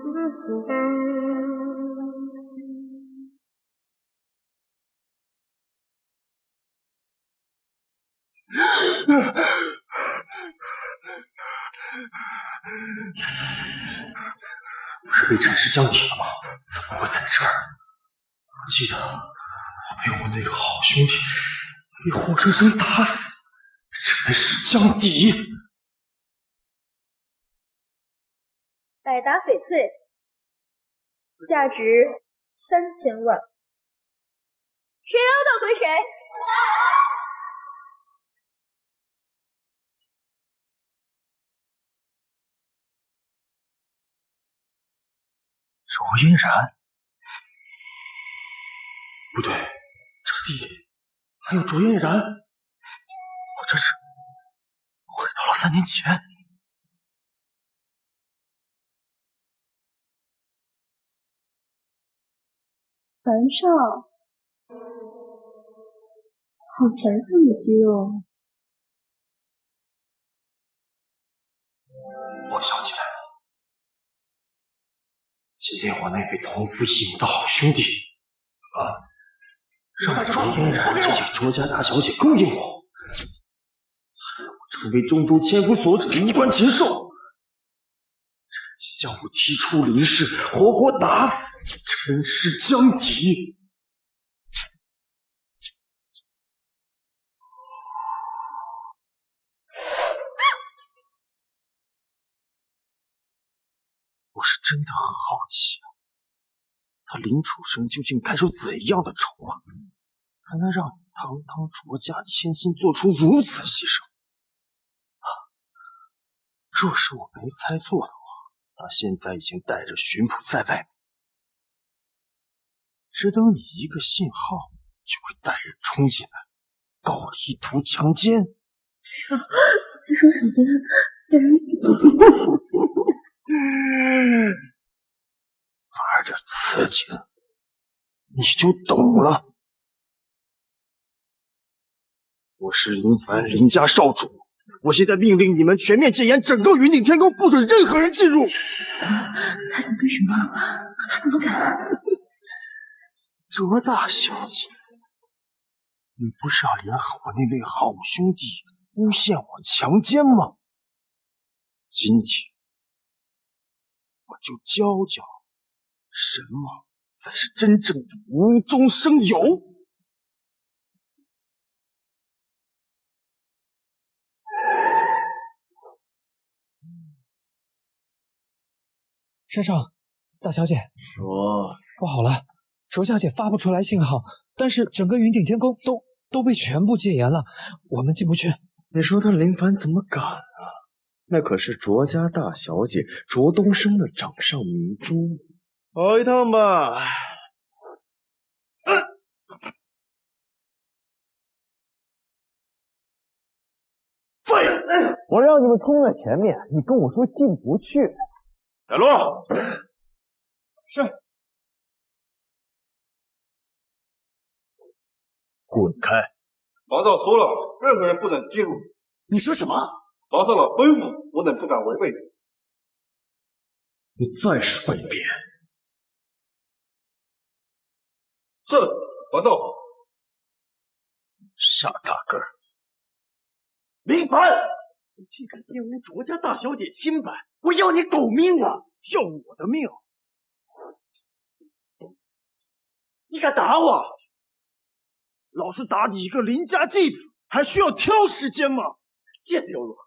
不是被斩尸降体了吗？怎么会在这儿？我记得我被我那个好兄弟被活生生打死，斩尸降体。百达翡翠，价值3000万，谁捞到回谁。卓嫣然，不对，这地里还有卓嫣然，我这是回到了3年前。樊少，好强悍的肌肉啊！我想起来了，今天我那位同父异母的好兄弟让卓嫣然这些卓家大小姐勾引我，害我成为中州千夫所指的衣冠禽兽，趁机将我踢出林氏，活活打死，陈氏江体。我是真的很好奇，他林楚生究竟该受怎样的惩罚，才能让堂堂卓家千金做出如此牺牲？若是我没猜错的话，他现在已经带着巡捕在外面，只等你一个信号，就会带人冲进来，告我意图强奸。少，你说什么呢？玩点刺激的，你就懂了。我是林凡，林家少主。我现在命令你们全面戒严整个云顶天宫，不准任何人进入。他想干什么？他怎么敢？卓大小姐，你不是要联合我那位好兄弟诬陷我强奸吗？今天我就教教什么才是真正的无中生有。山上，大小姐，说不好了，卓小姐发不出来信号，但是整个云顶天宫都被全部戒严了，我们进不去。你说他林凡怎么敢啊？那可是卓家大小姐卓东升的掌上明珠，跑一趟吧。废！我让你们冲在前面，你跟我说进不去。带路。是。滚开！王少说了，任何人不准进入。你说什么？王少的吩咐，我等不敢违背。你再说一遍。是，王少。傻大个儿！林凡，你竟敢玷污卓家大小姐清白，我要你狗命啊！要我的命？你敢打我？老子打你一个邻家继子，还需要挑时间吗？戒子又如何？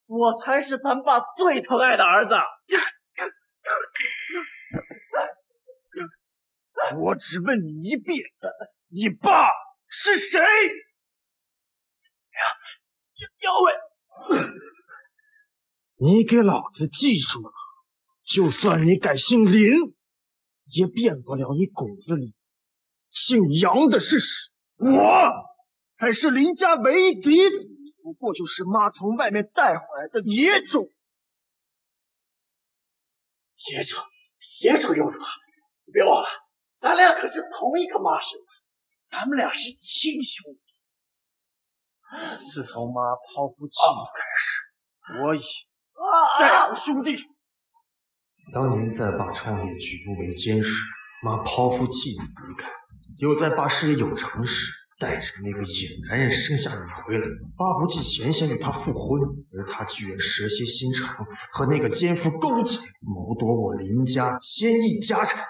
我才是凡爸最疼爱的儿子。我只问你一遍，你爸是谁？妖卫，你给老子记住了，就算你改姓林，也变不了你骨子里姓杨的事实。我才是林家唯一嫡子，不过就是妈从外面带回来的野种。野种又如何？你别忘了，咱俩可是同一个妈生的，咱们俩是亲兄弟。自从妈抛夫弃子开始，我已再无兄弟。当年在爸创业举步维艰时，妈抛夫弃子离开；又在爸事业有成时，带着那个野男人生下你回来。爸不计前嫌与他复婚，而他居然蛇蝎心肠，和那个奸夫勾结，谋夺我林家先亿家产。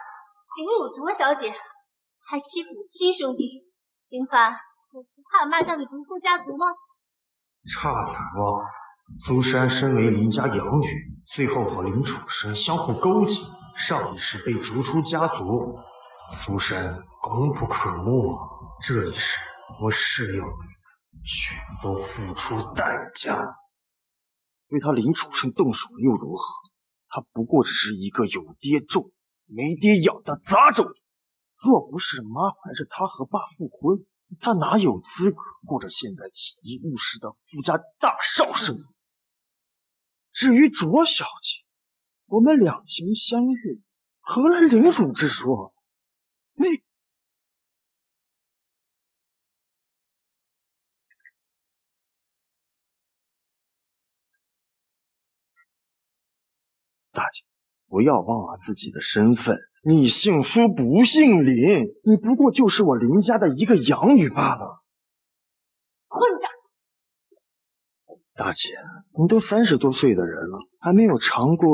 凌辱卓小姐，还欺负亲兄弟，林凡就不怕妈这样的逐出家族吗？差点忘了，苏珊身为林家养女，最后和林楚生相互勾结，上一世被逐出家族。苏珊功不可没，这一世我是要对全都付出代价。对他林楚生动手又如何？他不过只是一个有爹种没爹养的杂种。若不是妈怀着他和爸复婚，他哪有资格过着现在锦衣务实的富家大少生活？至于卓小姐，我们两情相悦，何来凌辱之说？你大姐，不要忘了自己的身份。你姓苏不姓林，你不过就是我林家的一个养女罢了。混账！大姐，你都30多岁的人了，还没有尝过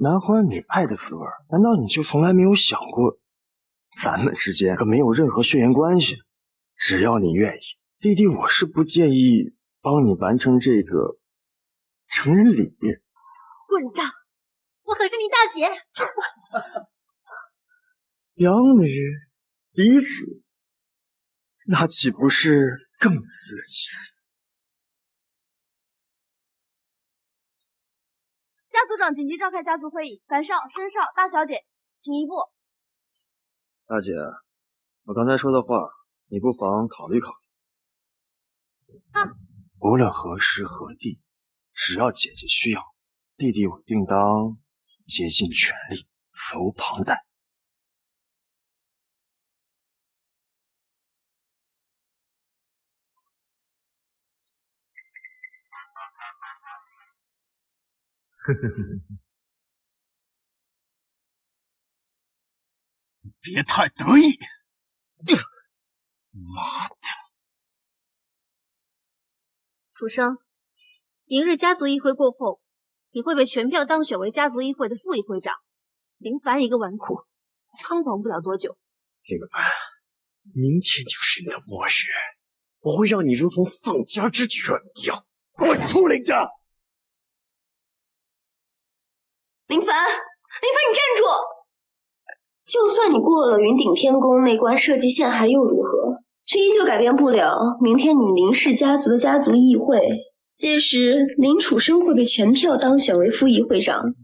男欢女爱的滋味，难道你就从来没有想过，咱们之间可没有任何血缘关系？只要你愿意，弟弟我是不介意帮你完成这个成人礼。混账！我可是你大姐。养女彼此，那岂不是更刺激？家族长紧急召开家族会议，樊少、申少、大小姐，请移步。大姐，我刚才说的话，你不妨考虑考虑。无论何时何地，只要姐姐需要，弟弟我定当竭尽全力搜旁带。别太得意！妈的！楚生，明日家族议会过后，你会被全票当选为家族议会的副议会长。林凡一个纨绔，猖狂不了多久。林凡，明天就是你的末日，我会让你如同丧家之犬一样滚出林家！林凡，你站住！就算你过了云顶天宫那关设计线，还又如何？却依旧改变不了明天你林氏家族的家族议会。届时，林楚生会被全票当选为副议会长，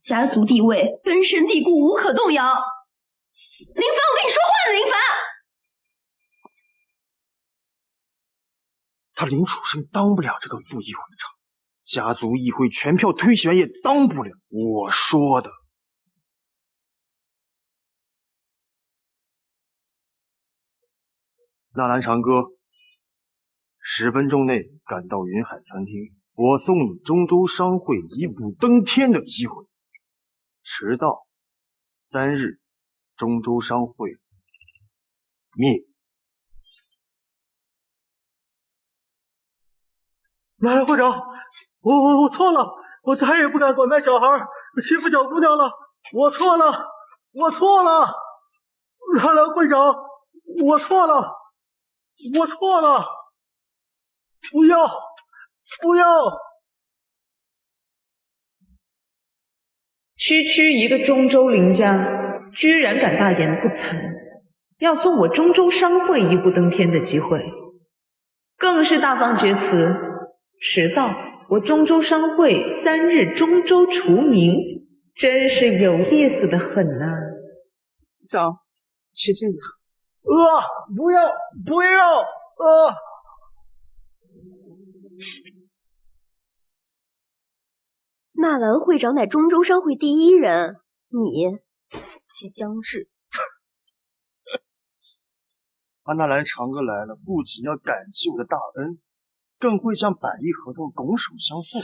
家族地位根深蒂固，无可动摇。林凡，我跟你说话呢，林凡！他林楚生当不了这个副议会长，家族议会全票推选也当不了。我说的。纳兰长歌，10分钟内赶到云海餐厅，我送你中州商会一步登天的机会。迟到3日，中州商会灭。纳兰会长，我错了，我再也不敢拐卖小孩，欺负小姑娘了，我错了，我错了，纳兰会长，我错了，我错了，不要，不要！区区一个中州林家，居然敢大言不惭，要送我中州商会一步登天的机会，更是大放厥词。迟到，我中州商会3日中州除名，真是有意思的很呐！走，去见他。不要，不要！纳兰会长乃中州商会第1人，你死期将至。安纳兰长歌来了，不仅要感激我的大恩，更会将百亿合同拱手相送。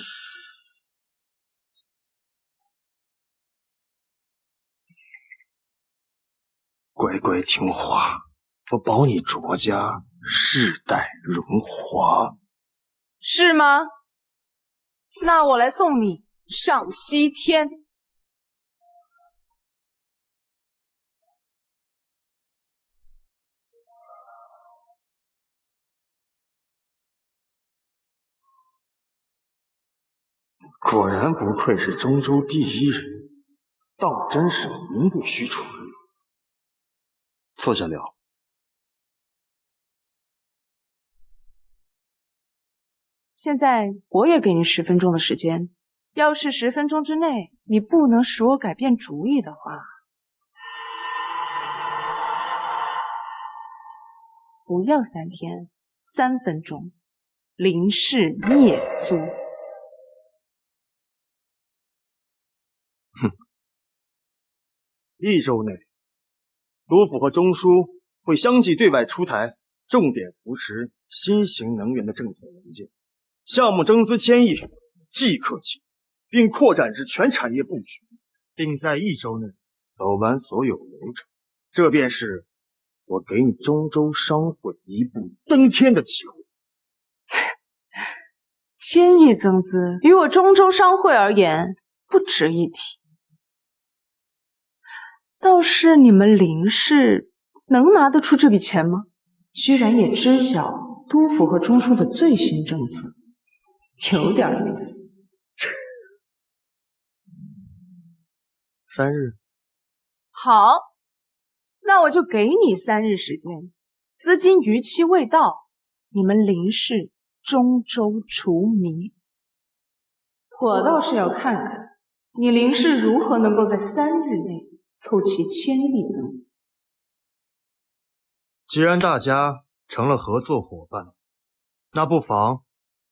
乖乖听话，我保你卓家世代荣华。是吗？那我来送你上西天。果然不愧是中州第一人，当真是名不虚传。坐下聊。现在我也给你10分钟的时间，要是10分钟之内你不能使我改变主意的话，不要3天，3分钟，林氏灭族。哼，1周内，督府和中枢会相继对外出台重点扶持新型能源的政策文件，项目增资1000亿，即刻起，并扩展至全产业布局，并在1周内走完所有流程。这便是我给你中州商会一步登天的机会。1000亿增资，于我中州商会而言不值一提。倒是你们林氏能拿得出这笔钱吗？居然也知晓督府和中枢的最新政策，有点意思。3日。好，那我就给你3日时间，资金逾期未到，你们林氏中州除名。我倒是要看看你林氏如何能够在3日内凑齐1000亿增资。既然大家成了合作伙伴，那不妨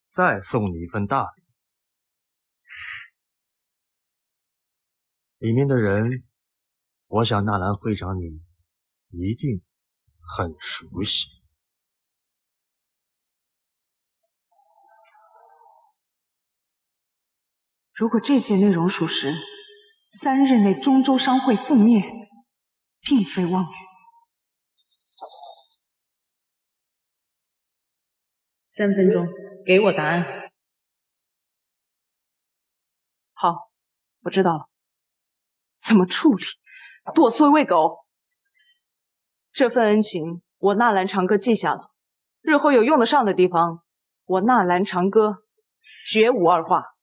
再送你一份大礼。里面的人，我想纳兰会长你一定很熟悉。如果这些内容属实，3日内中州商会覆灭，并非妄语。3分钟，给我答案。好，我知道了。怎么处理？剁碎喂狗。这份恩情，我纳兰长歌记下了。日后有用得上的地方，我纳兰长歌绝无二话。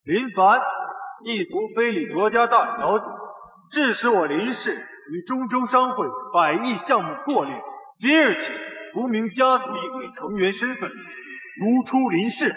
林凡意图非礼卓家大小姐，致使我林氏与中州商会100亿项目破裂。今日起，除名家族议会成员身份，逐出林氏。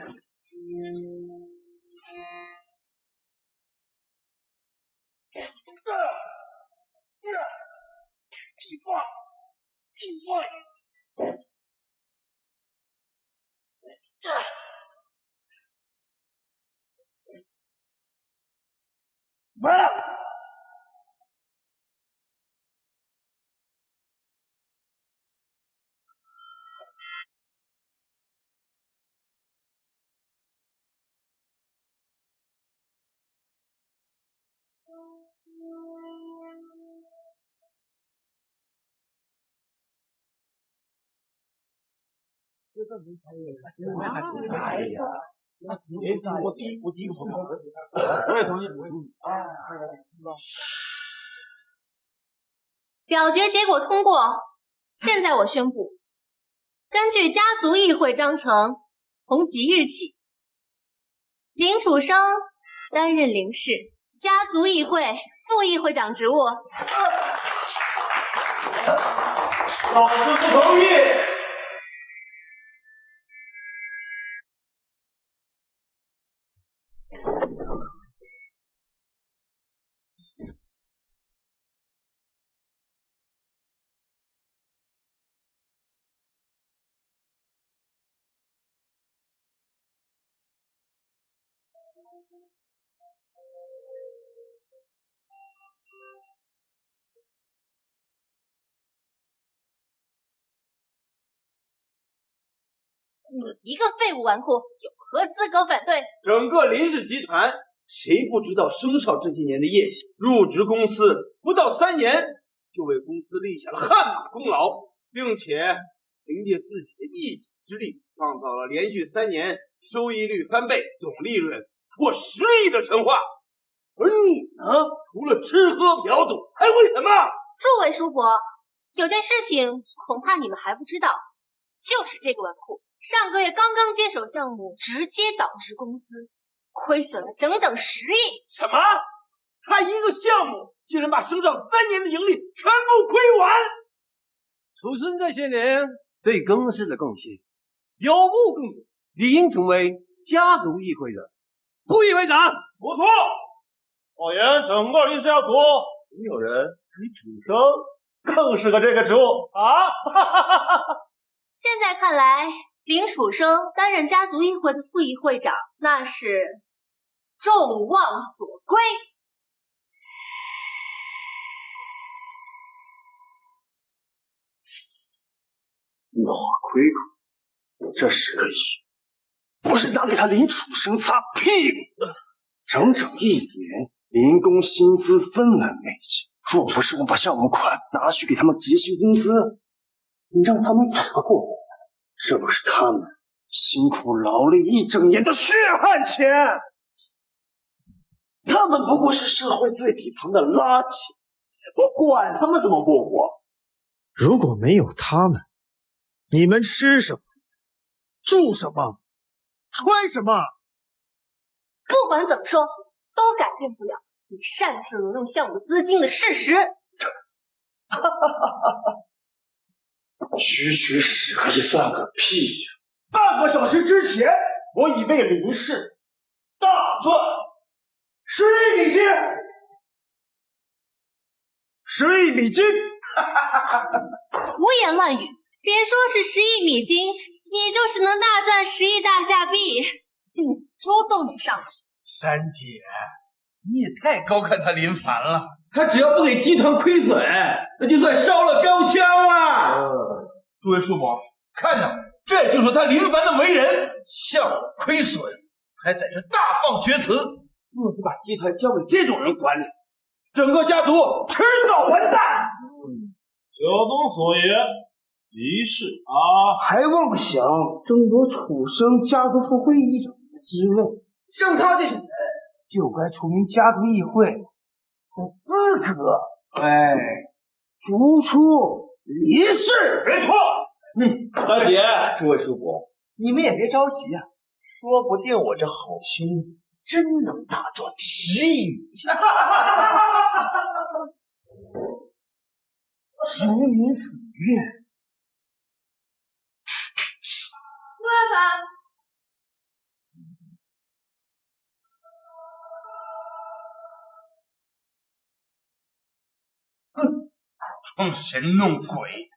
我第一个投票，我也同意。表决结果通过。现在我宣布，根据家族议会章程，从即日起，林楚生担任林氏家族议会副议会长职务。老子不同意。你一个废物纨绔，有何资格反对？整个林氏集团，谁不知道生少这些年的业绩？入职公司不到3年，就为公司立下了汗马功劳，并且凭借自己的一己之力，创造了连续3年收益率翻倍、总利润破10亿的神话。而你呢，除了吃喝嫖赌，还会什么？诸位叔伯，有件事情恐怕你们还不知道，就是这个纨绔上个月刚刚接手项目，直接导致公司亏损了整整10亿。什么？他一个项目竟然把生少3年的盈利全部亏完？楚生这些年对公司的贡献有目共睹，理应成为家族议会的副议会长。不错，我言整个林氏家族，没有人比楚生更适合这个职务啊！现在看来，林楚生担任家族议会的副议会长，那是众望所归。我亏亏，这10个亿不是拿给他林楚生擦屁股的，整整1年林工薪资分文没进。若不是我把项目款拿去给他们结薪工资，你让他们怎么过活？这不是他们辛苦劳力1整年的血汗钱，他们不过是社会最底层的垃圾，我管他们怎么过活。如果没有他们，你们吃什么？住什么？穿什么？不管怎么说，都改变不了你擅自挪用项目资金的事实。区区10个亿算个屁呀！半个小时之前，我已为林氏大赚10亿美金，10亿美金！胡言乱语！别说是10亿美金，你就是能大赚10亿大夏币，你猪都能上去。珊姐，你也太高看他林凡了。他只要不给集团亏损，那就算烧了高香了。诸位叔伯，看呐，这就是他林凡的为人，项目亏损，还在这大放厥词。若是把集团交给这种人管理，整个家族迟早完蛋。小东所言极是啊，还妄想争夺楚生家族副会议长的职位，像他这种人就该除名家族议会的资格。哎，逐出林氏。没错。大姐，诸位叔伯，你们也别着急啊，说不定我这好兄弟真能大赚10亿美金。人民府院。陆若凡，哼，装神弄鬼。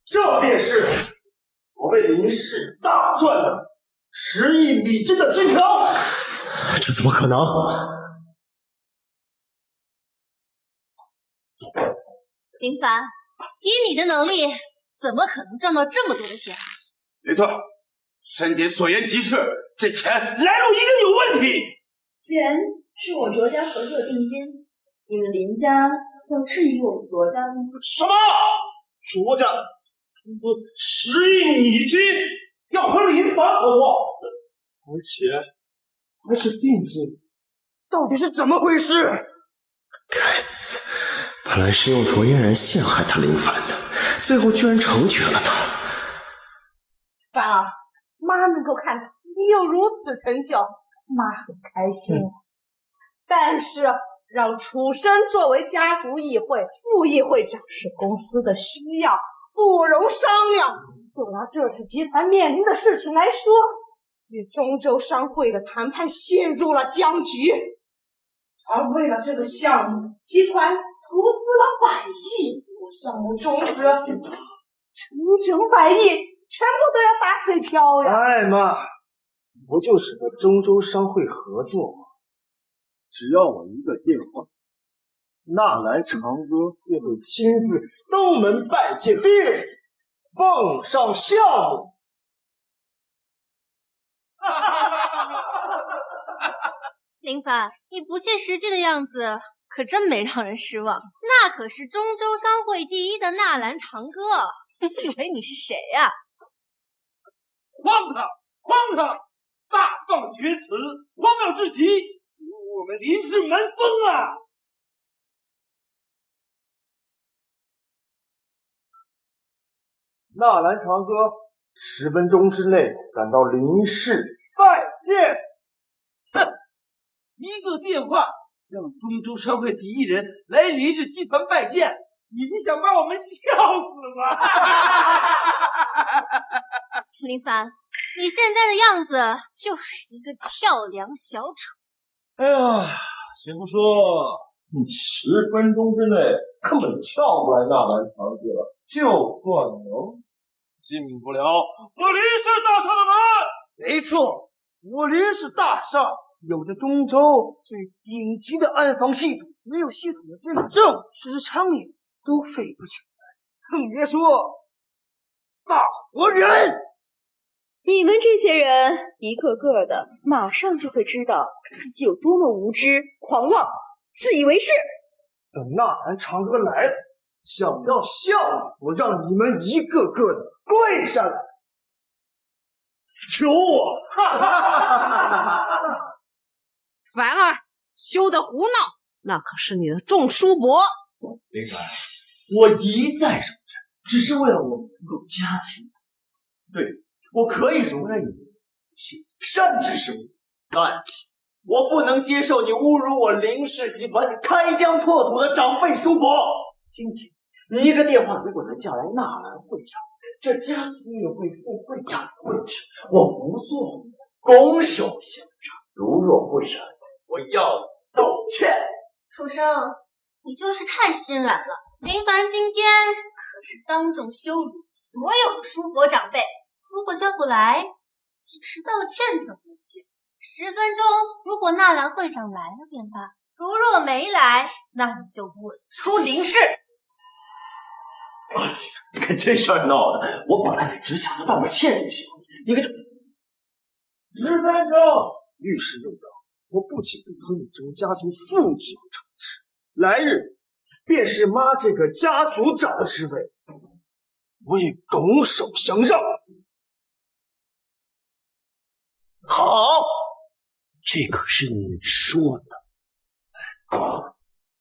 这便是我为林氏大赚的10亿美金的金条。这怎么可能？林凡，以你的能力，怎么可能赚到这么多的钱？没错，珊姐所言极是，这钱来路一定有问题。钱是我卓家合作定金，你们林家要质疑我们卓家吗？什么？卓家出资10亿美金要和林凡合作，而且还是定制，到底是怎么回事？该死，本来是用卓嫣然陷害他林凡的，最后居然成全了他。凡儿，妈能够看到你有如此成就，妈很开心。但是让楚生作为家族议会副议会长是公司的需要，不容商量。就拿这次集团面临的事情来说，与中州商会的谈判陷入了僵局。而为了这个项目，集团投资了100亿，项目中止，整100亿全部都要打水漂呀！哎妈，不就是和中州商会合作吗？只要我一个电话，纳兰长歌便会亲自登门拜见，并奉上项目。林凡，你不切实际的样子可真没让人失望。那可是中州商会第一的纳兰长歌，你以为你是谁呀？荒唐！荒唐！大放厥词，荒谬至极！我们林氏门风啊！纳兰长歌10分钟之内赶到林氏拜见。哼！一个电话让中州商会第一人来林氏集团拜见，你是想把我们笑死吗？林凡，你现在的样子就是一个跳梁小丑。哎呀，先不说你10分钟之内根本撬不来纳兰长歌，就算能进不了我林氏大厦的门。没错，我林氏大厦有着中州最顶级的暗防系统，没有系统的电脑证，甚至苍蝇都飞不起来，更别说大活人。你们这些人一个个的马上就会知道自己有多么无知、狂妄、自以为是。等纳兰长歌来了，想要效果，我让你们一个个的跪下来求我！凡儿，休得胡闹，那可是你的众叔伯。林凡，我一再容忍，只是为了我们能够家庭。对此，我可以容忍你的不幸，甚至是但是我不能接受你侮辱我林氏集团开疆拓土的长辈叔伯。今天你一个电话如果能叫来纳兰会长，这家族议会副会长的位置，我不做拱手相让。如若不然，我要道歉。楚生，你就是太心软了。林凡今天可是当众羞辱所有的叔伯长辈，如果叫不来，只是道歉怎么行？10分钟，如果纳兰会长来了便罢，如若没来，那你就滚出林氏。哎呀，可这事儿闹的，我本来只想着道个歉就行，你可就10分钟，律师有道，我不仅不和你争家族副职长职，来日便是妈这个家族长的职位，我也拱手相让。好，这可是你说的。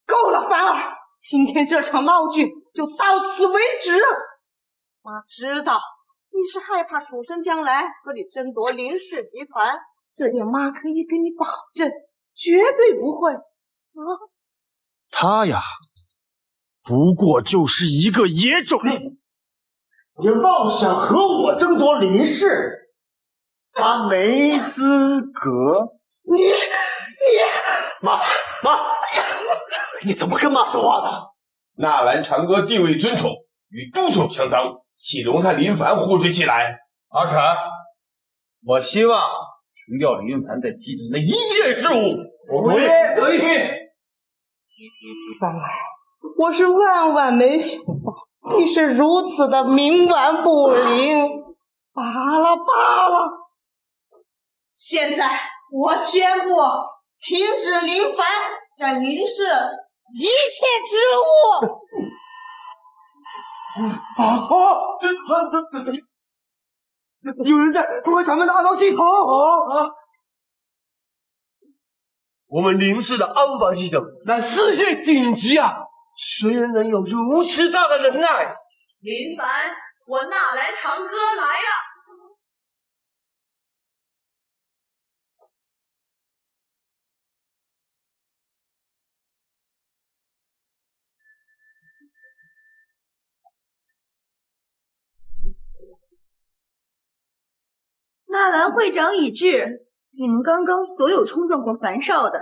够了，凡儿，今天这场闹剧就到此为止。妈知道你是害怕楚生将来和你争夺林氏集团，这点妈可以给你保证，绝对不会。他呀，不过就是一个野种，也妄想和我争夺林氏。他没资格！你妈，你怎么跟妈说话的？纳兰长歌地位尊崇，与都统相当，岂容他林凡护持起来？阿产，我希望停掉林凡在集团的一切事务。我同意。凡儿，我是万万没想到你是如此的冥顽不灵。罢了。现在我宣布停止林凡在林氏一切职务。有人在破坏咱们的安防系统！我们林氏的安防系统乃世界顶级啊！谁人能有如此大的能耐？林凡，我纳兰长歌来了。纳兰会长已至，你们刚刚所有冲撞过樊少的，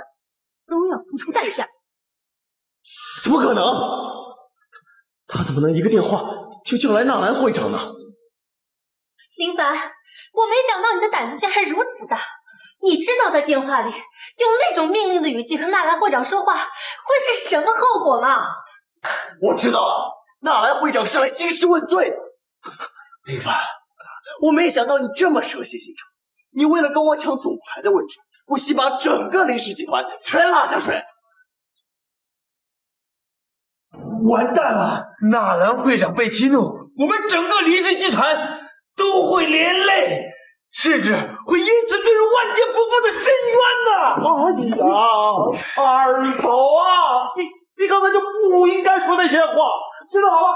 都要付出代价。怎么可能？他怎么能一个电话就叫来纳兰会长呢？林凡，我没想到你的胆子竟然如此大。你知道在电话里用那种命令的语气和纳兰会长说话会是什么后果吗？我知道了，纳兰会长是来兴师问罪的。林凡，我没想到你这么蛇蝎心肠，你为了跟我抢总裁的位置，不惜把整个林氏集团全拉下水。完蛋了！纳兰会长被激怒，我们整个林氏集团都会连累，甚至会因此坠入万劫不复的深渊的。哎呀，二嫂啊，你刚才就不应该说那些话。现在好了，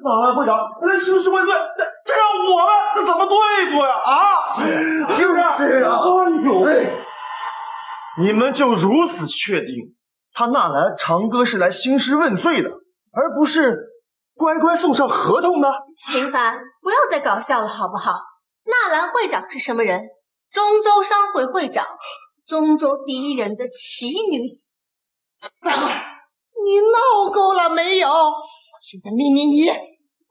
纳兰会长来兴师问罪，这让我们怎么对付呀？啊，是不是？哎呦，你们就如此确定他纳兰长歌是来兴师问罪的，而不是乖乖送上合同呢？秦凡，不要再搞笑了好不好？纳兰会长是什么人？中州商会会长，中州第一人的奇女子。凡儿，你闹够了没有？我现在命令你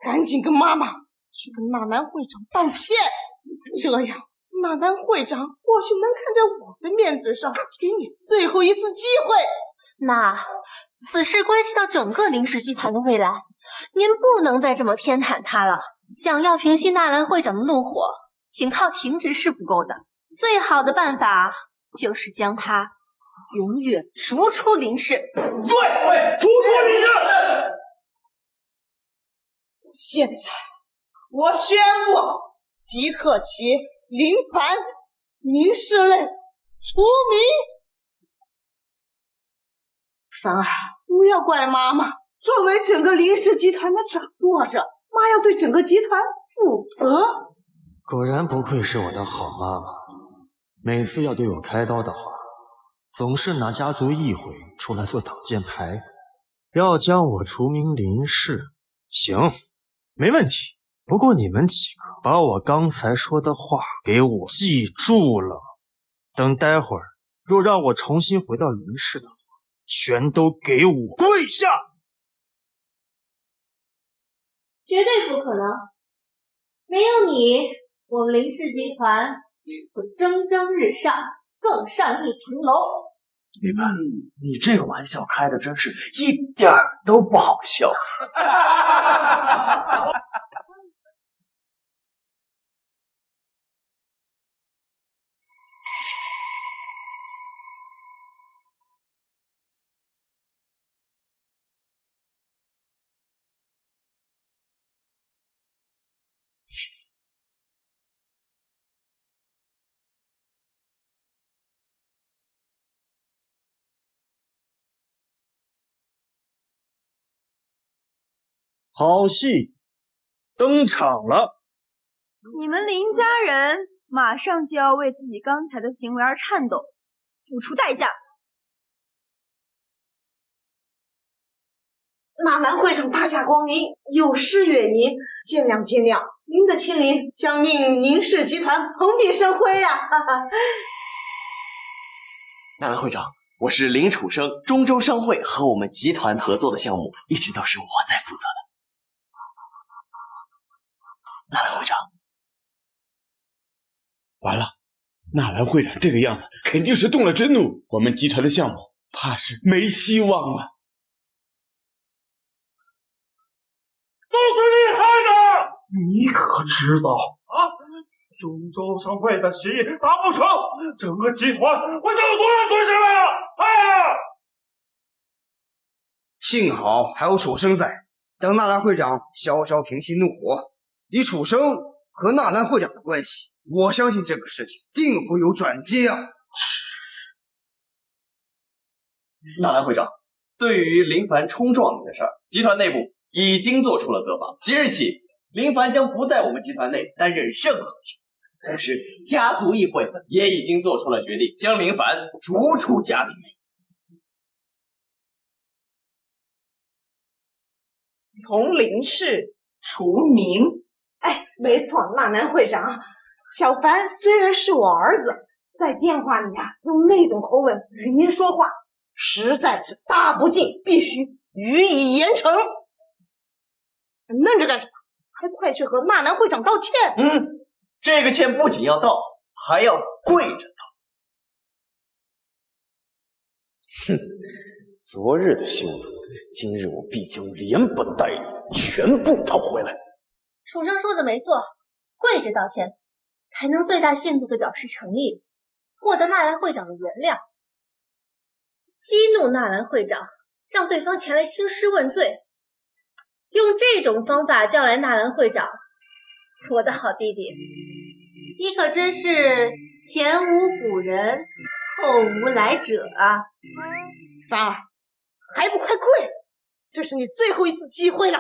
赶紧跟妈妈去跟纳兰会长道歉，这样纳兰会长或许能看在我的面子上给你最后一次机会。那此事关系到整个林氏集团的未来，您不能再这么偏袒他了。想要平息纳兰会长的怒火，仅靠停职是不够的，最好的办法就是将他永远逐出林氏。对，逐出林氏。现在我宣布，吉特奇、林凡、林氏类除名。凡儿，不要怪妈妈，作为整个林氏集团的掌舵者，妈要对整个集团负责。果然不愧是我的好妈妈，每次要对我开刀的话，总是拿家族议会出来做挡箭牌，要将我除名林氏。行，没问题。不过你们几个把我刚才说的话给我记住了，等待会儿若让我重新回到林氏的话，全都给我跪下！绝对不可能！没有你，我们林氏集团只会蒸蒸日上，更上一层楼。林凡，你这个玩笑开的真是一点都不好笑。好戏登场了！你们林家人马上就要为自己刚才的行为而颤抖，付出代价。纳兰会长大驾光临，有失远迎，见谅见谅。您的亲临将令林氏集团蓬荜生辉呀！纳兰会长，我是林楚生，中州商会和我们集团合作的项目一直都是我在负责的。纳兰会长，完了，纳兰会长这个样子肯定是动了真怒，我们集团的项目怕是没希望了。都是厉害的，你可知道啊？中州商会的协议达不成，整个集团会遭有多大损失啊！幸好还有楚生在，等纳兰会长稍稍平息怒火，以楚生和纳兰会长的关系，我相信这个事情定会有转机啊！纳兰会长，对于林凡冲撞你的事儿，集团内部已经做出了责罚，即日起，林凡将不在我们集团内担任任何职务。同时，家族议会也已经做出了决定，将林凡逐出家庭内。从林氏除名。哎，没错，纳兰会长，小凡虽然是我儿子，在电话里用那种口吻与您说话，实在是大不敬，必须予以严惩。愣着干什么？还不快去和纳兰会长道歉！这个歉不仅要道，还要跪着道。哼，昨日的羞辱，今日我必将连本带利全部讨回来。楚生说的没错，跪着道歉，才能最大限度地表示诚意，获得纳兰会长的原谅。激怒纳兰会长，让对方前来兴师问罪，用这种方法叫来纳兰会长，我的好弟弟，你可真是前无古人，后无来者啊！凡儿，还不快跪！这是你最后一次机会了。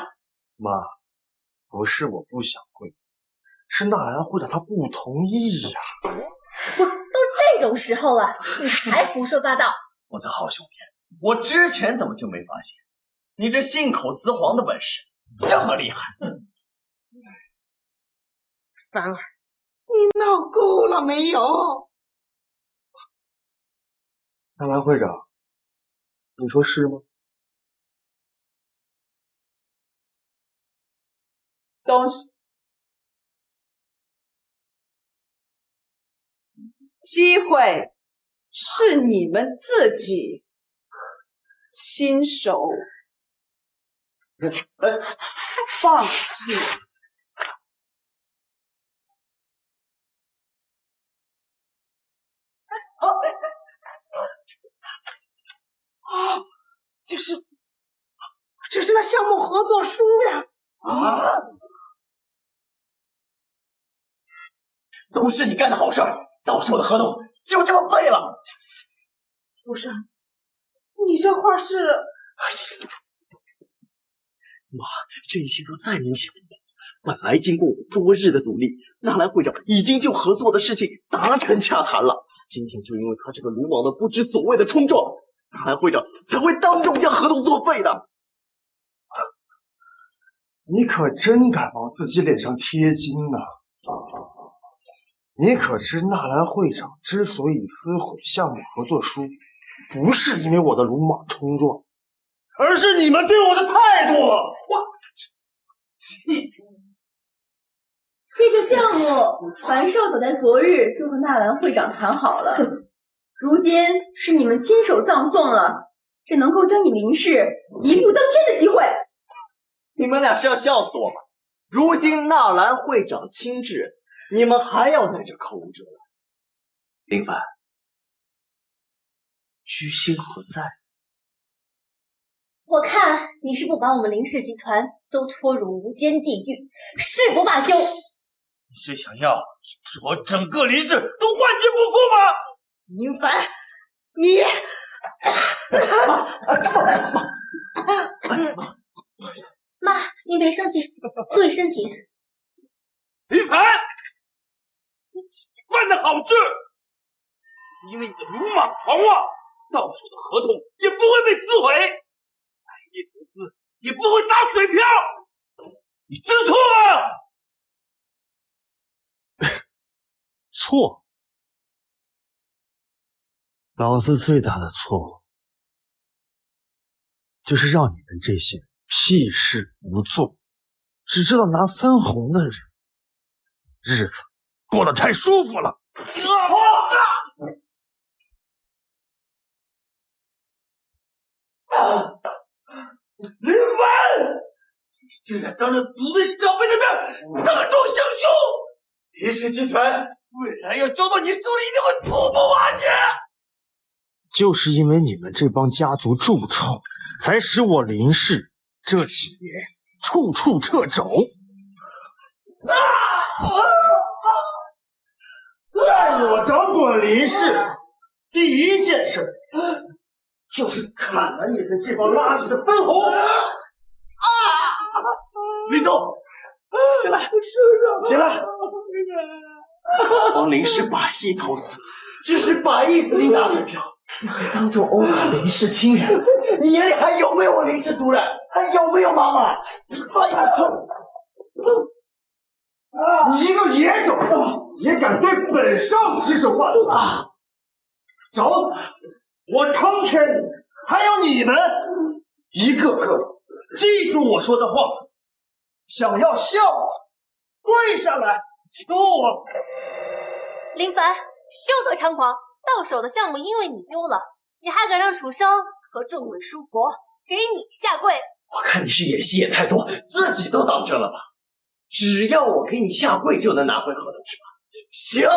妈，不是我不想跪，是纳兰会长他不同意呀。都这种时候了，你还胡说八道！我的好兄弟，我之前怎么就没发现你这信口雌黄的本事这么厉害？凡儿，你闹够了没有？纳兰会长，你说是吗？都是。机会是你们自己亲手放弃。这是那项目合作书呀！都是你干的好事儿，到时候的合同就这么废了。不是，你这话是……妈，这一切都再明显不过。本来经过我多日的努力，纳兰会长已经就合作的事情达成洽谈了。今天就因为他这个鲁莽的不知所谓的冲撞，纳兰会长才会当众将合同作废的。你可真敢往自己脸上贴金呐！你可知纳兰会长之所以撕毁项目合作书，不是因为我的鲁莽冲撞，而是你们对我的态度。这个项目，樊少早在昨日就和纳兰会长谈好了，如今是你们亲手葬送了这能够将你林氏一步登天的机会。你们俩是要笑死我吗？如今纳兰会长亲至，你们还要在这口无遮拦。林凡，居心何在？我看你是不把我们林氏集团都拖入无间地狱，誓不罢休。你是想要使我整个林氏都万劫不复吗？林凡，你……妈，你别生气，注意身体。林凡，你办的好事，因为你的鲁莽狂妄，到手的合同也不会被撕毁，百亿投资也不会打水漂，你知错了。错，老子最大的错误就是让你们这些屁事不做，只知道拿分红的人，日子过得太舒服了。林凡，你竟然当着族内长辈的面当众行凶！林氏集团未来要交到你手里，一定会土崩瓦解。就是因为你们这帮家族蛀虫，才使我林氏这几年处处掣肘。赖我掌管林氏，第一件事就是砍了你们这帮垃圾的分红。林东，起来，起来！黄林氏百亿投资，只是百亿资金打水漂，你还当众殴打林氏亲人，你眼里还有没有我林氏族人？还有没有妈妈？哎呀，你一个野种，也敢对本少指手画脚！找你，我成全你！还有你们，一个个记住我说的话，想要笑话，跪下来求我！林凡，休得猖狂！到手的项目因为你丢了，你还敢让楚生和众位叔伯给你下跪？我看你是演戏演太多，自己都当真了吧？只要我给你下跪就能拿回合同是吧？行，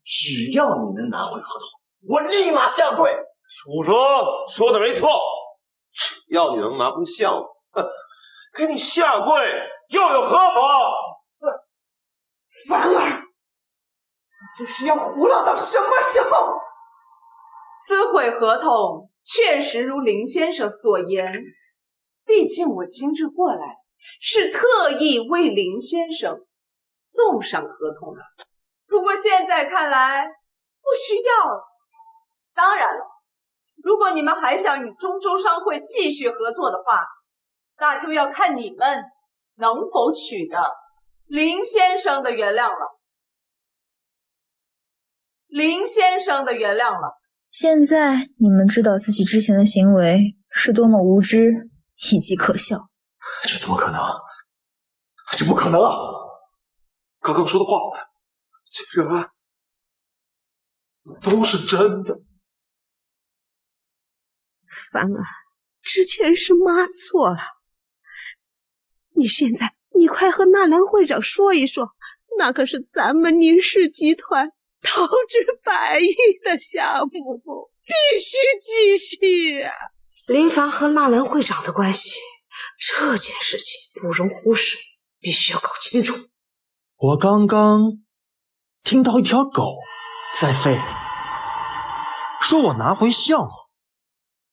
只要你能拿回合同，我立马下跪。楚生说的没错，只要你能拿回项目，给你下跪又有何妨？凡儿，你这是要胡闹到什么时候？撕毁合同确实如林先生所言，毕竟我今日过来是特意为林先生送上合同的。不过现在看来不需要了。当然了，如果你们还想与中州商会继续合作的话，那就要看你们能否取得林先生的原谅了。林先生的原谅了。现在你们知道自己之前的行为是多么无知以及可笑。这怎么可能？这不可能啊！刚刚说的话竟然都是真的。凡儿，之前是妈错了，你快和纳兰会长说一说，那可是咱们宁氏集团投资100亿的项目，必须继续啊！林凡和纳兰会长的关系，这件事情不容忽视，必须要搞清楚。我刚刚听到一条狗在吠，说我拿回项目，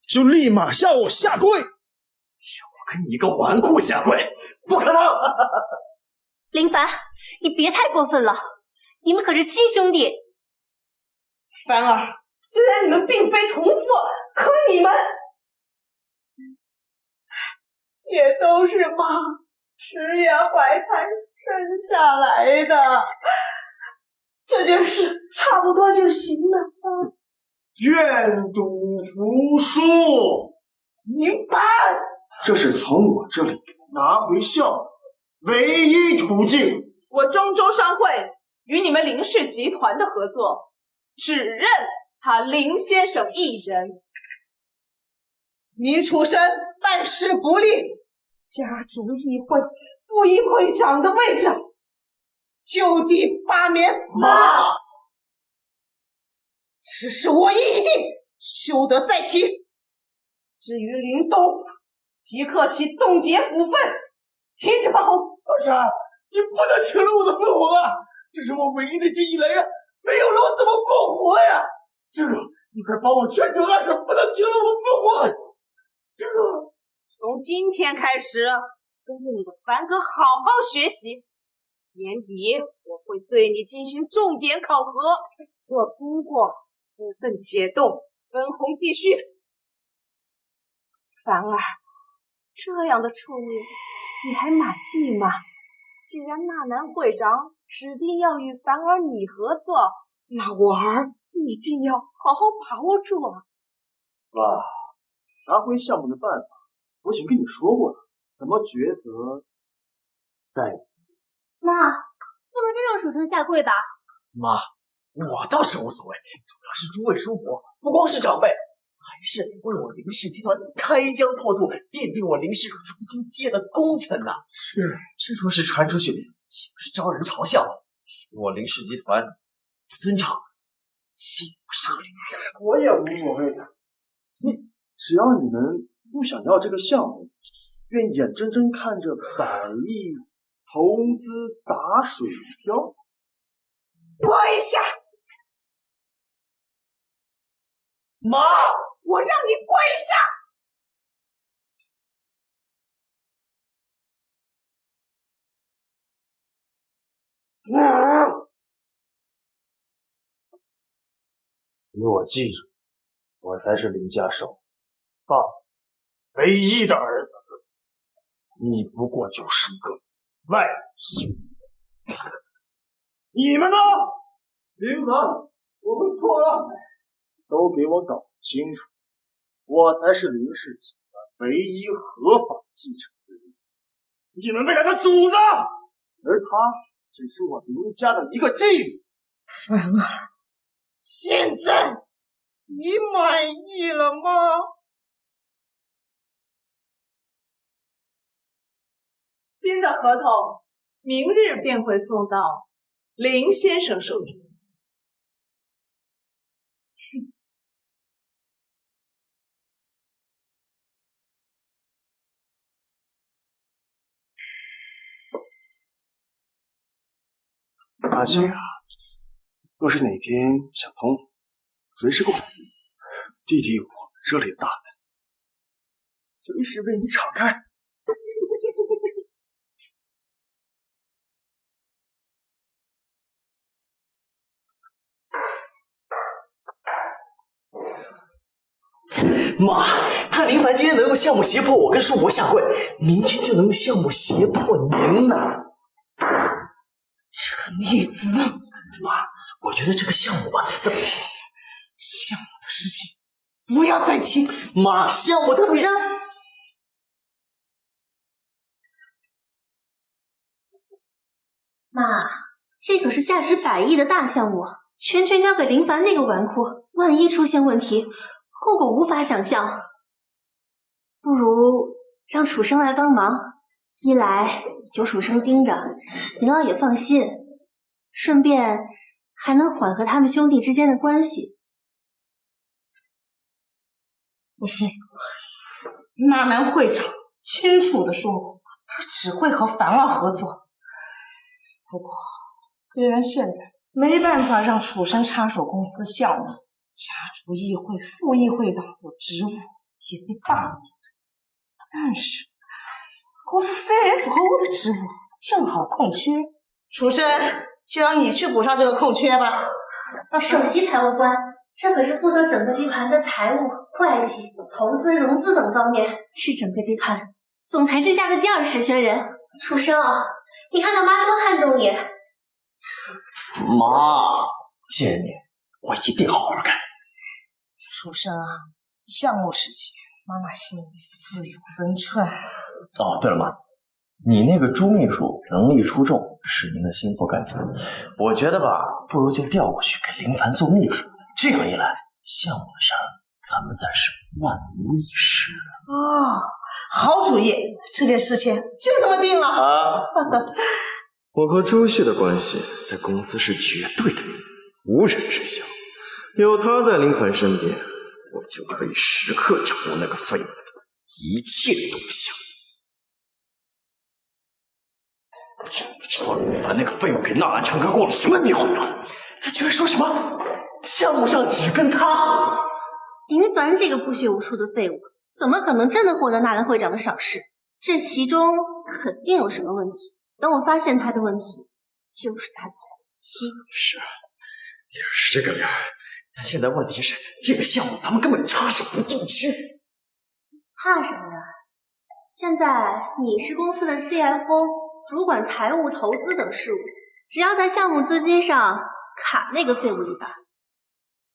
就立马向我下跪。我跟你一个纨绔下跪，不可能！林凡，你别太过分了，你们可是亲兄弟。凡儿，虽然你们并非同父，可你们也都是妈吃呀怀胎生下来的，这件事差不多就行了。愿赌服输，明白？这是从我这里拿回项目唯一途径。我中州商会与你们林氏集团的合作，只认他林先生一人。林楚生办事不力，家族议会副议会长的位置就地罢免。妈，此事我一定休得再提。至于林东，即刻起冻结股份，停止放红。老师，你不能停了我的分红啊！这是我唯一的经济来源，没有了我怎么复活呀？这个，你快帮我劝劝二婶，不能停了我分红。这个，从今天开始，跟着你的凡哥好好学习。年底我会对你进行重点考核，若通过，部分解冻，分红必须。凡儿，这样的处理你还满意吗？既然纳兰会长指定要与凡儿你合作，那我儿一定要好好把握住啊！爸，拿回项目的办法我已经跟你说过了，怎么抉择在妈，不能真让楚生下跪吧？妈，我倒是无所谓，主要是诸位叔伯，不光是长辈，还是为我林氏集团开疆拓土，奠定我林氏如今基业的功臣呐！是，这若是传出去，岂不是招人嘲笑？我林氏集团不尊长，岂不上林？我也无所谓的，只要你们不想要这个项目，愿眼睁睁看着100亿投资打水漂，跪下！妈，我让你跪下！你我记住，我才是林家少爸唯一的儿子，你不过就是个外姓。你们呢？林凡，我们错了，都给我搞清楚，我才是林氏集团唯一合法继承人，你们未来的主子，而他只是我林家的一个继子。凡儿，现在你满意了吗？新的合同明日便会送到林先生手中。阿青啊，若是哪天想通了，随时过来，弟弟我这里的大门随时为你敞开。妈，他林凡今天能用项目胁迫我跟叔伯下跪，明天就能用项目胁迫您呢。这逆子！妈，我觉得这个项目吧，项目的事情不要再提。妈，项目的楚生，妈，这可是价值100亿的大项目，全权交给林凡那个纨绔，万一出现问题，后果无法想象。不如让楚生来帮忙，一来有楚生盯着，林老也放心，顺便还能缓和他们兄弟之间的关系。不是，纳兰会长清楚地说过，他只会和凡儿合作。不过，虽然现在没办法让楚生插手公司项目，家族议会副议会长的职务也被罢免，但是公司 CFO 的职务正好空缺，楚生就让你去补上这个空缺吧。首席财务官，这可是负责整个集团的财务、会计、投资、融资等方面，是整个集团总裁之下的第2实权人。楚生，你看到妈多看重你。妈，谢谢你，我一定好好干。楚生啊，项目事情妈妈心里自有分寸。哦，对了，妈，你那个朱秘书能力出众，是您的心腹干将，我觉得吧，不如就调过去给林凡做秘书，这样一来，项目的事儿咱们暂时万无一失了。哦，好主意，这件事情就这么定了啊！我和朱旭的关系在公司是绝对的无人知晓，有他在林凡身边，我就可以时刻掌握那个废物的一切动向。真不知道林凡那个废物给纳兰成哥过了什么迷魂药，他居然说什么项目上只跟他合作。林凡这个不学无术的废物，怎么可能真的获得纳兰会长的赏识？这其中肯定有什么问题。等我发现他的问题，就是他的死期。是啊，也是这个理儿。但现在问题是，这个项目咱们根本插手不进去。怕什么呀？现在你是公司的 CFO， 主管财务、投资等事务，只要在项目资金上卡那个废物一把，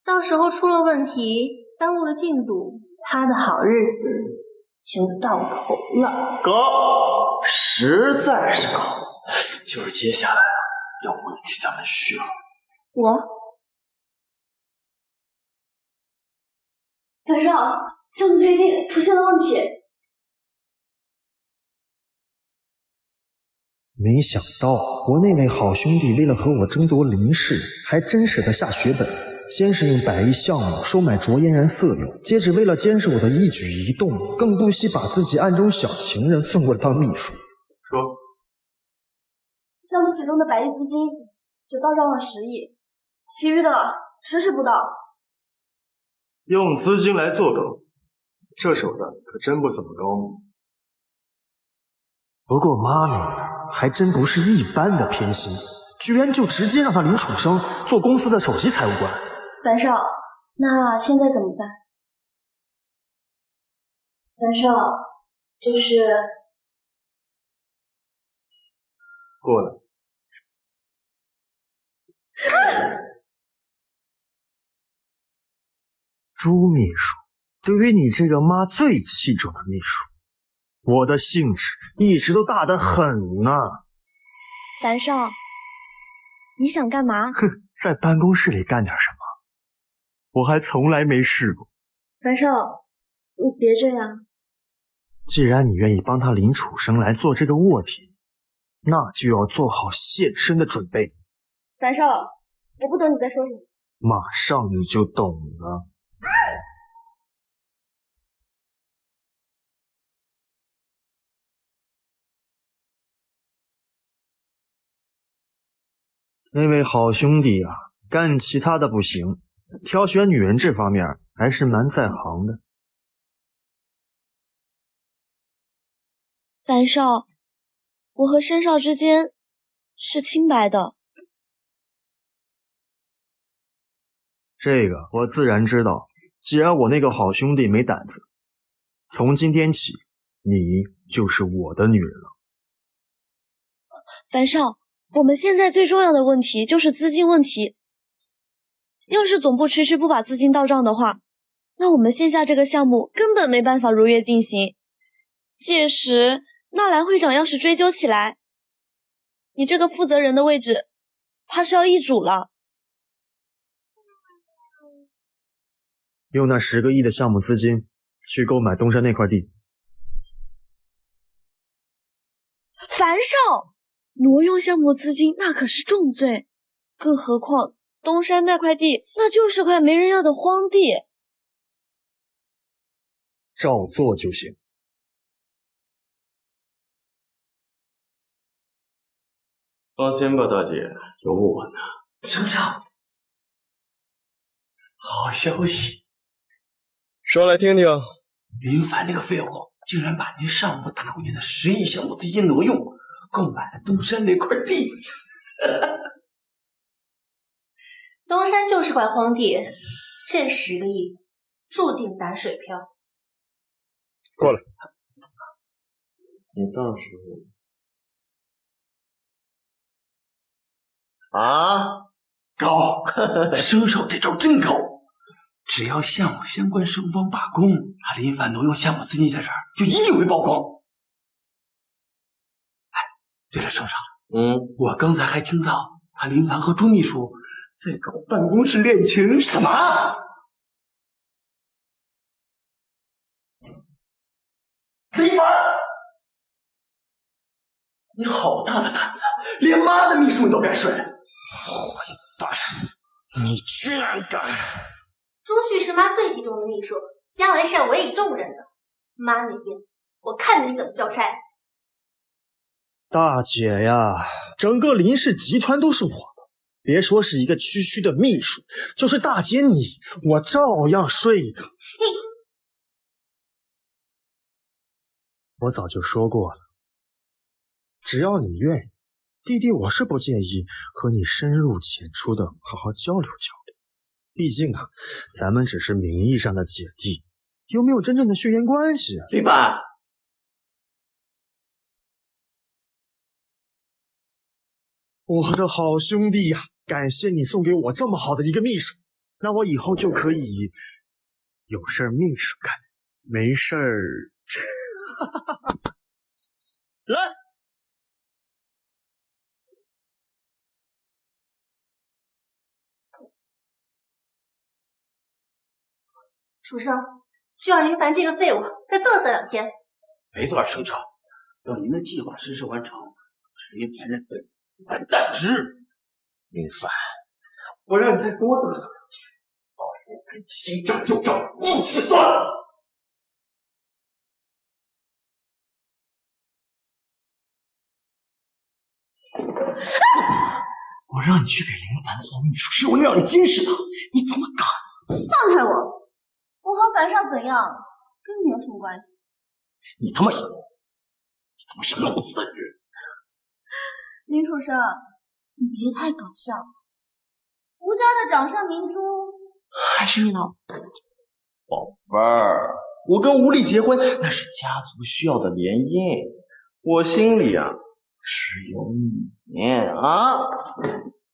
到时候出了问题，耽误了进度，他的好日子就到头了。高，实在是高。就是接下来啊，要委屈咱们需要。赶上项目推进出现了问题。没想到我那位好兄弟为了和我争夺林氏，还真舍得下血本。先是用100亿项目收买卓嫣然色诱，接着为了监视我的一举一动，更不惜把自己暗中小情人送过来当秘书。说，项目启动的100亿资金只到账了10亿，其余的迟迟不到。用资金来做梗，这手段可真不怎么高明。不过妈咪还真不是一般的偏心，居然就直接让他林楚生做公司的首席财务官。樊少，那现在怎么办？樊少，就是过来。朱秘书，对于你这个妈最器重的秘书，我的兴致一直都大得很呢。樊少，你想干嘛？哼，在办公室里干点什么？我还从来没试过。樊少，你别这样。既然你愿意帮他林楚生来做这个卧底，那就要做好献身的准备。樊少，我不懂你在说什么。马上你就懂了。那位好兄弟啊，干其他的不行，挑选女人这方面还是蛮在行的。樊少，我和申少之间是清白的。这个我自然知道，既然我那个好兄弟没胆子，从今天起，你就是我的女人了。樊少，我们现在最重要的问题就是资金问题。要是总部迟迟不把资金到账的话，那我们线下这个项目根本没办法如约进行。届时纳兰会长要是追究起来，你这个负责人的位置怕是要易主了。用那10个亿的项目资金去购买东山那块地。樊少，挪用项目资金那可是重罪，更何况东山那块地那就是块没人要的荒地。照做就行。放心吧，大姐，有我呢。省长，好消息！说来听听。林凡这个废物，竟然把您上午打过去的10亿项目资金挪用，购买了东山那块地。东山就是块荒地，这10个亿注定打水漂。过来，你到时候高，生手这招真高。只要项目相关双方罢工，那林凡挪用项目资金这事儿就一定会曝光。哎，对了，省长，我刚才还听到他林凡和朱秘书在搞办公室恋情。什么？林凡，你好大的胆子，连妈的秘书你都敢睡！混蛋，你居然敢！朱旭是妈最器重的秘书，将来是要委以重任的。妈那边，我看你怎么交差。大姐呀，整个林氏集团都是我的，别说是一个区区的秘书，就是大姐你，我照样睡的。我早就说过了，只要你愿意，弟弟我是不介意和你深入浅出的好好交流交流。毕竟啊，咱们只是名义上的姐弟，又没有真正的血缘关系啊。林凡，我的好兄弟呀，感谢你送给我这么好的一个秘书，那我以后就可以有事儿秘书干，没事儿来。楚生，就让林凡这个废物再嘚瑟2天。没错，省长，等您的计划实施完成，是林凡认为完蛋值。林凡，我让你再多嘚瑟2天，到时候跟你新账旧账一起算。我让你去给林凡做秘书，是为了让你监视他，你怎么敢？放开我！我和樊少怎样，跟你有什么关系？你他妈什么不自律！林楚生，你别太搞笑了。吴家的掌上明珠才是你老婆。宝贝儿，我跟吴丽结婚那是家族需要的联姻，我心里啊只有你啊。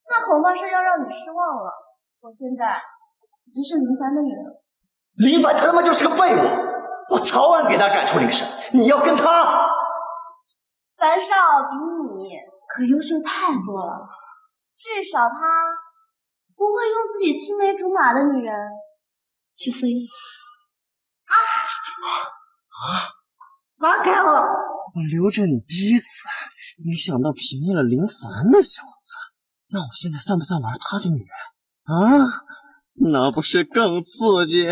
那恐怕是要让你失望了。我现在已经是林凡的女人了。林凡他妈就是个废物，我早晚给他赶出林氏。你要跟他？樊少比你可优秀太多了，至少他不会用自己青梅竹马的女人去色诱。放开我！我留着你第一次，没想到便宜了林凡的小子。那我现在算不算玩他的女人啊？那不是更刺激？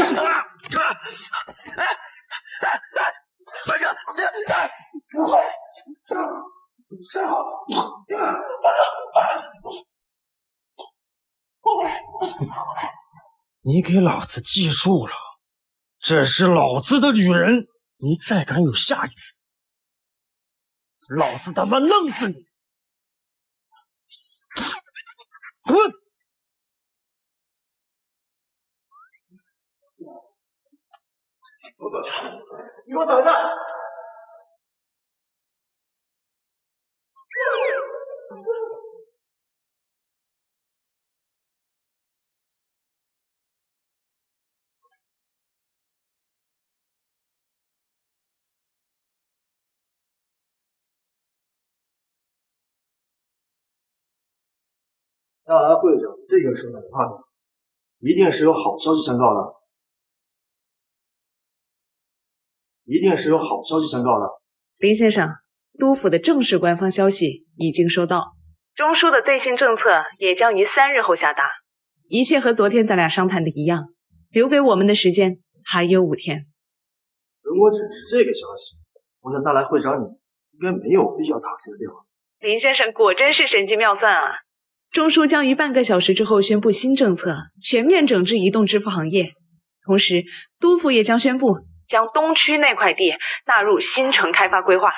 班长，你给老子记住了，这是老子的女人，你再敢有下一次，老子他妈弄死你！滚！你给我等着！大来会长这个时候打电话的，一定是有好消息相告的，一定是有好消息相告的。林先生，督府的正式官方消息已经收到，中枢的最新政策也将于3日后下达，一切和昨天咱俩商谈的一样，留给我们的时间还有5天。如果只是这个消息，我想大来会长你应该没有必要打这个电话。林先生果真是神机妙算啊！中枢将于半个小时之后宣布新政策，全面整治移动支付行业。同时，督府也将宣布将东区那块地纳入新城开发规划。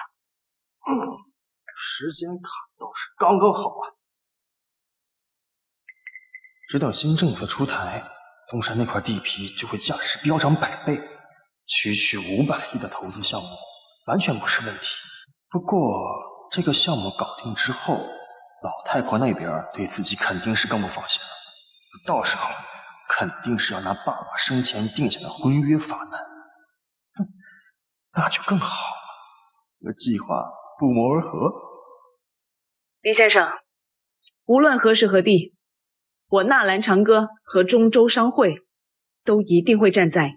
时间卡倒是刚刚好啊！直到新政策出台，东山那块地皮就会价值飙涨100倍，区区500亿的投资项目完全不是问题。不过这个项目搞定之后，老太婆那边对自己肯定是更不放心了，到时候肯定是要拿爸爸生前定下的婚约发难。那就更好了，这个计划不谋而合。林先生，无论何时何地，我纳兰长歌和中州商会都一定会站在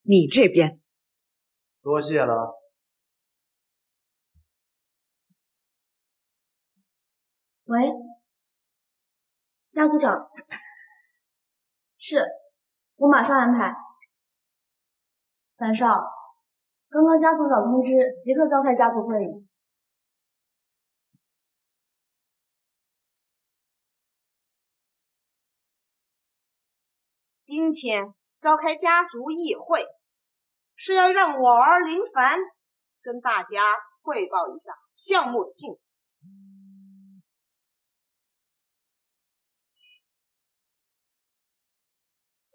你这边。多谢了。喂，加组长，是，我马上安排。樊少，刚刚加组长通知，即刻召开家族会议。今天召开家族议会，是要让我儿林凡跟大家汇报一下项目的进度。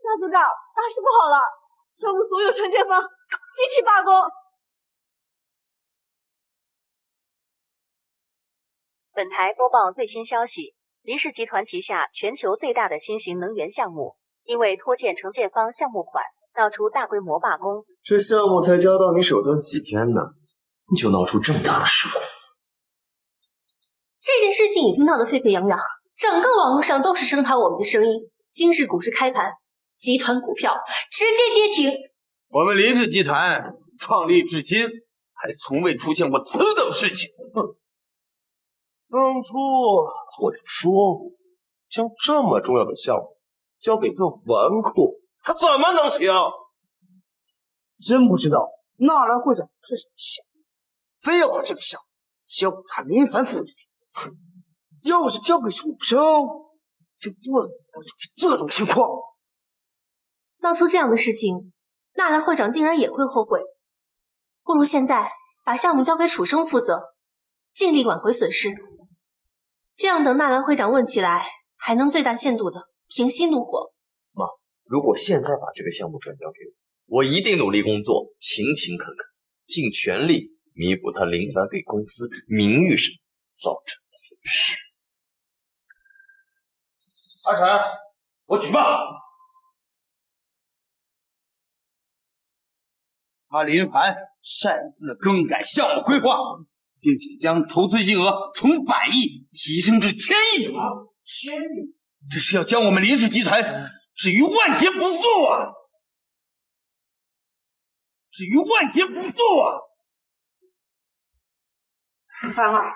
大组长，大事不好了！项目所有承建方集体罢工。本台播报最新消息：林氏集团旗下全球最大的新型能源项目，因为拖欠承建方项目款，闹出大规模罢工。这项目才交到你手头几天呢，你就闹出这么大的事故？这件事情已经闹得沸沸扬扬，整个网络上都是声讨我们的声音。今日股市开盘，集团股票直接跌停。我们林氏集团创立至今，还从未出现过此等事情。当初我就说过，将这么重要的项目交给个纨绔，他怎么能行？真不知道纳兰会长是什么想的，非要把这个项目交给他林凡父子。要是交给楚生，就不能出现这种情况。闹出这样的事情，纳兰会长定然也会后悔。不如现在把项目交给楚生负责，尽力挽回损失。这样等纳兰会长问起来，还能最大限度的平息怒火。妈，如果现在把这个项目转交给我，我一定努力工作，勤勤恳恳，尽全力弥补他林凡给公司名誉上造成的损失。阿晨，我举报他林凡擅自更改项目规划，并且将投资金额从100亿提升至1000亿。1000亿，这是要将我们林氏集团置于万劫不复啊！置于万劫不复啊！凡儿，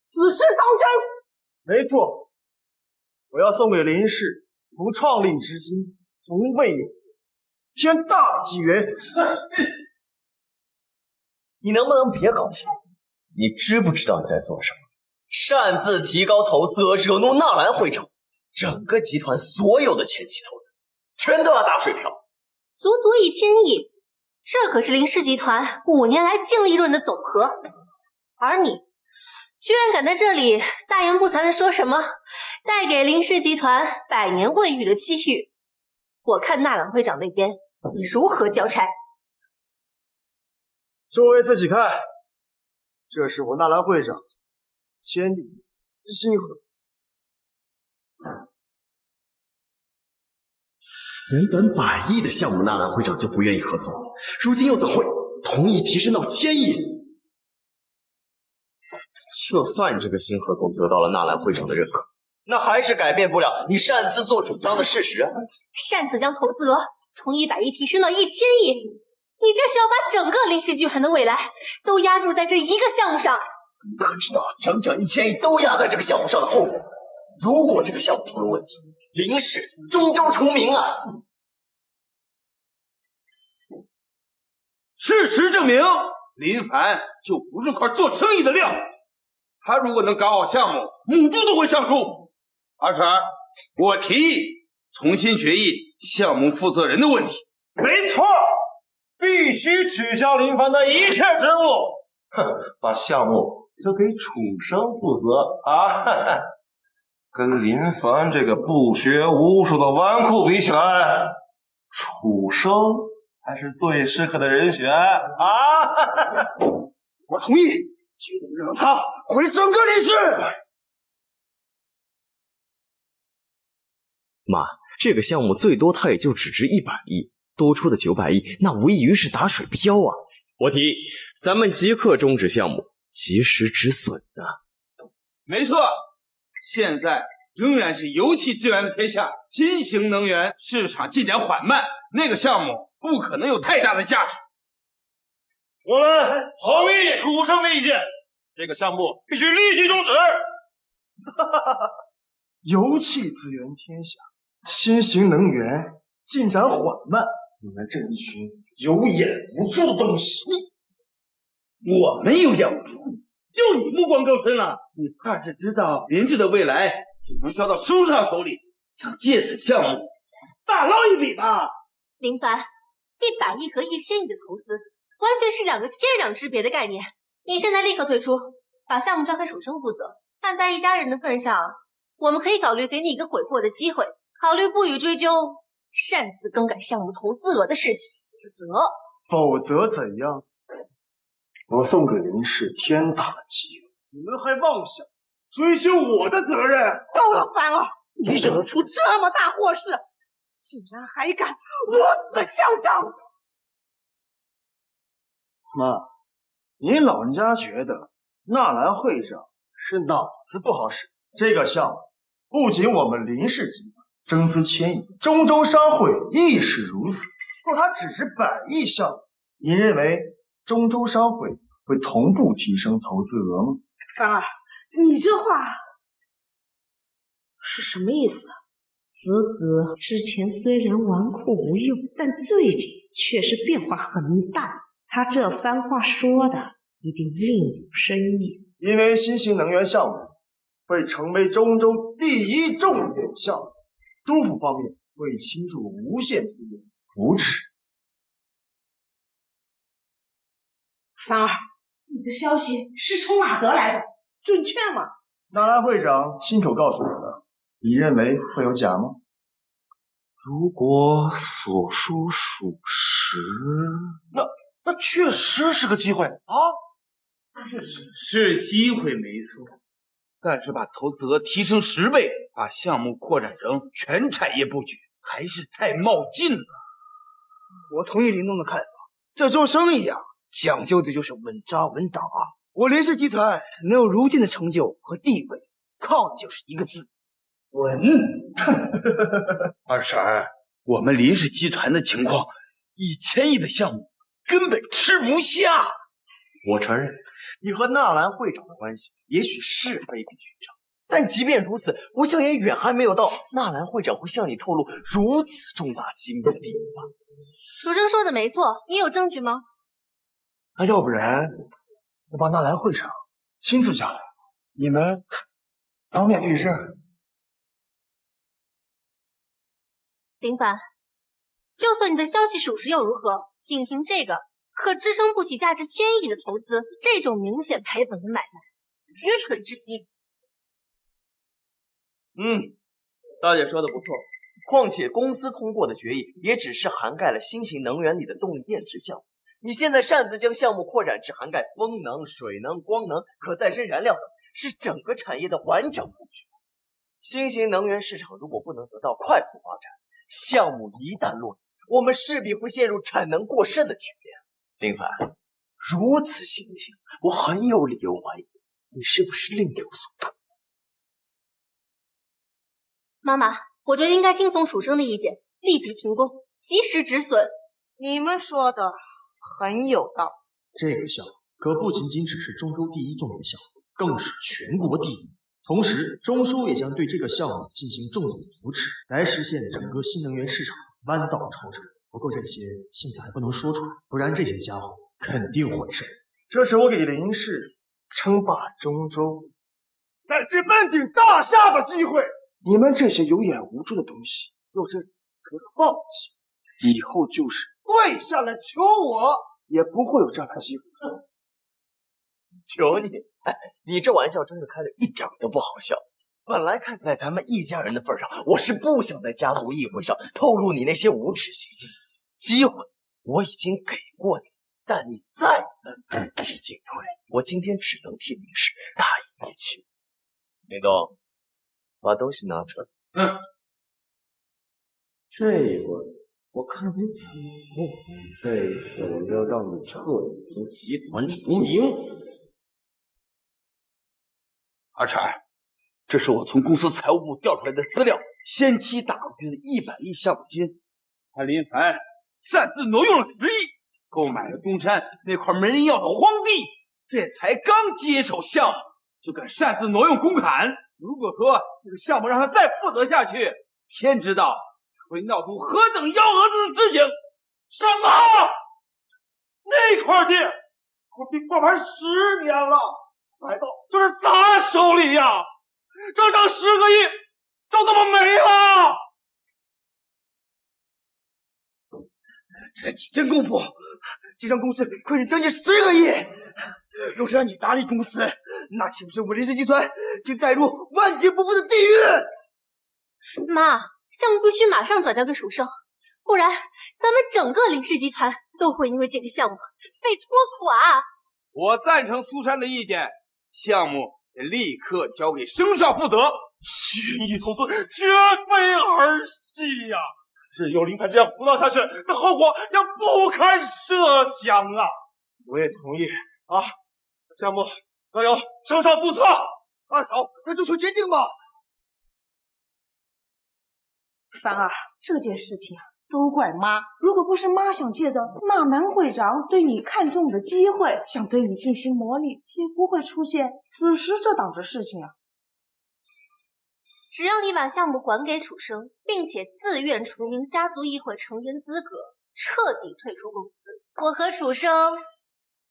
此事当真？没错，我要送给林氏从创立之心，从未有天大的机缘。你能不能别搞笑？你知不知道你在做什么？擅自提高投资额，惹怒纳兰会长，整个集团所有的前期投资全都要打水漂，足足1000亿，这可是林氏集团5年来净利润的总和。而你居然敢在这里大言不惭地说什么带给林氏集团100年未遇的机遇，我看纳兰会长那边你如何交差。诸位自己看，这是我纳兰会长签订的新合同。原本100亿的项目，纳兰会长就不愿意合作，如今又怎会同意提升到1000亿？就算这个新合同得到了纳兰会长的认可，那还是改变不了你擅自做主张的事实。擅自将投资额从100亿提升到1000亿，你这是要把整个林氏集团的未来都压注在这一个项目上。你可知道整整1000亿都压在这个项目上的后果？如果这个项目出了问题，林氏终究除名啊！事实证明，林凡就不是块做生意的料。他如果能搞好项目，母猪都会上树。阿婶，我提议重新决议项目负责人的问题。没错，必须取消林凡的一切职务。哼，把项目交给楚生负责啊！跟林凡这个不学无术的纨绔比起来，楚生才是最适合的人选啊！我同意，决定让他毁整个林氏。妈，这个项目最多它也就只值100亿，多出的900亿那无异于是打水漂啊！我提议咱们即刻终止项目，及时止损啊！没错，现在仍然是油气自燃的天下，新型能源市场进展缓慢，那个项目不可能有太大的价值。我们同意楚生的意见，这个项目必须立即终止。油气资源天下，新型能源进展缓慢，你们这一群有眼无珠的东西！我们有眼无珠，就你目光更深了。你怕是知道林氏的未来只能交到书上手里，想借此项目大捞一笔吧？林凡，100亿和1000亿的投资完全是2个天壤之别的概念。你现在立刻退出，把项目交给楚生负责。看在一家人的份上，我们可以考虑给你一个悔过的机会，考虑不予追究擅自更改项目投资额的事情。否则怎样？我送给林氏天大的机会，你们还妄想追究我的责任？够了，凡儿，你惹出这么大祸事，竟然还敢我子相长！妈，您老人家觉得纳兰会长是脑子不好使？这个项目不仅我们林氏集团增资1000亿，中州商会亦是如此。若它只是100亿项目，您认为中州商会会同步提升投资额吗？凡儿，你这话是什么意思啊？此子之前虽然纨绔无用，但最近却是变化很大。他这番话说的一定另有深意。因为新型能源项目会成为中州第1重点项目，督府方面会倾注无限资源扶持。凡儿，你这消息是从哪得来的？准确吗？纳兰会长亲口告诉我的，你认为会有假吗？如果所说属实，那确实是个机会啊！是机会没错，但是把投资额提升10倍，把项目扩展成全产业布局，还是太冒进了。我同意林东的看法，这做生意啊，讲究的就是稳扎稳打。我林氏集团能有如今的成就和地位，靠的就是一个字：稳。二婶儿，我们林氏集团的情况，1000亿的项目根本吃不下。我承认，你和纳兰会长的关系也许是非比寻常，但即便如此，我想也远还没有到纳兰会长会向你透露如此重大机密的地步吧。蜀生说的没错，你有证据吗？那要不然，我把纳兰会长亲自叫来，你们当面对质。林凡，就算你的消息属实又如何？仅凭这个，可支撑不起价值1000亿的投资，这种明显赔本的买卖，愚蠢至极。大姐说的不错，况且公司通过的决议也只是涵盖了新型能源里的动力电池项目。你现在擅自将项目扩展至涵盖风能、水能、光能、可再生燃料等，是整个产业的完整布局。新型能源市场如果不能得到快速发展，项目一旦落地，我们势必会陷入产能过剩的局面。林凡，如此心情，我很有理由怀疑你是不是另有所图。妈妈，我觉得应该听从蜀生的意见，立即停工，及时止损。你们说的很有道理。这个项目可不仅仅只是中州第一重点项目，更是全国第一。同时，中枢也将对这个项目进行重点扶持，来实现整个新能源市场弯道超车。不过这些现在还不能说出来，不然这些家伙肯定会胜。这是我给林氏称霸中州乃至半顶大厦的机会。你们这些有眼无珠的东西，若是此刻放弃，以后就是跪下来求我，也不会有这样的机会。求你！你这玩笑真是开的一点都不好笑。本来看在咱们一家人的份上，我是不想在家族议会上透露你那些无耻行径。机会我已经给过你，但你再三阻止进退，我今天只能替林氏大义灭亲。林东，把东西拿出来。这回我看你怎么过。这次我要让你彻底从集团除名。二婶，这是我从公司财务部调出来的资料，先期打过去的100亿项目金，他林凡擅自挪用了10亿，购买了东山那块没人要的荒地，这才刚接手项目就敢擅自挪用公款。如果说这个项目让他再负责下去，天知道会闹出何等幺蛾子的事情。什么？那块地我已经挂牌10年了，买到就是咱手里呀，整整10个亿，就这么没了。才几天功夫，就让公司亏损将近10个亿。若是让你打理公司，那岂不是我林氏集团竟带入万劫不复的地狱？妈，项目必须马上转交给蜀生，不然咱们整个林氏集团都会因为这个项目被拖垮。我赞成苏珊的意见，项目得立刻交给生少负责，7亿投资绝非儿戏呀！任由林凡这样胡闹下去，那后果将不堪设想啊！我也同意啊，项目要由生少负责。二嫂，那就做决定吧。凡儿，这件事情都怪妈。如果不是妈想借着纳南会长对你看中的机会，想对你进行磨砺，也不会出现此时这档子事情啊。只要你把项目还给楚生，并且自愿除名家族议会成员资格，彻底退出公司，我和楚生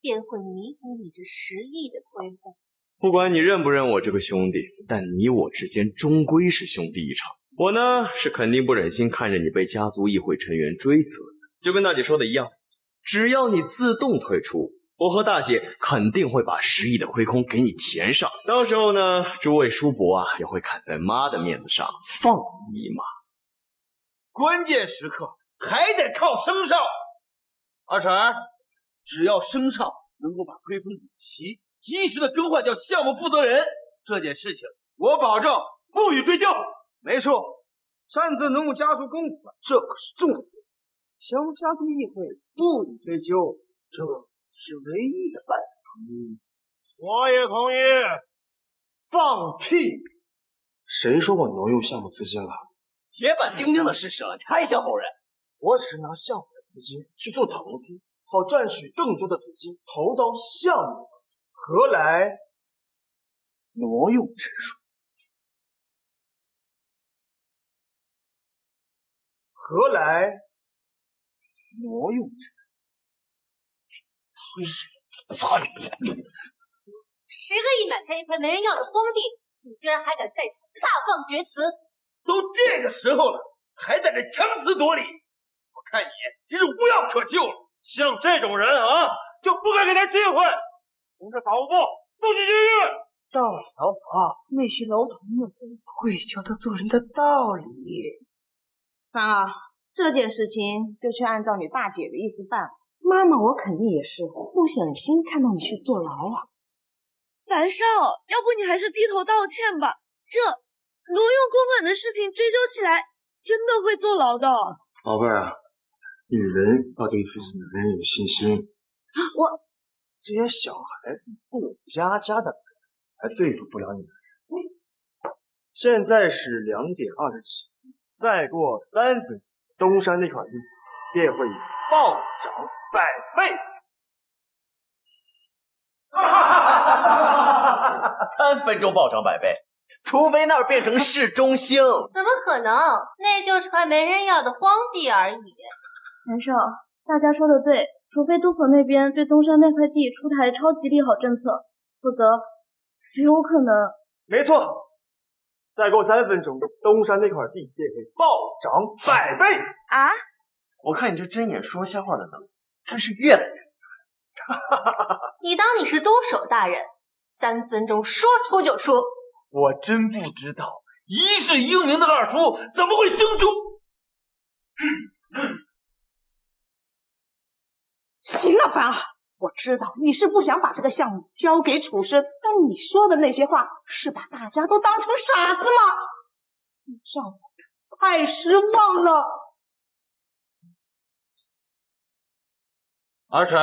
便会弥补你这10亿的亏空。不管你认不认我这个兄弟，但你我之间终归是兄弟一场。我呢，是肯定不忍心看着你被家族议会成员追责的。就跟大姐说的一样，只要你自动退出，我和大姐肯定会把10亿的亏空给你填上。到时候呢，诸位叔伯啊，也会看在妈的面子上放你一马。关键时刻还得靠生少。二婶，只要升上能够把推风补齐，及时的更换掉项目负责人，这件事情我保证不予追究。没错，擅自挪用家族公款，这可是重罪。想家族议会不予追究，这是唯一的办法。我也同意。放屁！谁说我挪用项目资金了？铁板钉钉的事实了，你还想否认？我只是拿项目的资金去做投资，好赚取更多的资金投到项目，何来挪用之术？何来挪用之术？操你！10个亿买下一块没人要的荒地，你居然还敢在此大放厥词！都这个时候了，还在这强词夺理，我看你真是无药可救了。像这种人啊，就不该给他机会。同志法务部送去监狱。到了牢房，那些牢头们会教他做人的道理。凡儿，这件事情就去按照你大姐的意思办。妈妈，我肯定也是不忍心看到你去坐牢啊。樊少，要不你还是低头道歉吧。这挪用公款的事情追究起来，真的会坐牢的。宝贝儿啊，女人要对自己的男人有信心。我这些小孩子不懂家家的，还对付不了你们。现在是2点27，再过3分，东山那块地便会暴涨100倍。3分钟暴涨100倍，除非那儿变成市中心。怎么可能？那就是块没人要的荒地而已。樊少，大家说的对，除非都可那边对东山那块地出台超级利好政策，否则只有可能。没错，再过3分钟，东山那块地便会暴涨100倍啊！我看你这睁眼说瞎话的能力真是越来越你当你是东手大人，3分钟说出就出。我真不知道一世英名的二叔怎么会生出。行了，凡儿，我知道你是不想把这个项目交给楚生，但你说的那些话是把大家都当成傻子吗？你让我太失望了。儿臣，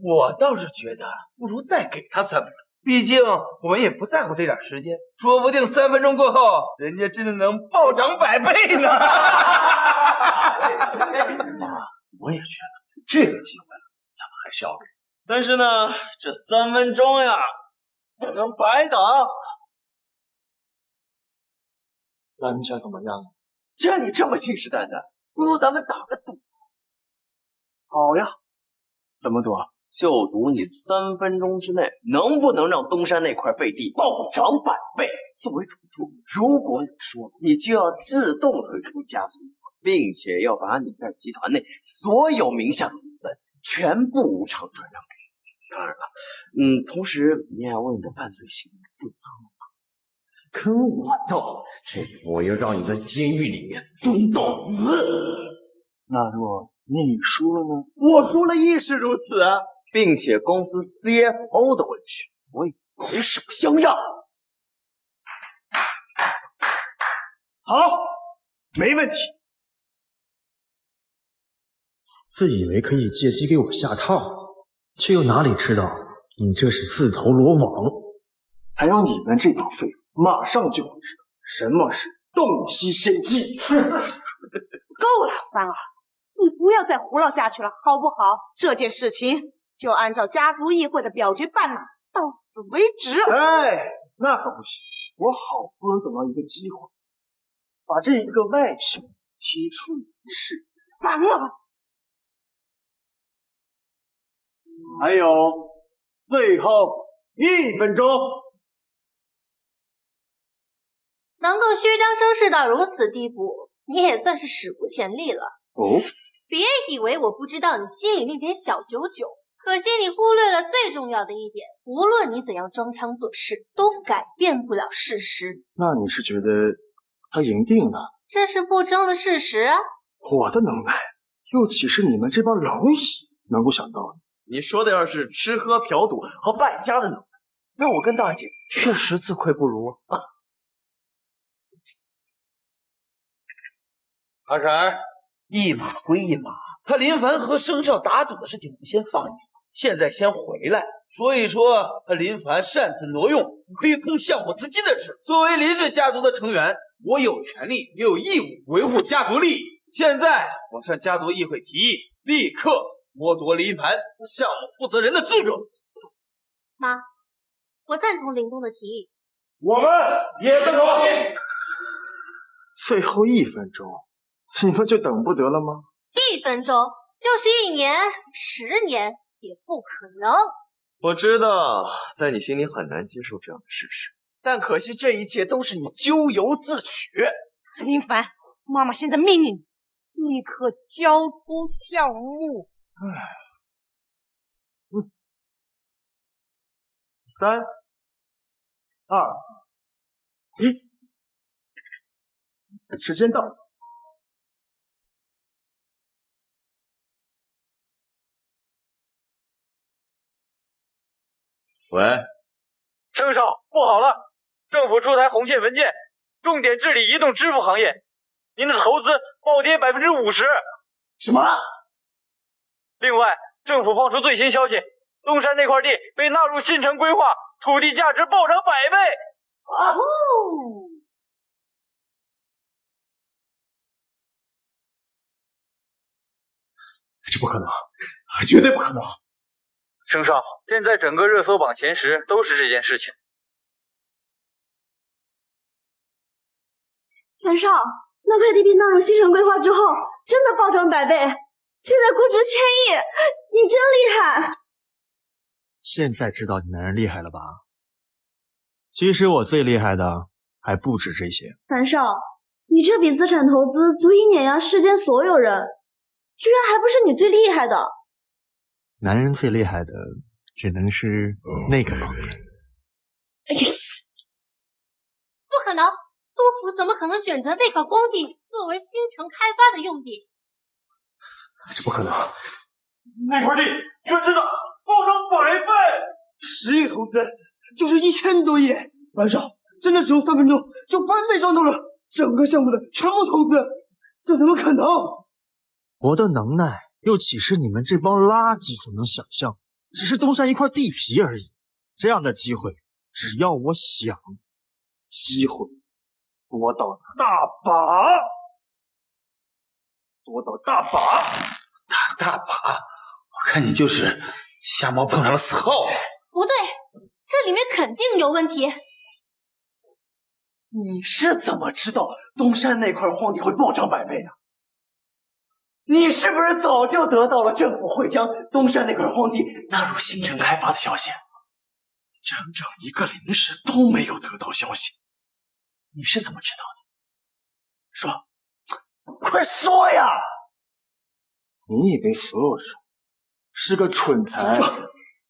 我倒是觉得不如再给他3分钟，毕竟我们也不在乎这点时间，说不定3分钟过后，人家真的能暴涨100倍呢。我也觉得这个机会咱们还是要给，但是呢，这3分钟呀，不能白等。蓝家怎么样？既然你这么信誓旦旦，不如咱们打个赌。好呀。怎么赌啊？就赌你3分钟之内能不能让东山那块废地暴涨100倍。作为主厨，如果你说了，你就要自动退出家族，并且要把你在集团内所有名下的股份全部无偿转让给你。当然了，同时你也要为你的犯罪行为负责嘛。跟我斗，这次我要让你在监狱里面蹲到那若你输了呢？我输了亦是如此啊，并且公司 CFO 的位置我也拱手相让。好，没问题。自以为可以借机给我下套，却又哪里知道你这是自投罗网。还有你们这帮废物，马上就会知道什么是洞悉先机。够了，凡儿。你不要再胡闹下去了，好不好？这件事情就按照家族议会的表决办了，到此为止。哎，那可不行！我好不容易等到一个机会，把这一个外甥提出议事。完了！还有最后1分钟。能够虚张声势到如此地步，你也算是史无前例了。哦。别以为我不知道你心里那点小九九，可惜你忽略了最重要的一点，无论你怎样装腔作势，都改变不了事实。那你是觉得他赢定了？这是不争的事实啊！我的能耐，又岂是你们这帮蝼蚁能够想到的？你说的要是吃喝嫖赌和败家的能耐，那我跟大姐确实自愧不如啊。二婶，一码归一码，他林凡和生少打赌的事情我们先放一放，现在先回来说一说他林凡擅自挪用亏空项目资金的事。作为林氏家族的成员，我有权利也有义务维护家族利益。现在我向家族议会提议，立刻剥夺林凡项目负责人的资格。妈，我赞同林东的提议。我们也赞同。最后1分钟，你们就等不得了吗？1分钟就是1年、10年也不可能。我知道，在你心里很难接受这样的事实，但可惜这一切都是你咎由自取。林凡，妈妈现在命令你立刻交出项目。3、2、1，时间到。喂，生少，不好了！政府出台红线文件，重点治理移动支付行业，您的投资暴跌50%。什么？另外，政府放出最新消息，东山那块地被纳入新城规划，土地价值暴涨100倍。啊呼！这不可能，绝对不可能！生少，现在整个热搜榜前10都是这件事情。袁绍，那块地被纳入新城规划之后，真的暴涨100倍，现在估值1000亿，你真厉害！现在知道你男人厉害了吧？其实我最厉害的还不止这些。樊少，你这笔资产投资足以碾压世间所有人，居然还不是你最厉害的。男人最厉害的只能是那个方面。不可能，督府怎么可能选择那块荒地作为新城开发的用地？这不可能！那块地居然真的暴涨100倍！10亿投资就是1000多亿，樊少真的只用3分钟就翻倍赚到了整个项目的全部投资，这怎么可能？我的能耐又岂是你们这帮垃圾所能想象？只是东山一块地皮而已。这样的机会，只要我想，机会多到大把，多到大把，大把！我看你就是瞎猫碰上了死耗子。不对，这里面肯定有问题。你是怎么知道东山那块荒地会暴涨100倍的？你是不是早就得到了政府会将东山那块荒地纳入新城开发的消息？整整一个临时都没有得到消息，你是怎么知道的？说，快说呀！你以为所有人是个蠢材？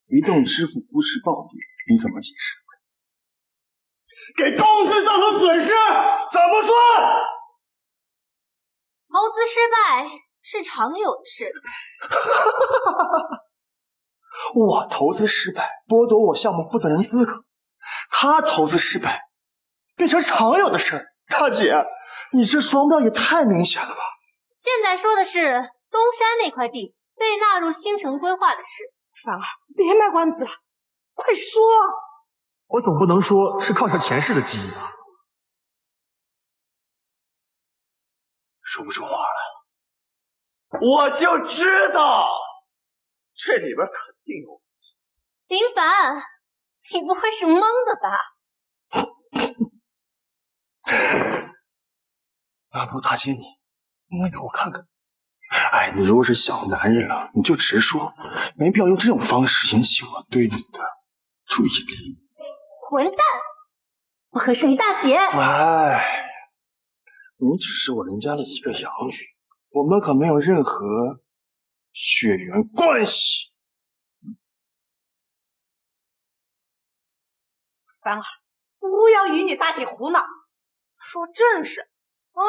移动支付不是暴跌，你怎么解释？给公司造成损失怎么算？投资失败是常有的事。我投资失败，剥夺我项目负责人资格；他投资失败，变成常有的事儿。大姐，你这双标也太明显了吧？现在说的是东山那块地被纳入新城规划的事。凡儿，别卖关子了，快说！我总不能说是靠着前世的记忆吧？说不出话来了，我就知道这里边肯定有问题。林凡，你不会是蒙的吧？要不大姐你摸给我看看？哎，你如果是小男人了，你就直说，没必要用这种方式引起我对你的注意力。混蛋！我可是你大姐。哎，你只是我人家的一个养女，我们可没有任何血缘关系。凡儿，不要与你大姐胡闹，说正事啊！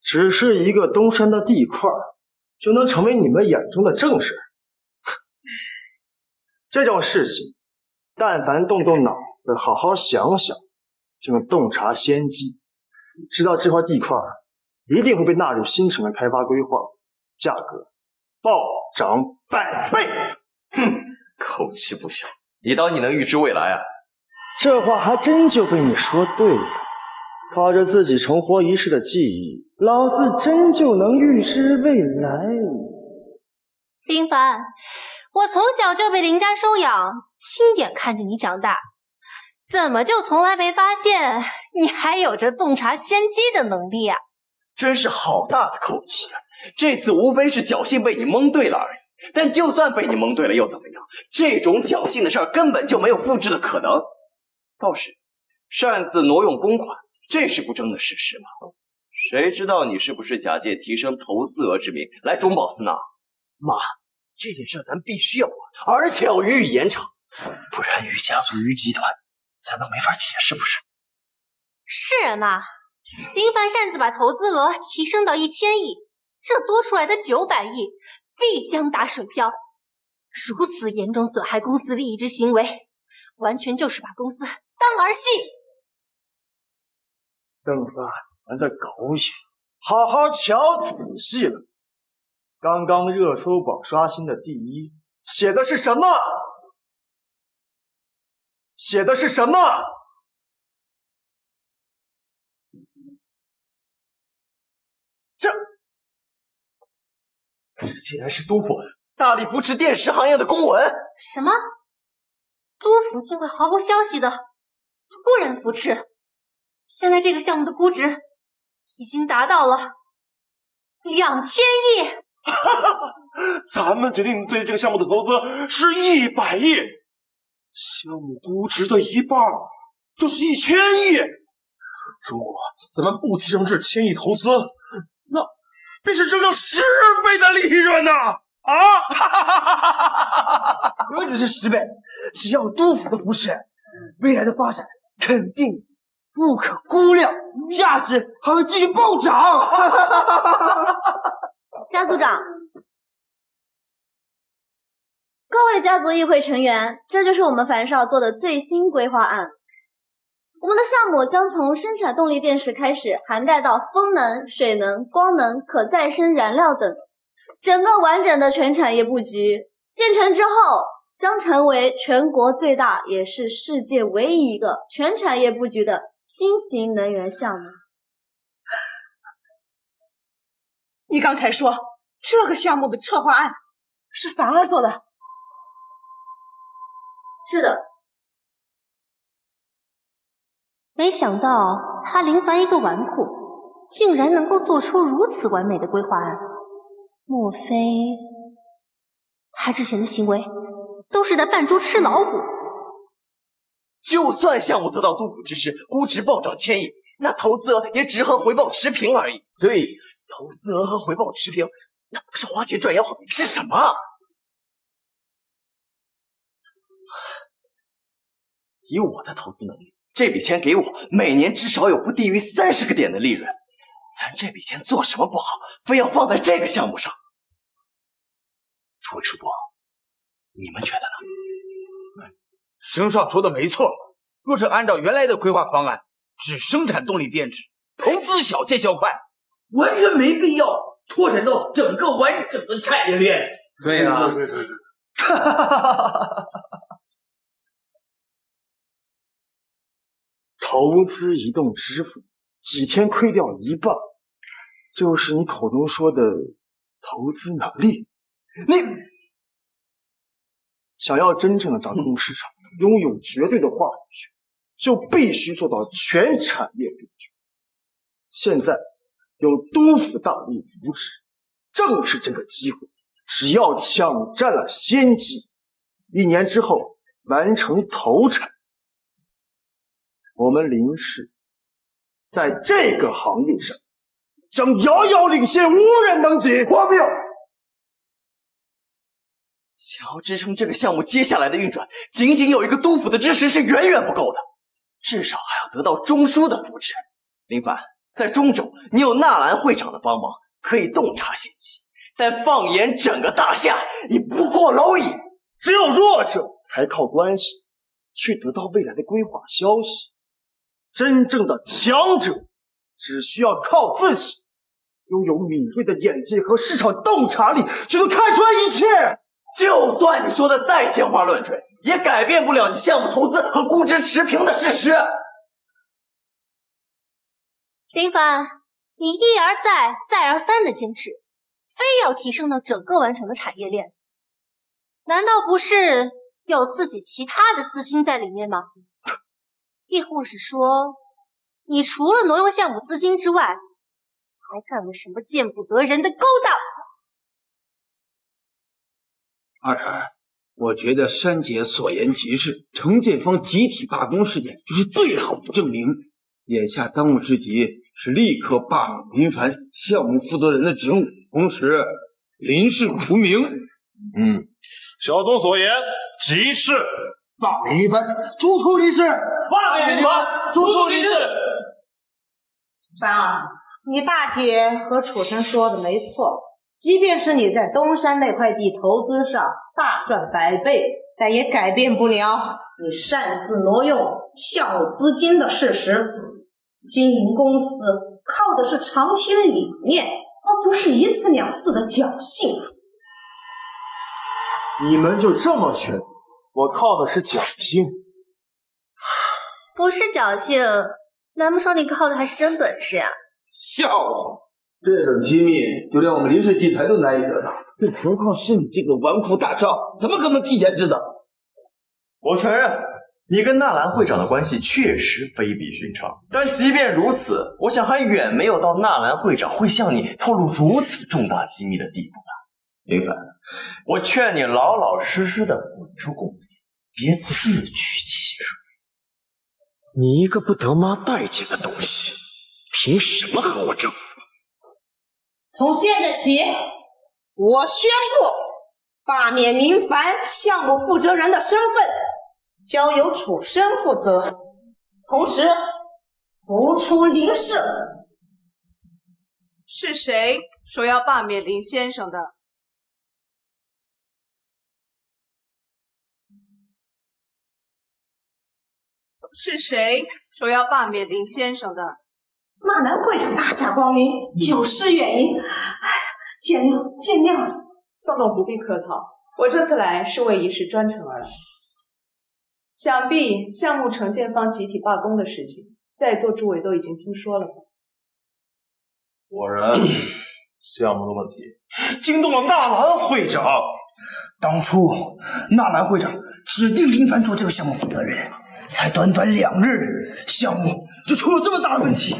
只是一个东山的地块，就能成为你们眼中的正事？这种事情，但凡动动脑子，好好想想，就能洞察先机，知道这块地块一定会被纳入新城的开发规划，价格暴涨100倍。哼，口气不小，你当你能预知未来啊？这话还真就被你说对了。靠着自己重活一世的记忆，老子真就能预知未来。林凡，我从小就被林家收养，亲眼看着你长大，怎么就从来没发现你还有着洞察先机的能力啊？真是好大的口气啊！这次无非是侥幸被你蒙对了而已，但就算被你蒙对了又怎么样？这种侥幸的事儿根本就没有复制的可能。倒是擅自挪用公款，这是不争的事实吗？谁知道你是不是假借提升投资额之名来中饱私囊？妈，这件事咱必须要管，而且要予以严惩，不然于家族、于集团咱都没法解释，不是？是嘛？林凡擅自把投资额提升到1000亿，这多出来的900亿必将打水漂。如此严重损害公司利益之行为，完全就是把公司当儿戏。邓凡玩的狗眼，好好瞧仔细了。刚刚热搜榜刷新的第1，写的是什么？写的是什么？这竟然是督府大力扶持电视行业的公文！什么？督府竟会毫无消息的突然扶持？现在这个项目的估值已经达到了2000亿。咱们决定对这个项目的投资是100亿，项目估值的一半就是1000亿。如果咱们不提升至1000亿投资，那便是整整10倍的利润呐！何止是10倍，只要督府的扶持，未来的发展肯定不可估量，价值还会继续暴涨。家族长，各位家族议会成员，这就是我们樊少做的最新规划案。我们的项目将从生产动力电池开始，涵盖到风能、水能、光能、可再生燃料等，整个完整的全产业布局。建成之后，将成为全国最大，也是世界唯一一个全产业布局的新型能源项目。你刚才说这个项目的策划案是樊儿做的？是的。没想到他林凡一个纨绔，竟然能够做出如此完美的规划案。莫非他之前的行为都是在扮猪吃老虎？就算项目得到督府支持，估值暴涨1000亿，那投资额也只和回报持平而已。对，投资额和回报持平，那不是花钱赚吆喝是什么？以我的投资能力，这笔钱给我，每年至少有不低于30个点的利润。咱这笔钱做什么不好，非要放在这个项目上？诸位叔伯，你们觉得呢？生少说的没错，若是按照原来的规划方案，只生产动力电池，投资小见效快，完全没必要拓展到整个完整的产业链。对呀，投资移动支付几天亏掉一半，就是你口中说的投资能力。你想要真正的掌控市场，拥有绝对的话语权，就必须做到全产业布局。现在有督府大力扶持，正是这个机会。只要抢占了先机，1年之后完成投产，我们林氏在这个行业上将遥遥领先，无人能及。荒谬！想要支撑这个项目接下来的运转，仅仅有一个督府的支持是远远不够的，至少还要得到中枢的扶持。林凡，在中州，你有纳兰会长的帮忙，可以洞察先机，但放眼整个大夏，你不过蝼蚁。只有弱者才靠关系去得到未来的规划消息。真正的强者只需要靠自己，拥有敏锐的眼界和市场洞察力，就能看出来一切。就算你说的再天花乱坠，也改变不了你项目投资和估值持平的事实。林凡，你一而再、再而三的坚持，非要提升到整个完成的产业链，难道不是有自己其他的私心在里面吗？亦或是说，你除了挪用项目资金之外，还干了什么见不得人的勾当？二婶，我觉得珊姐所言极是，承建方集体罢工事件就是最好的证明。眼下当务之急是立刻罢免林凡项目负责人的职务，同时林氏除名。小东所言极是。罢免林凡，逐出林氏。罢免林凡，逐出林氏。凡儿，你大姐和楚生说的没错，即便是你在东山那块地投资上大赚100倍，但也改变不了你擅自挪用项目资金的事实。经营公司靠的是长期的理念，而不是一次两次的侥幸。你们就这么选？我靠的是侥幸。不是侥幸，难不成你靠的还是真本事呀？笑话！这种机密就连我们林氏集团都难以得到，更何况是你这个纨绔大少，怎么可能提前知道？我承认，你跟纳兰会长的关系确实非比寻常，但即便如此，我想还远没有到纳兰会长会向你透露如此重大机密的地步呢。林凡，我劝你老老实实的滚出公司，别自取其辱。你一个不得妈待见的东西，凭什么和我争？从现在起，我宣布罢免林凡项目负责人的身份，交由楚生负责，同时逐出林氏。是谁说要罢免林先生的？是谁说要罢免林先生的？纳兰会长大驾光临，有失远迎，见谅见谅。宋总不必客套，我这次来是为一事专程而来。想必项目承建方集体罢工的事情，在座诸位都已经听说了吧？果然，项目的问题惊动了纳兰会长。当初纳兰会长指定林凡做这个项目负责人，才短短2日，项目就出了这么大的问题。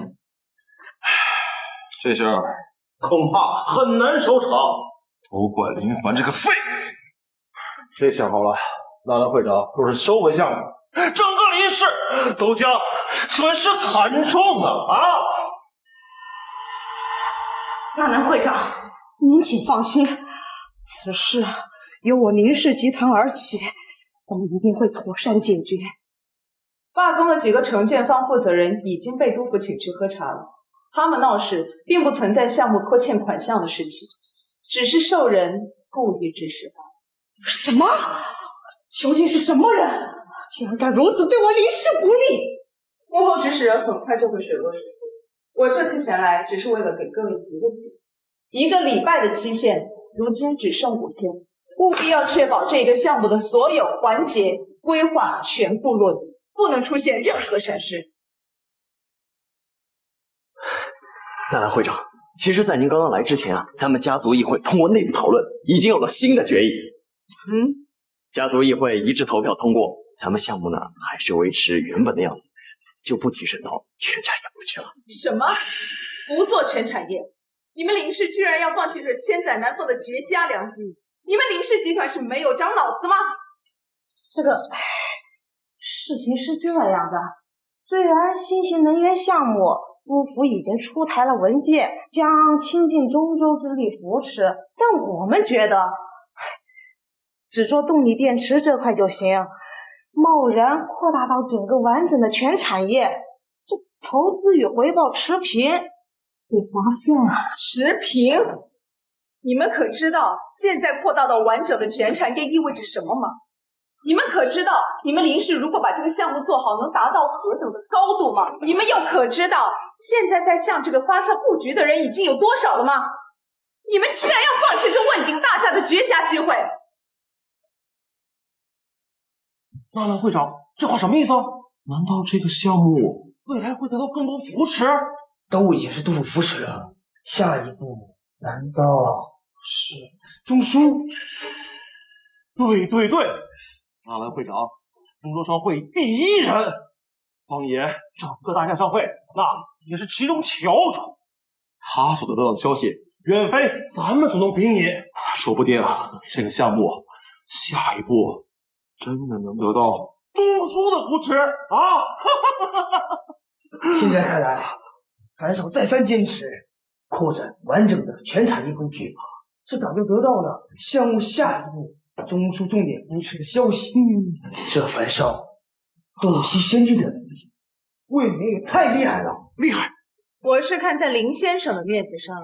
这下恐怕很难收场，都怪林凡这个废物。谁想好了，纳兰会长若是收回项目，整个林氏都将损失惨重的啊！纳兰会长，您请放心，此事由我林氏集团而起，我们一定会妥善解决。罢工的几个承建方负责人已经被督府请去喝茶了，他们闹事并不存在项目拖欠款项的事情，只是受人故意指使罢了。什么？究竟是什么人？竟然敢如此对我林氏不利！幕后指使人很快就会水落石出。我这次前来只是为了给各位提个醒，1个礼拜的期限，如今只剩5天，务必要确保这个项目的所有环节规划全部落地，不能出现任何闪失。纳兰会长，其实在您刚刚来之前啊，咱们家族议会通过内部讨论，已经有了新的决议。家族议会一致投票通过，咱们项目呢还是维持原本的样子，就不提升到全产业部去了。什么？不做全产业？你们林氏居然要放弃这千载难逢的绝佳良机？你们林氏集团是没有长脑子吗？这个事情是这样的，虽然新型能源项目督府已经出台了文件，将倾尽中州之力扶持，但我们觉得只做动力电池这块就行，贸然扩大到整个完整的全产业，这投资与回报持平，你划算啊！持平？你们可知道现在扩大到完整的全产业意味着什么吗？你们可知道，你们林氏如果把这个项目做好，能达到何等的高度吗？你们又可知道，现在在向这个发射布局的人已经有多少了吗？你们居然要放弃这问鼎大厦的绝佳机会！纳兰会长，这话什么意思啊？难道这个项目未来会得到更多扶持？都已经是杜甫扶持了，下一步难道是中枢？对，纳兰会长，中州商会第一人，方爷整个大厦商会，那也是其中翘楚。他所得到的消息，远非咱们所能比拟。说不定这个项目下一步真的能得到中枢的扶持啊！现在看来，韩少再三坚持扩展完整的全产业布局，这早就得到了项目下一步中枢重点扶持的消息。这樊少洞悉先机的能力，未免也太厉害了！厉害！我是看在林先生的面子上，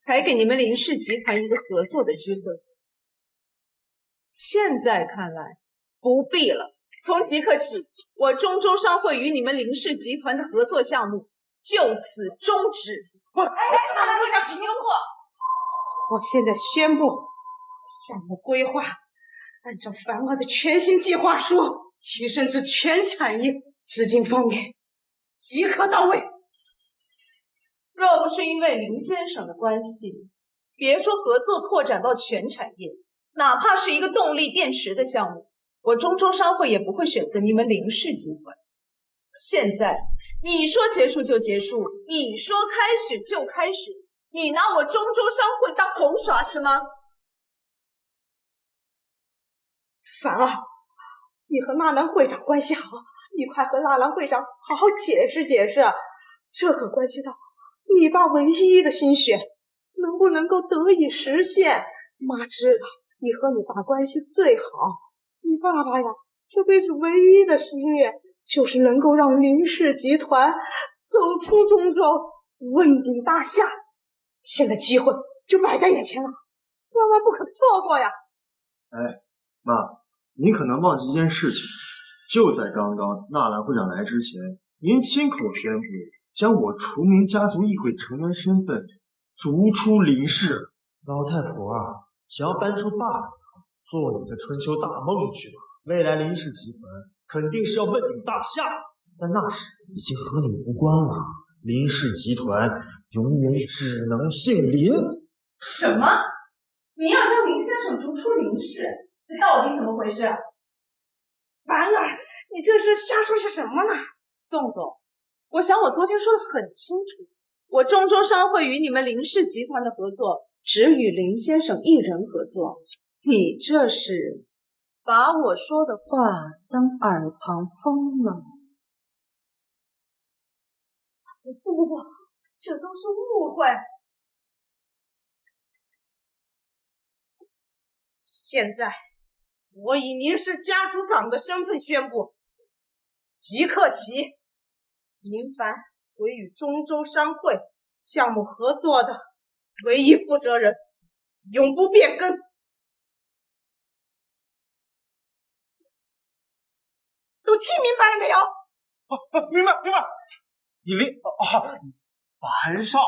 才给你们林氏集团一个合作的机会。现在看来不必了。从即刻起，我中州商会与你们林氏集团的合作项目就此终止。纳兰会长，请牛过。我现在宣布，项目规划按照樊儿的全新计划书提升至全产业，资金方面即刻到位。若不是因为林先生的关系，别说合作拓展到全产业，哪怕是一个动力电池的项目，我中州商会也不会选择你们林氏集团。现在你说结束就结束，你说开始就开始，你拿我中州商会当猴耍是吗？樊儿，你和纳兰会长关系好，你快和纳兰会长好好解释解释，这可关系到你爸唯一的心血能不能够得以实现。妈知道你和你爸关系最好，你爸爸呀这辈子唯一的心愿就是能够让林氏集团走出中州，问鼎大厦。现在机会就摆在眼前了，万万不可错过呀！哎，妈，您可能忘记一件事情，就在刚刚纳兰会长来之前，您亲口宣布将我除名家族议会成员身份逐出林氏。老太婆啊，想要搬出爸爸，做你这春秋大梦去吧。未来林氏集团肯定是要问鼎大厦，但那时已经和你无关了。林氏集团永远只能姓林。什么？你要将林先生逐出林氏？这到底怎么回事？樊儿，你这是瞎说些什么呢？宋总，我想我昨天说的很清楚，我中州商会与你们林氏集团的合作只与林先生一人合作。你这是把我说的话当耳旁风了？不，这都是误会。现在我以林氏家族长的身份宣布，即刻起，林凡为与中州商会项目合作的唯一负责人，永不变更。都听明白了没有？明白。以林樊少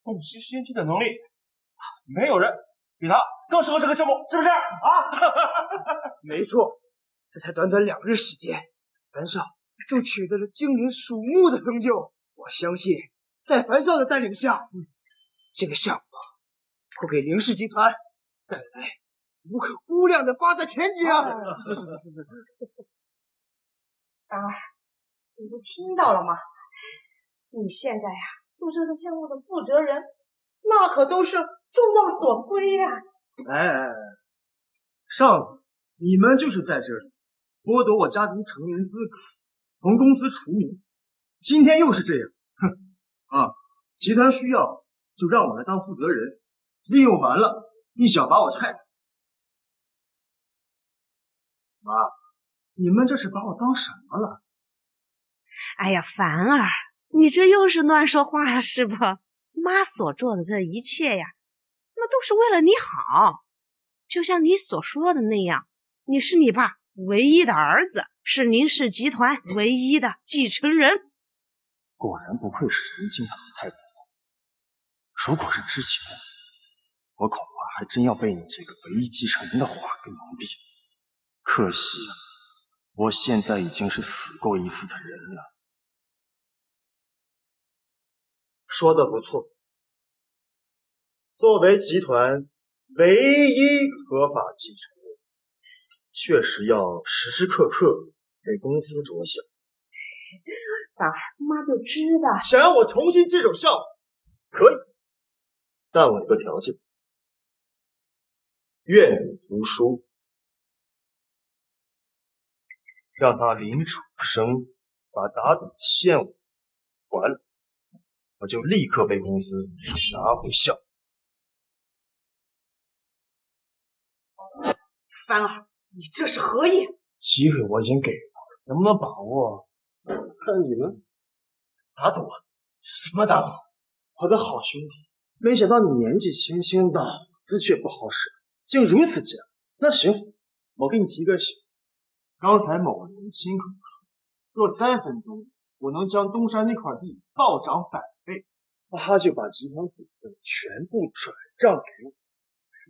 洞悉先机的能力，没有人比他更适合这个项目，是不是啊？没错，这才短短2日时间，樊少就取得了惊人瞩目的成就。我相信，在樊少的带领下，这个项目会给林氏集团带来无可估量的发展前景啊！是。你都听到了吗？你现在呀，做这个项目的负责人，那可都是众望所归呀！哎，上次你们就是在这里剥夺我家族成员资格，从公司除名，今天又是这样，集团需要就让我来当负责人，利用完了，一脚把我踹开。妈，你们这是把我当什么了？哎呀，凡儿，你这又是乱说话了是吧？妈所做的这一切呀，那都是为了你好。就像你所说的那样，你是你爸，唯一的儿子，是林氏集团唯一的继承人。果然不愧是林敬堂的太公望。如果是之前，我恐怕还真要被你这个唯一继承人的话给蒙蔽。可惜啊，我现在已经是死过一次的人了。说的不错，作为集团唯一合法继承人，确实要时时刻刻为公司着想。凡儿，妈就知道。想让我重新接手项目，可以，但我有个条件，愿你服输，让他林楚生把打赌欠我还了，我就立刻为公司拿回项目。凡儿，你这是何意？机会我已经给了，能不能把握？看你们。打赌？什么打赌？我的好兄弟，没想到你年纪轻轻的，资却不好使，竟如此贱。那行，我给你提个醒，刚才某人亲口说，若3分钟我能将东山那块地暴涨100倍，他就把集团股份全部转让给我，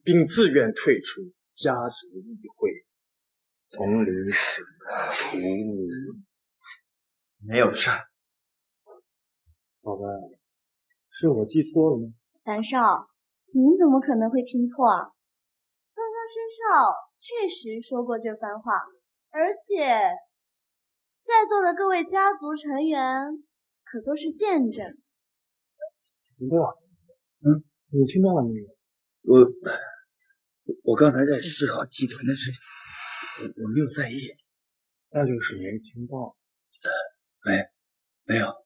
并自愿退出家族议会，从林氏除名。没有事。宝贝，是我记错了吗？樊少，您怎么可能会听错啊？刚刚申少确实说过这番话，而且在座的各位家族成员可都是见证。林洛，你听到了没有？我刚才在思考集团的事情，我没有在意。那就是没听到。没有。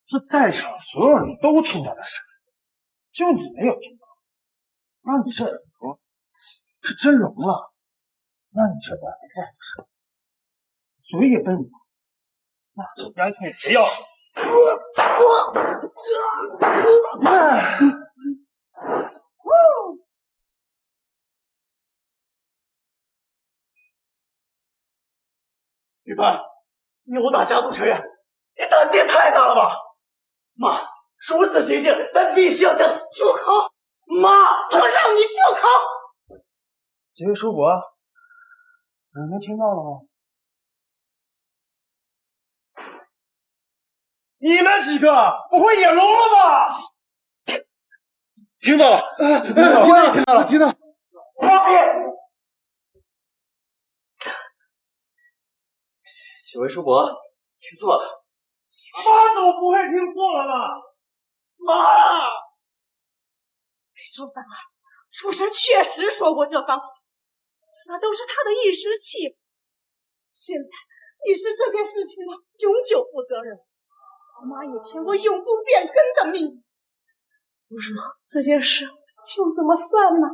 这在场所有人都听到的事，就你没有听到，那你这耳朵是真聋了，那你这耳朵不是嘴也笨了，那就干脆不要。于凡，扭打家族成员，你胆子也太大了吧！妈，如此行径，咱必须要将住口！妈，我让你住口！几位叔伯，你们听到了吗？你们几个不会也聋了吧？听到了，听到了。妈逼！几位叔伯，听错了。妈总不会听错了吧？妈！没错，凡儿，楚神确实说过这番话，那都是他的一时气愤。现在你是这件事情的永久负责人，妈也签过永不变更的命令。不是吗？这件事就这么算了。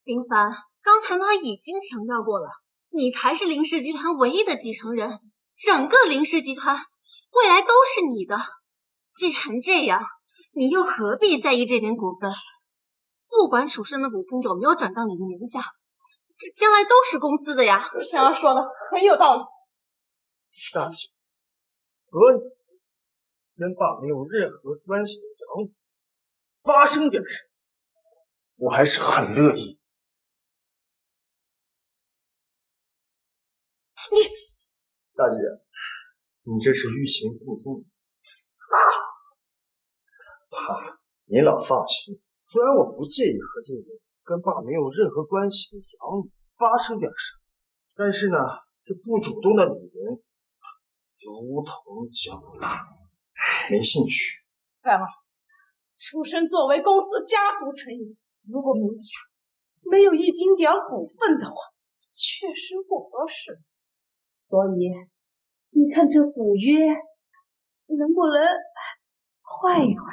林凡，刚才妈已经强调过了，你才是林氏集团唯一的继承人，整个林氏集团未来都是你的。既然这样，你又何必在意这点股份？不管楚生的股份有没有转到你的名下，这将来都是公司的呀。珊儿说的很有道理。大姐，和你跟爸没有任何关系的杨母发生点事，我还是很乐意。大姐，你这是欲擒故纵。爸，您老放心，虽然我不介意和这个跟爸没有任何关系的养母发生点事，但是呢，这不主动的女人如同脚大，没兴趣。干嘛？楚生作为公司家族成员，如果名下没有一丁点股份的话，确实不合适。所以，你看这股约能不能换一换？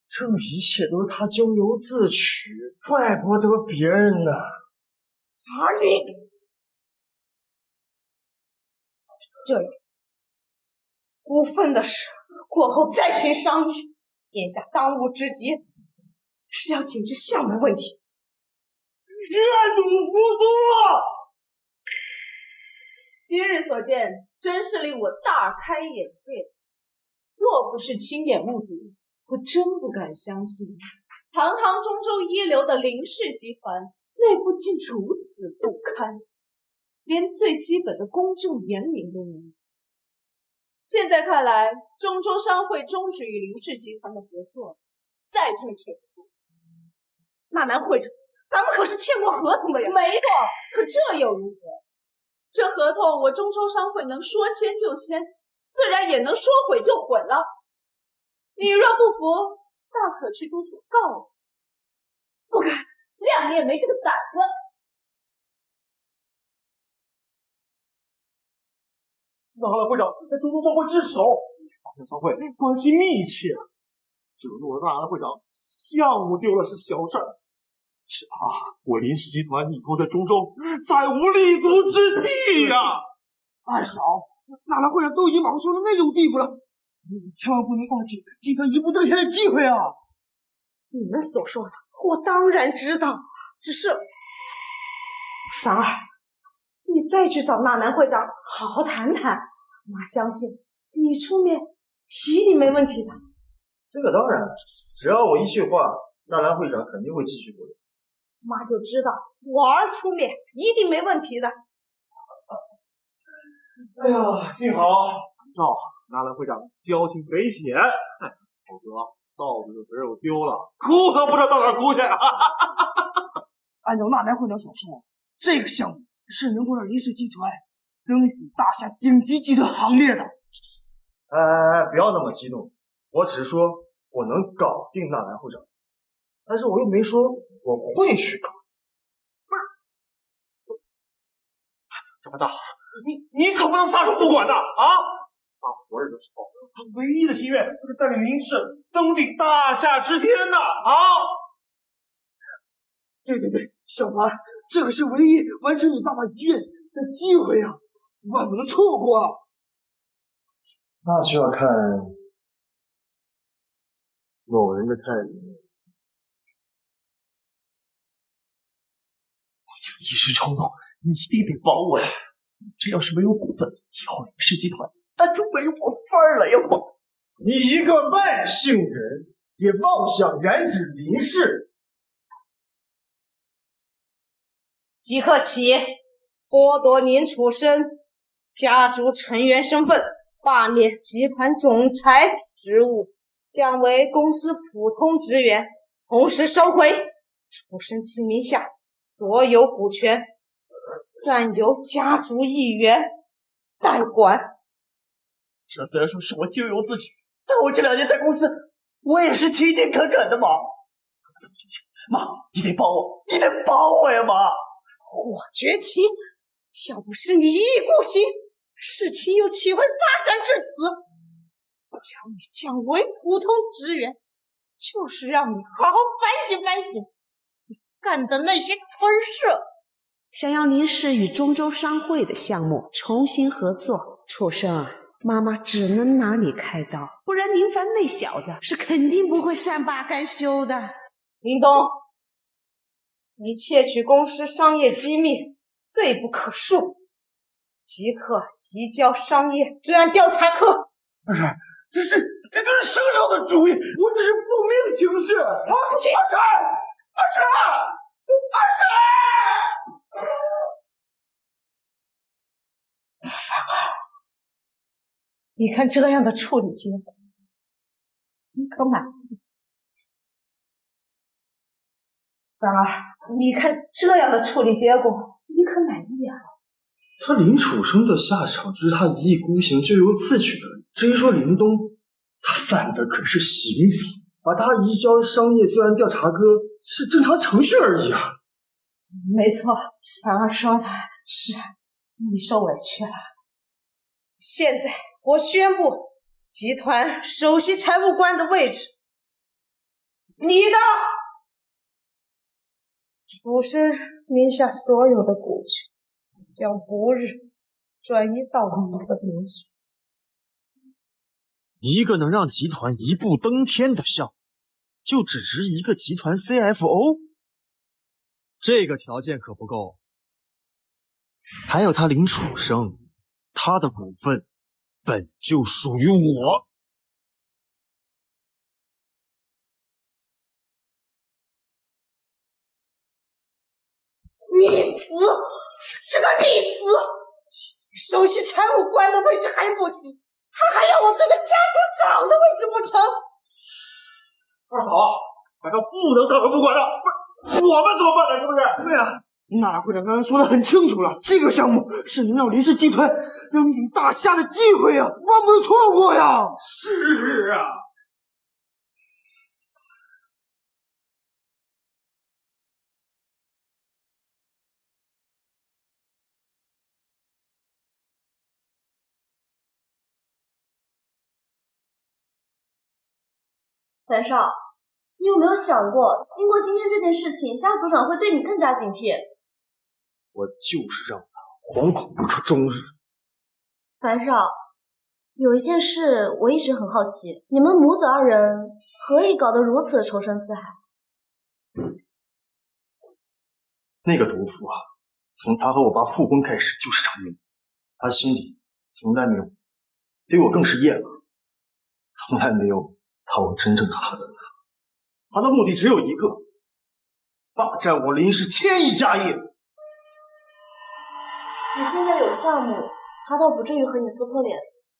这一切都是他咎由自取，怪不得别人呢。你这样，股份的事过后再行商议。眼下当务之急是要解决项目问题。愿赌服输。今日所见，真是令我大开眼界。若不是亲眼目睹，我真不敢相信，堂堂中州一流的林氏集团内部竟如此不堪，连最基本的公正严明都没有。现在看来，中州商会终止与林氏集团的合作，再退却不可。纳兰会长，咱们可是签过合同的呀。没错，可这又如何？这合同我中州商会能说签就签，自然也能说毁就毁了。你若不服，大可去督促告我。不敢，谅你也没这个胆子。纳兰会长在中州商会之首，两个商会关系密切，惹怒了纳兰会长，项目丢了是小事，只怕我林氏集团以后在中州再无立足之地呀！二嫂，纳兰会长都已经莽凶到那种地步了，你千万不能放弃集团一步登天的机会啊！你们所说的，我当然知道，只是凡儿，你再去找纳兰会长好好谈谈，妈相信你出面一定没问题的。这个当然，只要我一句话，纳兰会长肯定会继续努力。妈就知道我儿出面一定没问题的。哎呀，幸好赵纳兰会长交情匪浅，否则道子就只有丢了，哭都不知道到哪儿哭去。按照纳兰会长所说，这个项目是能够让林氏集团登入大夏顶级集团行列的。哎，不要那么激动，我只是说我能搞定纳兰会长，但是我又没说我会去搞。小白大，你可不能撒手不管呐！啊，他活着的时候，他唯一的心愿就是带领林氏登顶大夏之巅呐！啊，对，小白，这个是唯一完成你爸爸遗愿的机会啊，万不能错过啊！那就要看某人的态度。我就一时冲动，你一定得保我呀！这要是没有股份，以后林氏集团那就没我份儿了呀！我，你一个外姓人也妄想染指林氏，即刻起，剥夺您楚生家族成员身份，罢免集团总裁职务，降为公司普通职员，同时收回楚生其名下所有股权，暂由家族一员代管。这虽然说是我咎由自取，但我这2年在公司，我也是勤勤恳恳的嘛。妈，你得帮我，你得帮我呀，妈！我绝情，要不是你一意孤行，事情又岂会发展至此？将你降为普通职员，就是让你好好反省反省你干的那些蠢事。想要林氏与中州商会的项目重新合作，楚生啊，妈妈只能拿你开刀，不然林凡那小子是肯定不会善罢甘休的。林东，你窃取公司商业机密，罪不可恕，即刻移交商业罪案调查科。不是，这都是生少的主意，我只是奉命行事。跑出去！二婶！凡儿，你看这样的处理结果，你可满意？凡儿，你看这样的处理结果，你可满意啊？他林楚生的下场就是他一意孤行、咎由自取的。至于说林东，他犯的可是刑法，把他移交商业罪案调查科是正常程序而已啊。没错，凡儿说的是，你受委屈了。现在我宣布，集团首席财务官的位置，你的。楚生名下所有的股权将不日转移到你的名下。一个能让集团一步登天的项目，就只值一个集团 CFO？这个条件可不够。还有他林楚生，他的股份本就属于我。逆子，这个逆子，首席财务官的位置还不行，还要我这个家族长的位置不成？二嫂，难道不能撒手不管了？不是我们怎么办呢？是不是？对啊，纳兰会长刚才说的很清楚了，这个项目是能让林氏集团登顶大厦的机会呀，万不能错过呀！是啊。樊少，你有没有想过，经过今天这件事情，家族长会对你更加警惕？我就是让他惶恐不可终日。樊少，有一件事我一直很好奇，你们母子二人何以搞得如此仇深似海？那个毒妇啊，从他和我爸复婚开始就是场命，他心里从来没有对我更是厌恶，从来没有讨我真正的恨。他的目的只有一个，霸占我林氏千亿家业。你现在有项目，他倒不至于和你撕破脸，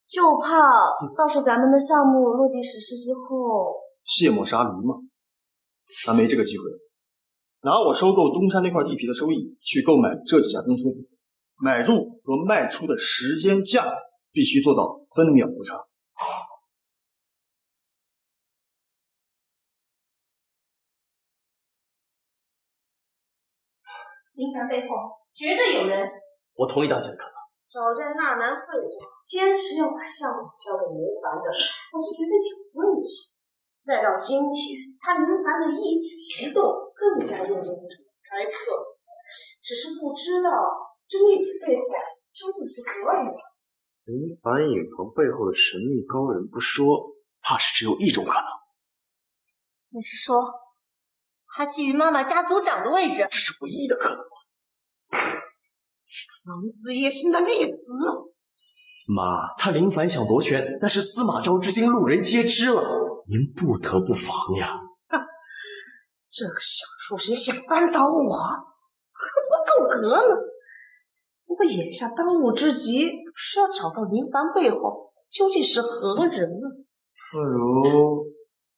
就怕到时咱们的项目落地实施之后，卸磨杀驴嘛。他没这个机会，拿我收购东山那块地皮的收益去购买这几家公司，买入和卖出的时间价必须做到分秒不差。林凡背后绝对有人。我同意大姐的看法。早在纳兰会长坚持要把项目交给林凡的时候，我就觉得有问题。再到今天，他林凡的一举一动更加验证了这个猜测。只是不知道这一举背后究竟是何人。林凡隐藏背后的神秘高人不说，怕是只有一种可能。你是说，他觊觎妈妈家族长的位置？这是唯一的可能。狼子野心的逆子！妈，他林凡想夺权，那是司马昭之心，路人皆知了，您不得不防呀。这个小畜生想扳倒我，还不够格呢。不过眼下当务之急是要找到林凡背后究竟是何人呢？不如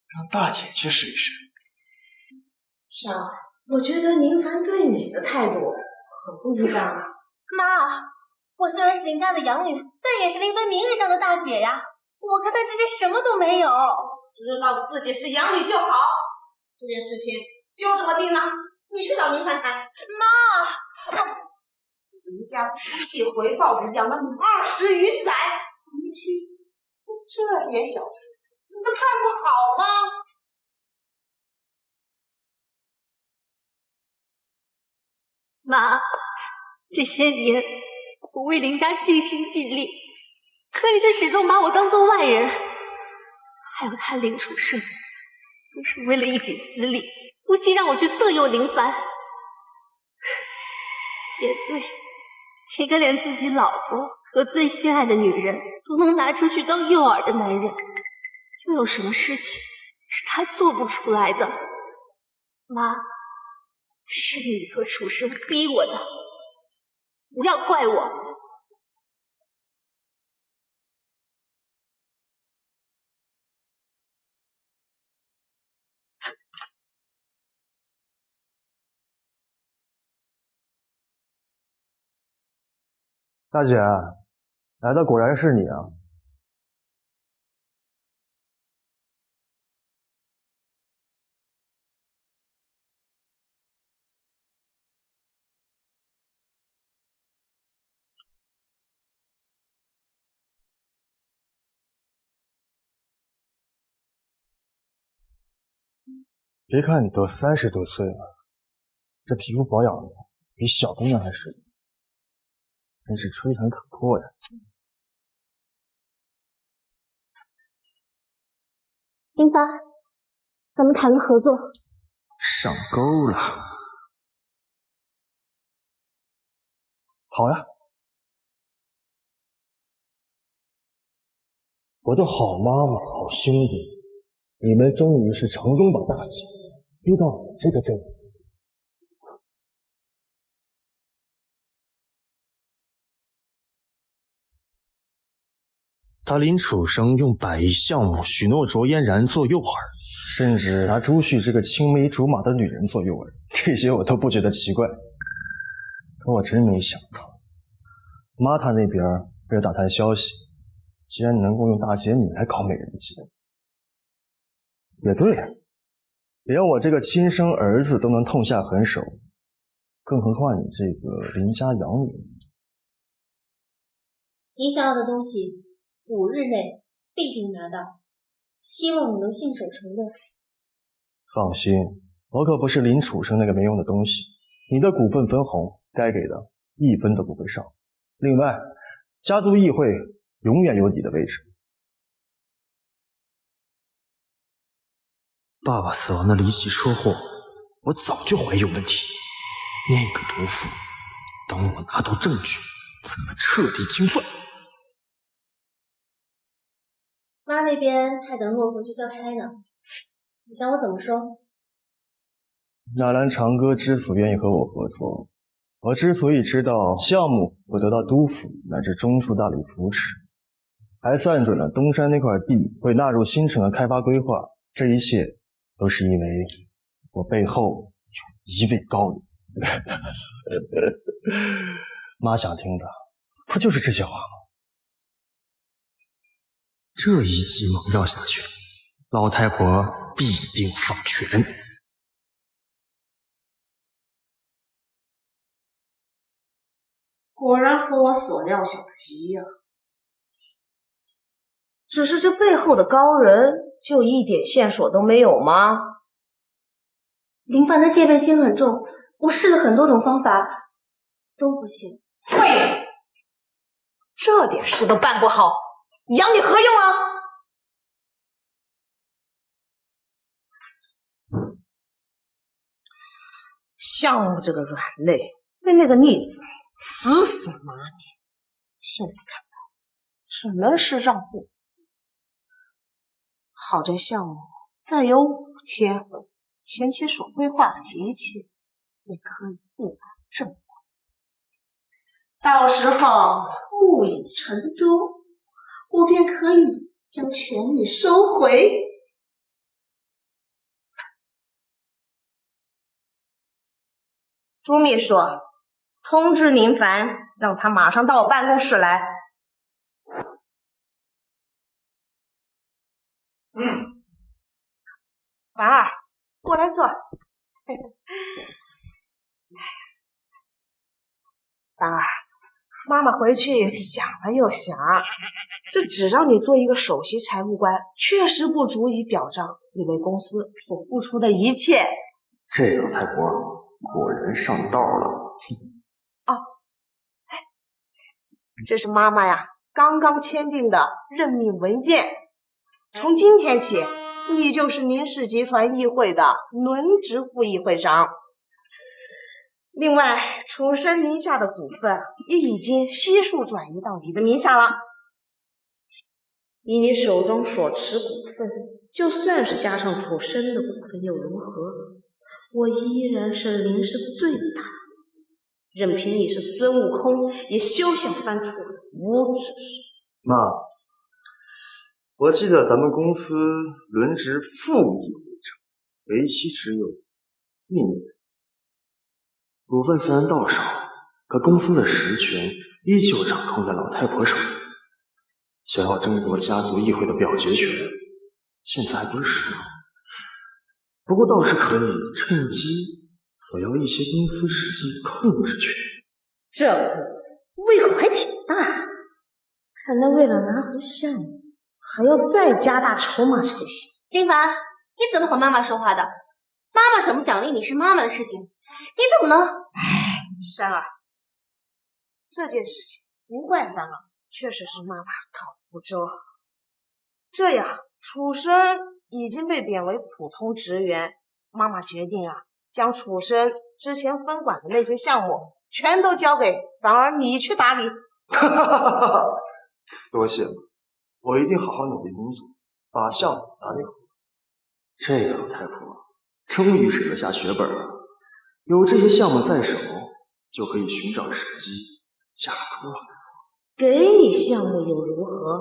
让大姐去试一试。少儿，我觉得林凡对你的态度很不一般啊。妈，我虽然是林家的养女，但也是林凡名义上的大姐呀。我跟他之间什么都没有，知道自己是养女就好。这件事情就这么定了，你去找林凡谈。妈，林家不计回报的养了你20余载，如今就这点小事，你都看不好吗？妈，这些年我为林家尽心尽力，可你却始终把我当作外人。还有他林楚生，更是为了一己私利，不惜让我去色诱林凡。也对，一个连自己老婆和最心爱的女人都能拿出去当诱饵的男人，又有什么事情是他做不出来的？妈，是你和楚生逼我的，不要怪我。大姐，来的果然是你啊！别看你都30多岁了，这皮肤保养的比小姑娘还实用，真是吹弹可破呀！林凡，咱们谈个合作。上钩了。好呀，我的好妈妈、好兄弟，你们终于是成功把大计逼到我这个阵营。他林楚生用100亿项目许诺卓嫣然做诱饵，甚至拿朱旭这个青梅竹马的女人做诱饵，这些我都不觉得奇怪。可我真没想到，妈她那边为了打探消息，竟然能够用大姐你来搞美人计。也对，连我这个亲生儿子都能痛下狠手，更何况你这个林家养女。你想要的东西5日内必定拿到，希望你能信守承诺。放心，我可不是林楚生那个没用的东西，你的股份分红该给的1分都不会少。另外，家族议会永远有你的位置。爸爸死亡的离奇车祸，我早就怀疑有问题。那个毒妇，等我拿到证据，怎么彻底清算？妈那边还等我回去交差呢，你想我怎么说？纳兰长歌之所以愿意和我合作，我之所以知道项目会得到督府乃至中枢大力扶持，还算准了东山那块地会纳入新城的开发规划，这一切都是因为我背后有1位高人。妈想听的不就是这些话吗？这一计猛药下去，老太婆必定放权。果然和我所料想的一样，只是这背后的高人就一点线索都没有吗？林凡的戒备心很重，我试了很多种方法都不行。废，这点事都办不好，养你何用啊？项目这个软肋被那个逆子死死拿捏，现在看来只能是让步。好在项目再有5天，前期所规划的一切也可以步入正轨。到时候木已成舟，我便可以将权力收回。朱秘书，通知林凡，让他马上到我办公室来。凡儿，过来坐。凡儿，妈妈回去想了又想，这只让你做一个首席财务官，确实不足以表彰你为公司所付出的一切。这老太婆果然上道了。这是妈妈呀刚刚签订的任命文件，从今天起，你就是林氏集团议会的轮值副议会长。另外，楚生名下的股份也已经悉数转移到你的名下了。以你手中所持股份，就算是加上楚生的股份又如何？我依然是林氏最大的，任凭你是孙悟空，也休想翻出无指事。妈，我记得咱们公司轮值副议会长为期只有1年，股份虽然倒少，可公司的实权依旧掌控在老太婆手里。想要争夺家族议会的表决权，现在还不是时候。不过倒是可以趁机索要一些公司实际控制权。这公子胃口还挺大，看来为了拿回项目，还要再加大筹码才行。林凡，你怎么和妈妈说话的？妈妈怎么奖励你是妈妈的事情，你怎么能……珊儿，这件事情不怪凡儿，确实是妈妈考虑不周。这样，楚生已经被贬为普通职员，妈妈决定将楚生之前分管的那些项目全都交给凡儿你去打理。哈哈哈哈！多谢了，我一定好好努力工作，把项目打理好。这个老太婆终于舍得下血本了，有这些项目在手，就可以寻找时机下毒了。给你项目又如何？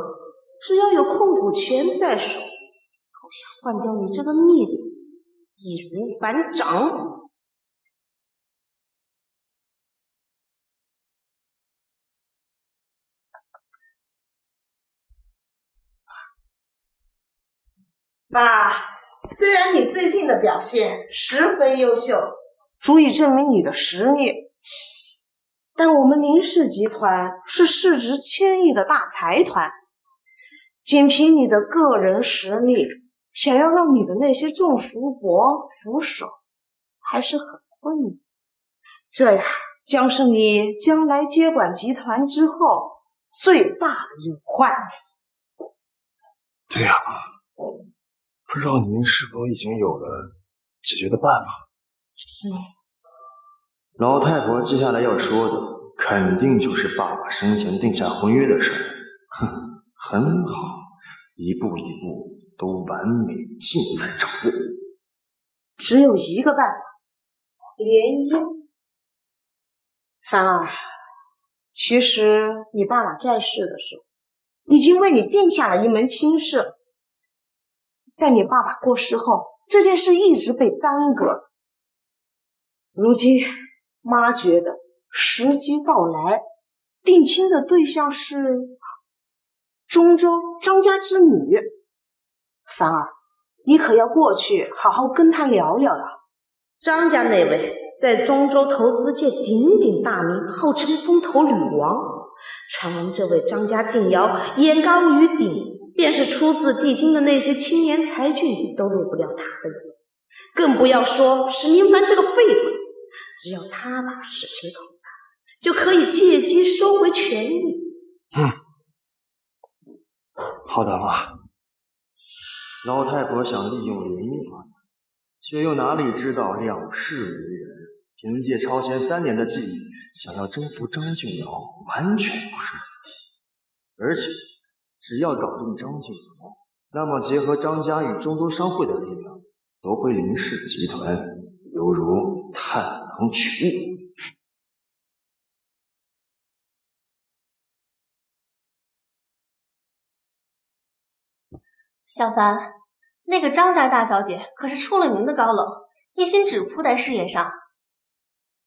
只要有控股权在手，好想换掉你这个逆子，易如反掌。爸，虽然你最近的表现十分优秀，足以证明你的实力，但我们林氏集团是市值千亿的大财团，仅凭你的个人实力，想要让你的那些众叔伯服手，还是很困难。这呀，将是你将来接管集团之后最大的隐患。对呀，不知道您是否已经有了解决的办法？老太婆接下来要说的，肯定就是爸爸生前定下婚约的事儿。哼，很好，一步一步都完美尽在掌握。只有一个办法，联姻。凡儿，其实你爸爸在世的时候，已经为你定下了一门亲事。但你爸爸过世后，这件事一直被耽搁。如今妈觉得时机到来，定亲的对象是中州张家之女。凡儿，你可要过去好好跟她聊聊啊。张家那位在中州投资界鼎鼎大名，号称风头女王。传闻这位张家静瑶眼高于顶，便是出自帝京的那些青年才俊都入不了他的眼，更不要说是林凡这个废物。只要他把事情搞砸，就可以借机收回权力。好的，妈。老太婆想利用联姻发展，却又哪里知道两世为人，凭借超前3年的记忆，想要征服张静瑶，完全不是问题。而且只要搞定张静瑶，那么结合张家与中州商会的力量，夺回林氏集团，犹如探囊取物。小凡，那个张家大小姐可是出了名的高冷，一心只扑在事业上。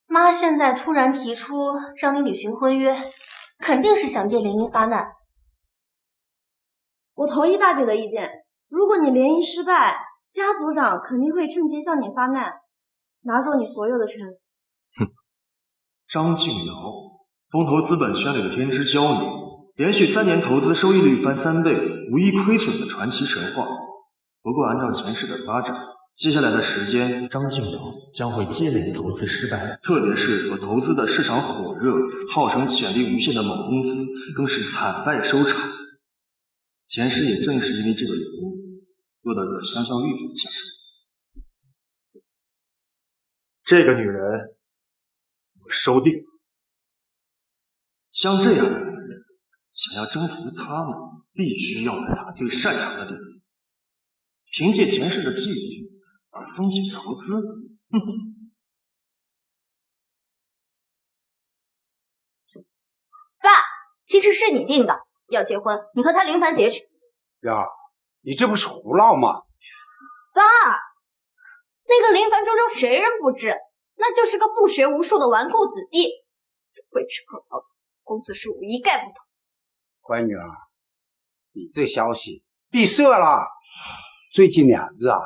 妈现在突然提出让你履行婚约，肯定是想借联姻发难。我同意大姐的意见，如果你联姻失败，家族长肯定会趁机向你发难，拿走你所有的权利。张静瑶，风投资本圈里的天之骄女，连续3年投资收益率翻3倍，无一亏损的传奇神话。不过按照前世的发展，接下来的时间，张静瑶将会接连投资失败，特别是所投资的市场火热、号称潜力无限的某公司，更是惨败收场。前世也正是因为这个原因，落到了香香玉女下手。这个女人，我收定了。像这样的男人，想要征服他们，必须要在他最擅长的领域，凭借前世的记忆而风险投资。爸，其实是你定的，要结婚，你和他林凡结去。呀，你这不是胡闹吗？爸，那个林凡周周谁人不知？那就是个不学无术的纨绔子弟，只会吃喝嫖赌，公司事务一概不懂。乖女儿，你这消息闭塞了。最近2日啊，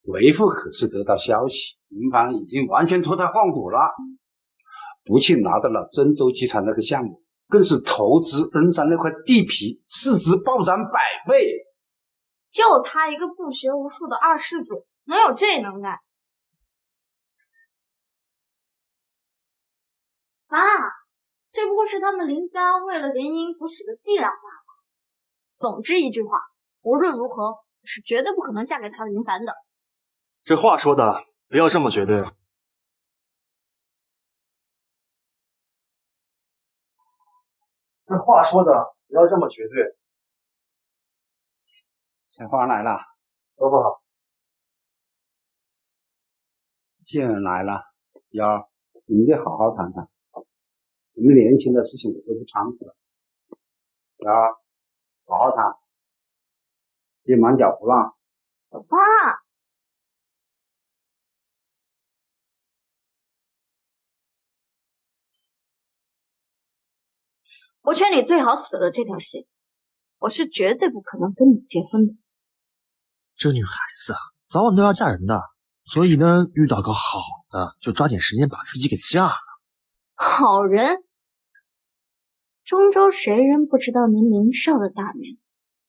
为父可是得到消息，林凡已经完全脱胎换骨了，不仅拿到了郑州集团那个项目，更是投资登山那块地皮，市值暴涨100倍。就他一个不学无术的二世祖，能有这能耐？爸，这不过是他们林家为了联姻所使的伎俩罢了。总之一句话，无论如何，我是绝对不可能嫁给他的林凡的。这话说的不要这么绝对。这话说的不要这么绝对。采花来了，伯伯好。既然来了，瑶，你们得好好谈谈。我们年轻的事情我都不掺和了。瑶，好好谈，别忙搅胡乱。爸，我劝你最好死了这条心，我是绝对不可能跟你结婚的。这女孩子啊，早晚都要嫁人的，所以呢，遇到个好的就抓紧时间把自己给嫁了。好人，中州谁人不知道您明少的大名？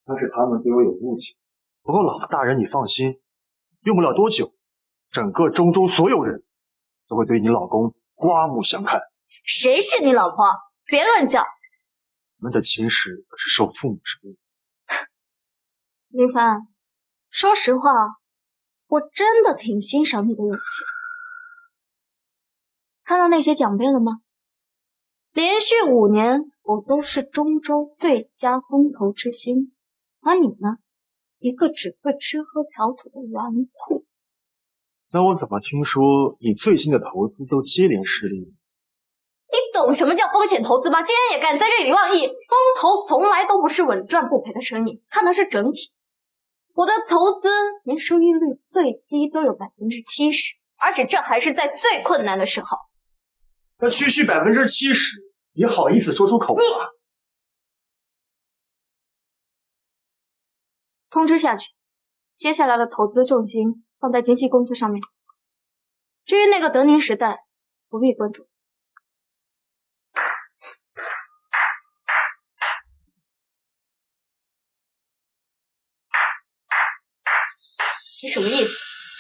但是他们对我有误解。不过老大人你放心，用不了多久，整个中州所有人都会对你老公刮目相看。谁是你老婆？别乱叫！我们的亲事可是受父母之命。林凡，说实话，我真的挺欣赏你的勇气。看到那些奖杯了吗？连续5年，我都是中州最佳风投之星，而你呢，一个只会吃喝嫖赌的纨绔。那我怎么听说你最新的投资都接连失利？你懂什么叫风险投资吗？竟然也敢在这里妄议！风投从来都不是稳赚不赔的生意，看的是整体。我的投资年收益率最低都有70%，而且这还是在最困难的时候。那区区70%，你好意思说出口吗？通知下去，接下来的投资重心放在经纪公司上面。至于那个德宁时代，不必关注。你什么意思？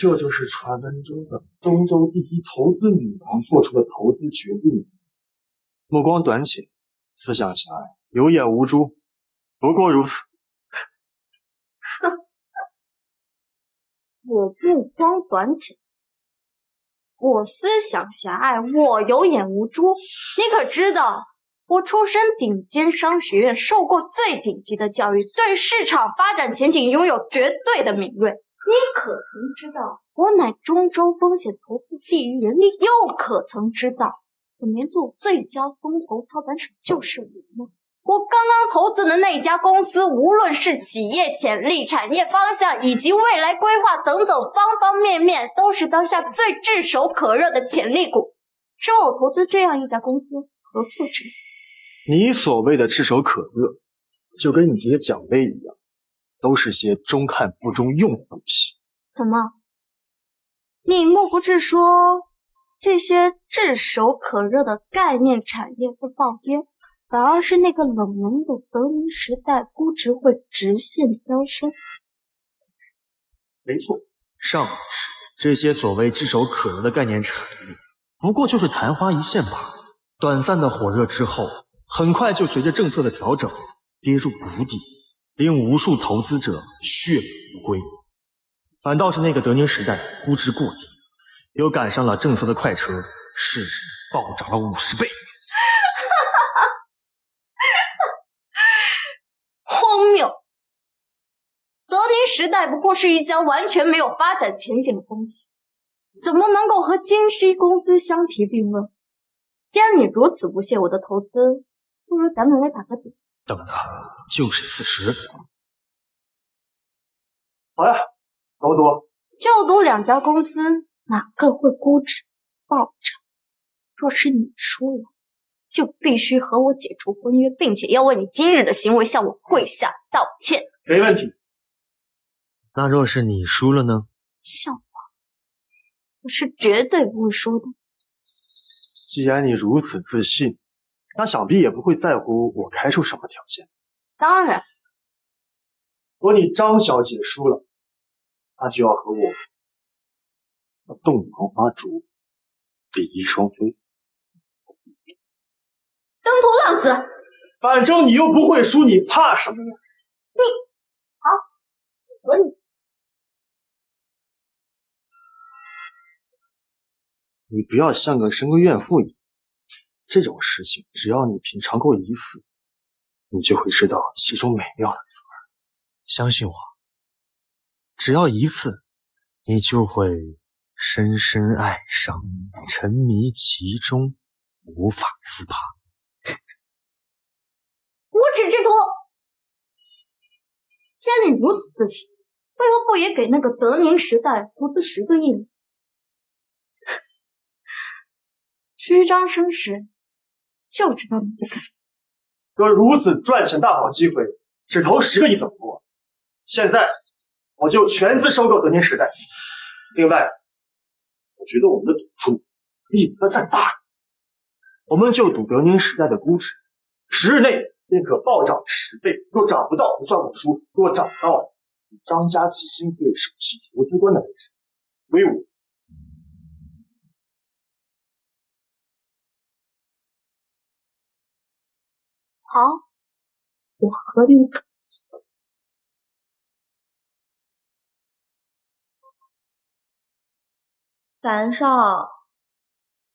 这就是传闻中的中州第一投资女王做出的投资决定。目光短浅，思想狭隘，有眼无珠，不过如此。我目光短浅，我思想狭隘，我有眼无珠。你可知道，我出身顶尖商学院，受过最顶级的教育，对市场发展前景拥有绝对的敏锐。你可曾知道，我乃中州风险投资第一人，你又可曾知道，本年度最佳风投操盘手就是我呢？我刚刚投资的那家公司，无论是企业潜力、产业方向以及未来规划等等方方面面，都是当下最炙手可热的潜力股。是我投资这样一家公司何错之有？你所谓的炙手可热，就跟你这些奖杯一样，都是些中看不中用的东西。怎么？你莫不是说这些炙手可热的概念产业会暴跌？反而是那个冷门的德宁时代估值会直线飙升。没错，上市这些所谓炙手可热的概念产业，不过就是昙花一现罢了。短暂的火热之后，很快就随着政策的调整跌入谷底，令无数投资者血本无归。反倒是那个德宁时代估值过低，又赶上了政策的快车，市值暴涨了50倍。荒谬！德宁时代不过是一家完全没有发展前景的公司，怎么能够和金溪公司相提并论？既然你如此不屑我的投资，不如咱们来打个赌。等的就是此时。好呀，高多，就赌2家公司哪个会估值暴涨。若是你输了，就必须和我解除婚约，并且要为你今日的行为向我跪下道歉。没问题。那若是你输了呢？笑话，我是绝对不会输的。既然你如此自信，那想必也不会在乎我开出什么条件。当然，如果你张小姐输了，那就要和我洞房花烛，比翼双飞。登徒浪子，反正你又不会输，你怕什么呀？你好，和你。你不要像个深闺怨妇一样，这种事情只要你品尝过一次，你就会知道其中美妙的滋味。相信我，只要一次，你就会深深爱上，沉迷其中，无法自拔。无耻之徒！既然你如此自信，为何不也给那个德宁时代投资10个亿呢？虚张声势，就知道你不敢。哥如此赚钱大好机会，只投10个亿怎么过？现在我就全资收购德宁时代。另外，我觉得我们的赌注可以把它再大，我们就赌德宁时代的估值10日内便可暴涨10倍。若涨不到，不算我输；若涨到，张家基金会首席投资官的位置归我。好，我和你赌。樊少，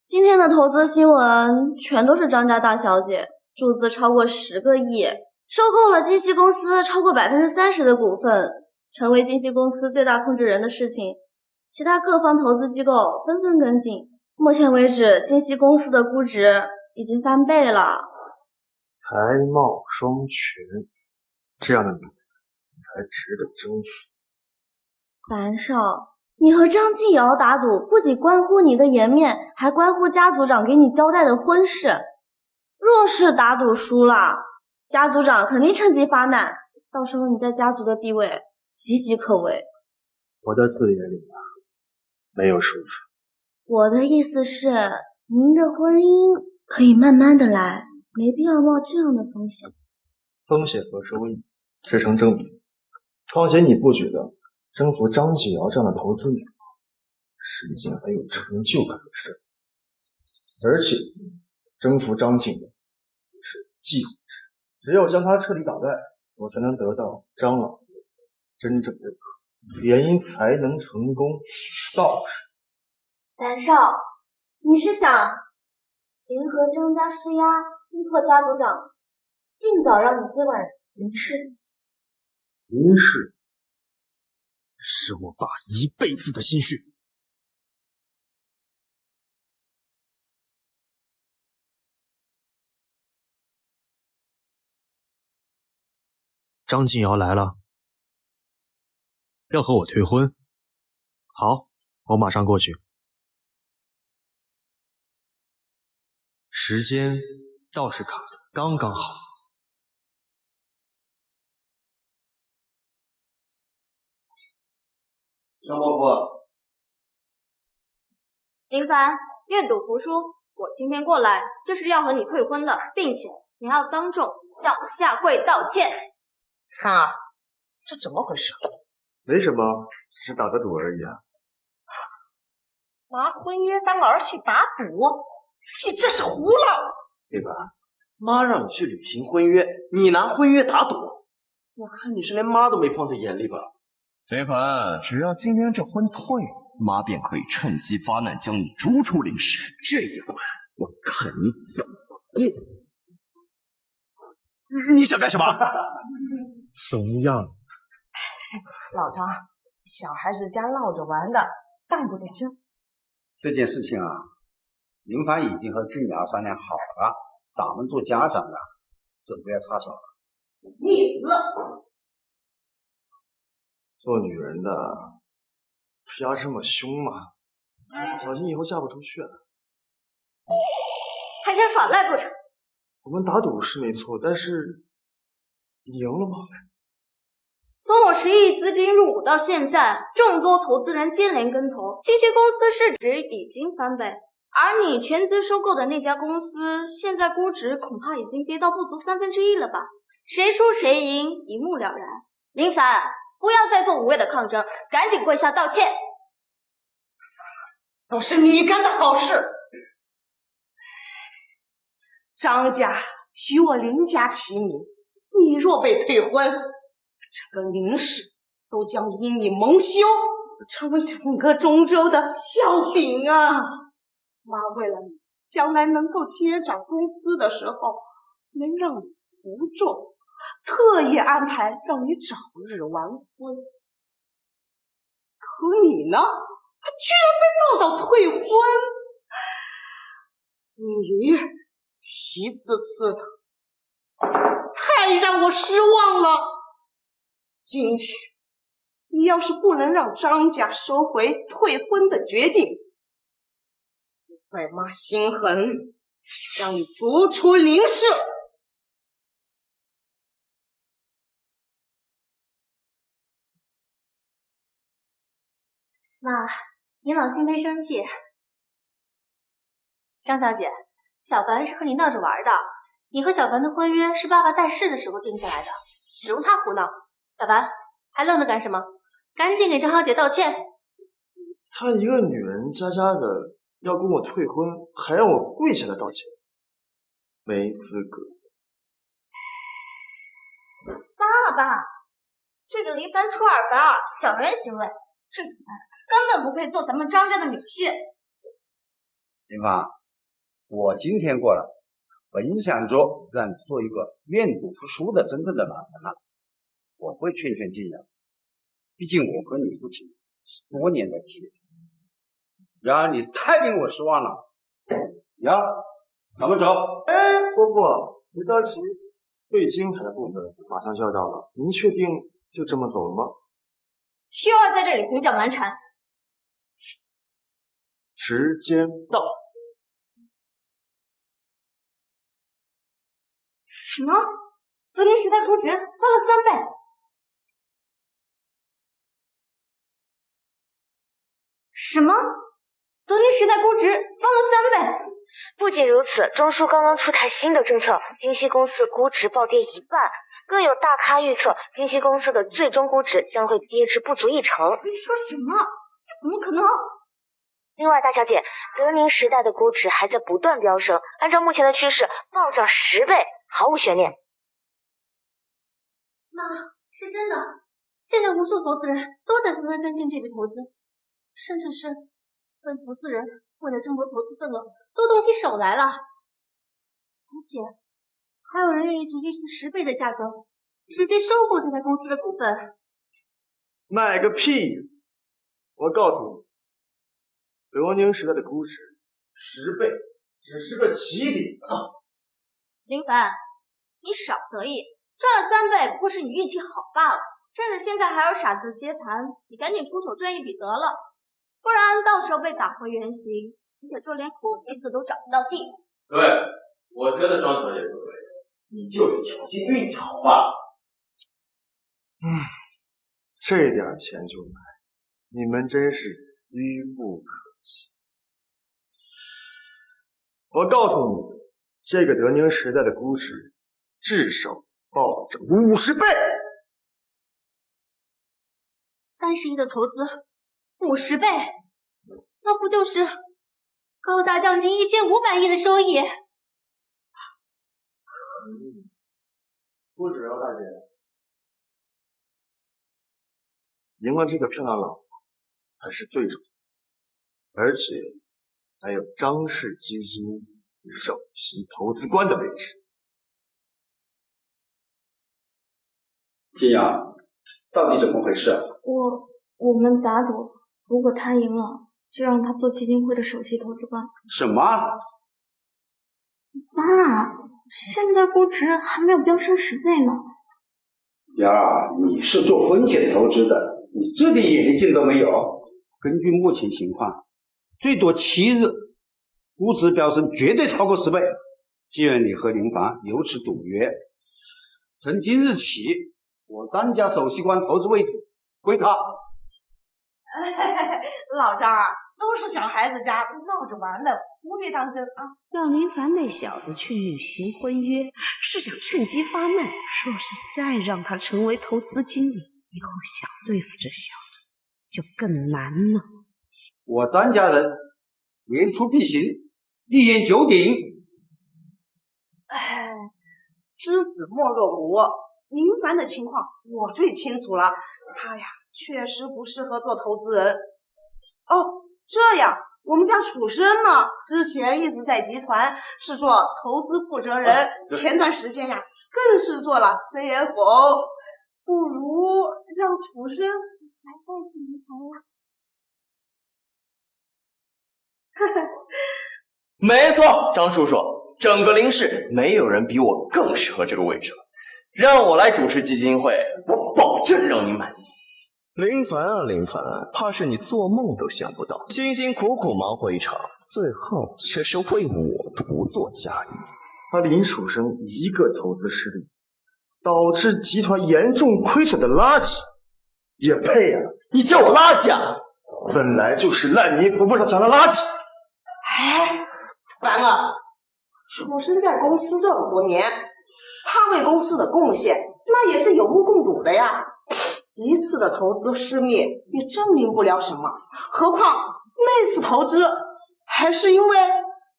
今天的投资新闻全都是张家大小姐注资超过10个亿，收购了金熙公司超过30%的股份，成为金熙公司最大控制人的事情，其他各方投资机构纷纷跟进。目前为止，金熙公司的估值已经翻倍了。才貌双全，这样的女人才值得征服。樊少，你和张继尧打赌，不仅关乎你的颜面，还关乎家族长给你交代的婚事。若是打赌输了，家族长肯定趁机发难，到时候你在家族的地位岌岌可危。我的字眼里没有数字。我的意思是，您的婚姻可以慢慢的来，没必要冒这样的风险。风险和收益是成正比。况且你不觉得征服张继尧这样的投资女是一件很有成就感的事？而且征服张继尧是忌讳之，只有将他彻底打败，我才能得到张老爷子真正认可，联姻才能成功。倒是樊少，你是想联合张家施压，逼迫家族长尽早让你接管林氏？林氏是我爸一辈子的心血。张继尧来了，要和我退婚。好，我马上过去。时间倒是卡得刚刚好。张伯父，林凡，愿赌服输。我今天过来就是要和你退婚的，并且你要当众向我下跪道歉。啊，这怎么回事？没什么，只是打个赌而已啊。拿婚约当儿戏打赌，你这是胡闹！对吧？妈让你去履行婚约，你拿婚约打赌，我看你是连妈都没放在眼里吧？这凡，只要今天这婚退了，妈便可以趁机发难，将你逐出林氏。这一关，我看你怎么赢！你想干什么？怂样！老张，小孩子家闹着玩的，干不点声。这件事情啊，林凡已经和俊瑶商量好了，咱们做家长的就不要插手了。你了。做女人的不要这么凶嘛，小心以后嫁不出去了。还想耍赖不成？我们打赌是没错，但是你赢了吗？从我10亿资金入股到现在，众多投资人接连跟投，金熙公司市值已经翻倍，而你全资收购的那家公司，现在估值恐怕已经跌到不足1/3了吧？谁输谁赢，一目了然。林凡，不要再做无谓的抗争，赶紧跪下道歉。都是你干的好事。张家与我林家齐名，你若被退婚，这个林氏都将因你蒙羞，成为整个中州的笑柄啊！妈为了你将来能够接掌公司的时候，能让你不中，特意安排让你早日完婚。可你呢，居然被闹到退婚，你皮刺刺的，太让我失望了。今天你要是不能让张家收回退婚的决定，外妈心狠，让你逐出林氏。妈，您老心没生气。张小姐，小凡是和你闹着玩的，你和小凡的婚约是爸爸在世的时候定下来的，岂容他胡闹。小凡，还愣着干什么？赶紧给张小姐道歉。她一个女人家家的要跟我退婚，还让我跪下来道歉，没资格。爸，这个林凡出尔反尔，小人行为，这种人根本不配做咱们张家的女婿。林芳，我今天过来，本想着让你做一个愿赌服输的真正的男人了，我会劝劝静瑶，毕竟我和你父亲10多年的结缘。然而你太令我失望了。呀，咱们走。哎，伯父，别着急，对金台的部分马上就要到了，您确定就这么走了吗？休要在这里胡搅蛮缠。时间到。什么？德林时代估值翻了3倍？什么？德林时代估值翻了3倍？不仅如此，中枢刚刚出台新的政策，金熙公司估值暴跌1半，更有大咖预测金熙公司的最终估值将会跌至不足1成。你说什么？这怎么可能？另外，大小姐，德宁时代的估值还在不断飙升，按照目前的趋势，暴涨10倍，毫无悬念。妈，是真的，现在无数投资人都在纷纷跟进这笔投资，甚至是跟投资人为了争夺投资份额，都动起手来了，而且还有人愿意直接出10倍的价格，直接收购这家公司的股份。卖个屁！我告诉你，德宁时代的估值10倍只是个起点啊！林凡，你少得意，赚了3倍不过是你运气好罢了。趁着现在还有傻子接盘，你赶紧出手赚一笔得了，不然到时候被打回原形，你可就连哭鼻子都找不到地方。对，我觉得庄小姐说的没错，你就是巧劲运气好罢了。这点钱就买，你们真是愚不可及。我告诉你，这个德宁时代的估值至少暴涨50倍。30亿的投资，50倍，那不就是高大将近1500亿的收益？不止啊，大姐，赢了这个漂亮老婆还是最重要，而且还有张氏基金首席投资官的位置。静瑶，到底怎么回事啊？我们打赌，如果他赢了，就让他做基金会的首席投资官。什么？妈，现在估值还没有飙升10倍呢。瑶儿，你是做风险投资的，你这点眼力劲都没有。根据目前情况，最多7日，估值飙升绝对超过10倍。既然你和林凡有此赌约，从今日起，我张家首席官投资位置归他。老张啊，都是小孩子家闹着玩的，不必当真啊。让林凡那小子去履行婚约，是想趁机发难。若是再让他成为投资经理，以后想对付这小子就更难了。我张家人言出必行，一言九鼎。哎，知子莫若母。林凡的情况我最清楚了，他呀确实不适合做投资人。哦，这样我们家楚生呢，之前一直在集团是做投资负责人，前段时间呀更是做了 CFO， 不如让楚生来代替林凡了。没错，张叔叔，整个林氏没有人比我更适合这个位置了。让我来主持基金会，我保证让你满意。林凡啊，林凡，怕是你做梦都想不到，辛辛苦苦忙活一场，最后却是为我独坐嘉义。他林楚生一个投资失利，导致集团严重亏损的垃圾，也配啊？你叫我垃圾啊？本来就是烂泥扶不上墙的垃圾。哎，凡儿，楚生在公司这么多年，他为公司的贡献那也是有目共睹的呀。一次的投资失灭也证明不了什么，何况那次投资还是因为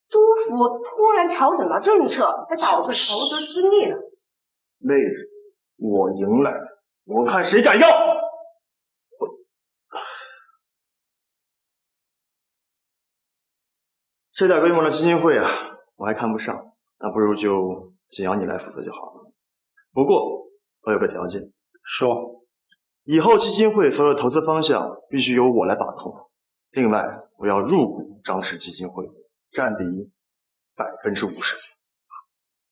督府突然调整了政策，才导致投资失利的。妹子，我赢来了，我看谁敢要！这点规模的基金会啊，我还看不上，那不如就景阳你来负责就好了。不过我有个条件，说以后基金会所有投资方向必须由我来把控。另外，我要入股张氏基金会，占比50%。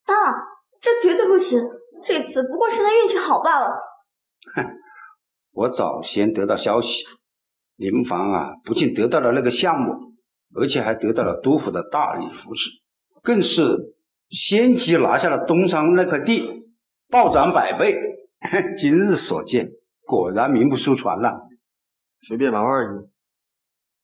爸，这绝对不行，这次不过是他运气好罢了。哼，我早先得到消息，林凡啊，不仅得到了那个项目，而且还得到了督府的大力扶持，更是先期拿下了东山那块地，暴涨100倍。今日所见，果然名不虚传了。随便玩而已。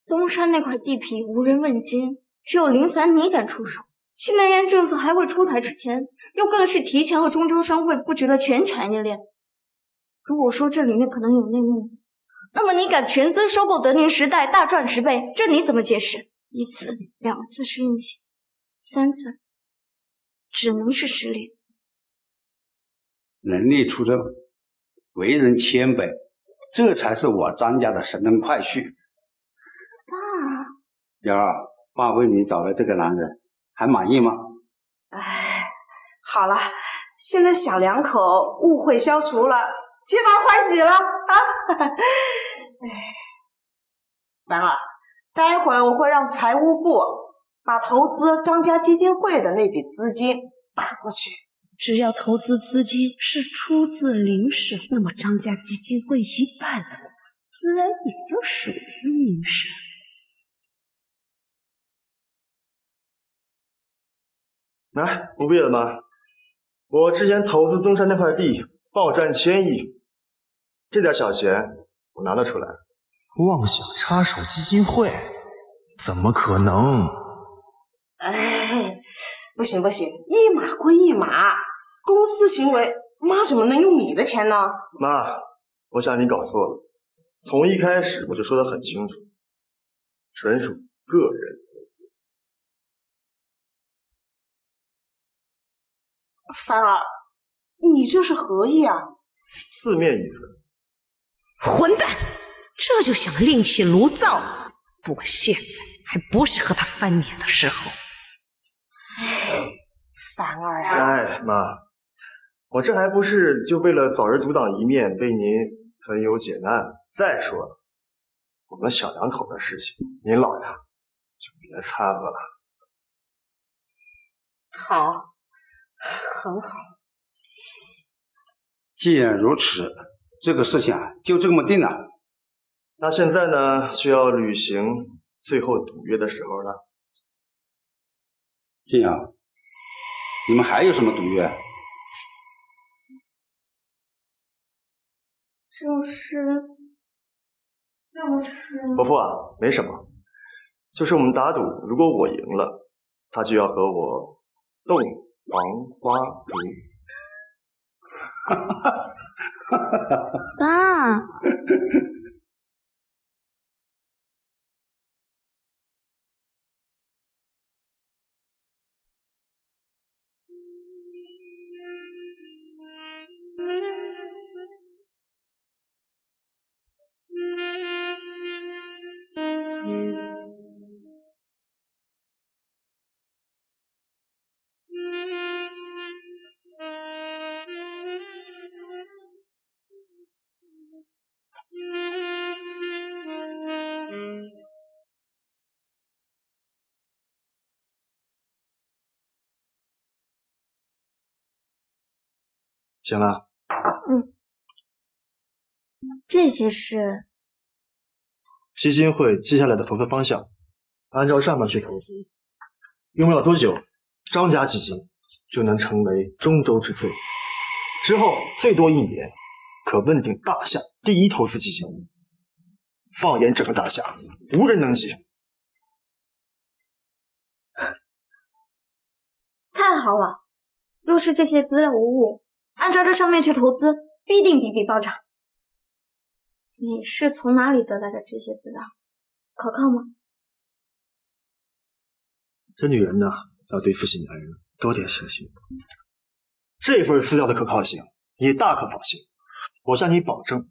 东山那块地皮无人问津，只有林凡你敢出手。新能源政策还未出台之前，又更是提前和中州商会布局了全产业链。如果说这里面可能有内幕，那么你敢全资收购德宁时代大赚10倍，这你怎么解释？1次、2次是运气，3次只能是实力。能力出众，为人谦卑，这才是我张家的神龙快婿。爸，瑶儿，爸为你找的这个男人还满意吗？哎，好了，现在小两口误会消除了，皆大欢喜了啊！凡儿，待会儿我会让财务部把投资张家基金会的那笔资金打过去。只要投资资金是出自林氏，那么张家基金会1半的股份自然也就属于林氏。来，不必了吗？我之前投资东山那块地，暴赚1000亿，这点小钱我拿得出来。妄想插手基金会，怎么可能？哎，不行不行，一码归一码，公司行为，妈怎么能用你的钱呢？妈，我想你搞错了，从一开始我就说得很清楚，纯属个人投资。凡儿，你这是何意啊？字面意思。混蛋，这就想另起炉灶？不过现在还不是和他翻脸的时候。凡儿啊！哎，妈，我这还不是就为了早日独当一面，为您分忧解难。再说了，我们小两口的事情，您老呀就别掺和了。好，很好。既然如此，这个事情啊，就这么定了。那现在呢，就要履行最后赌约的时候了。静阳，你们还有什么赌约？就是伯父啊，没什么，就是我们打赌，如果我赢了，他就要和我洞房花烛。爸。行了。这些是基金会接下来的投资方向，按照上面去投资，用不了多久，张家基金就能成为中州之最。之后最多1年，可问鼎大夏第一投资基金。放眼整个大夏，无人能及。太好了！若是这些资料无误，按照这上面去投资，必定比比暴涨。你是从哪里得来的这些资料？可靠吗？这女人呢，要对自己男人多点信心。这份资料的可靠性，你大可放心。我向你保证，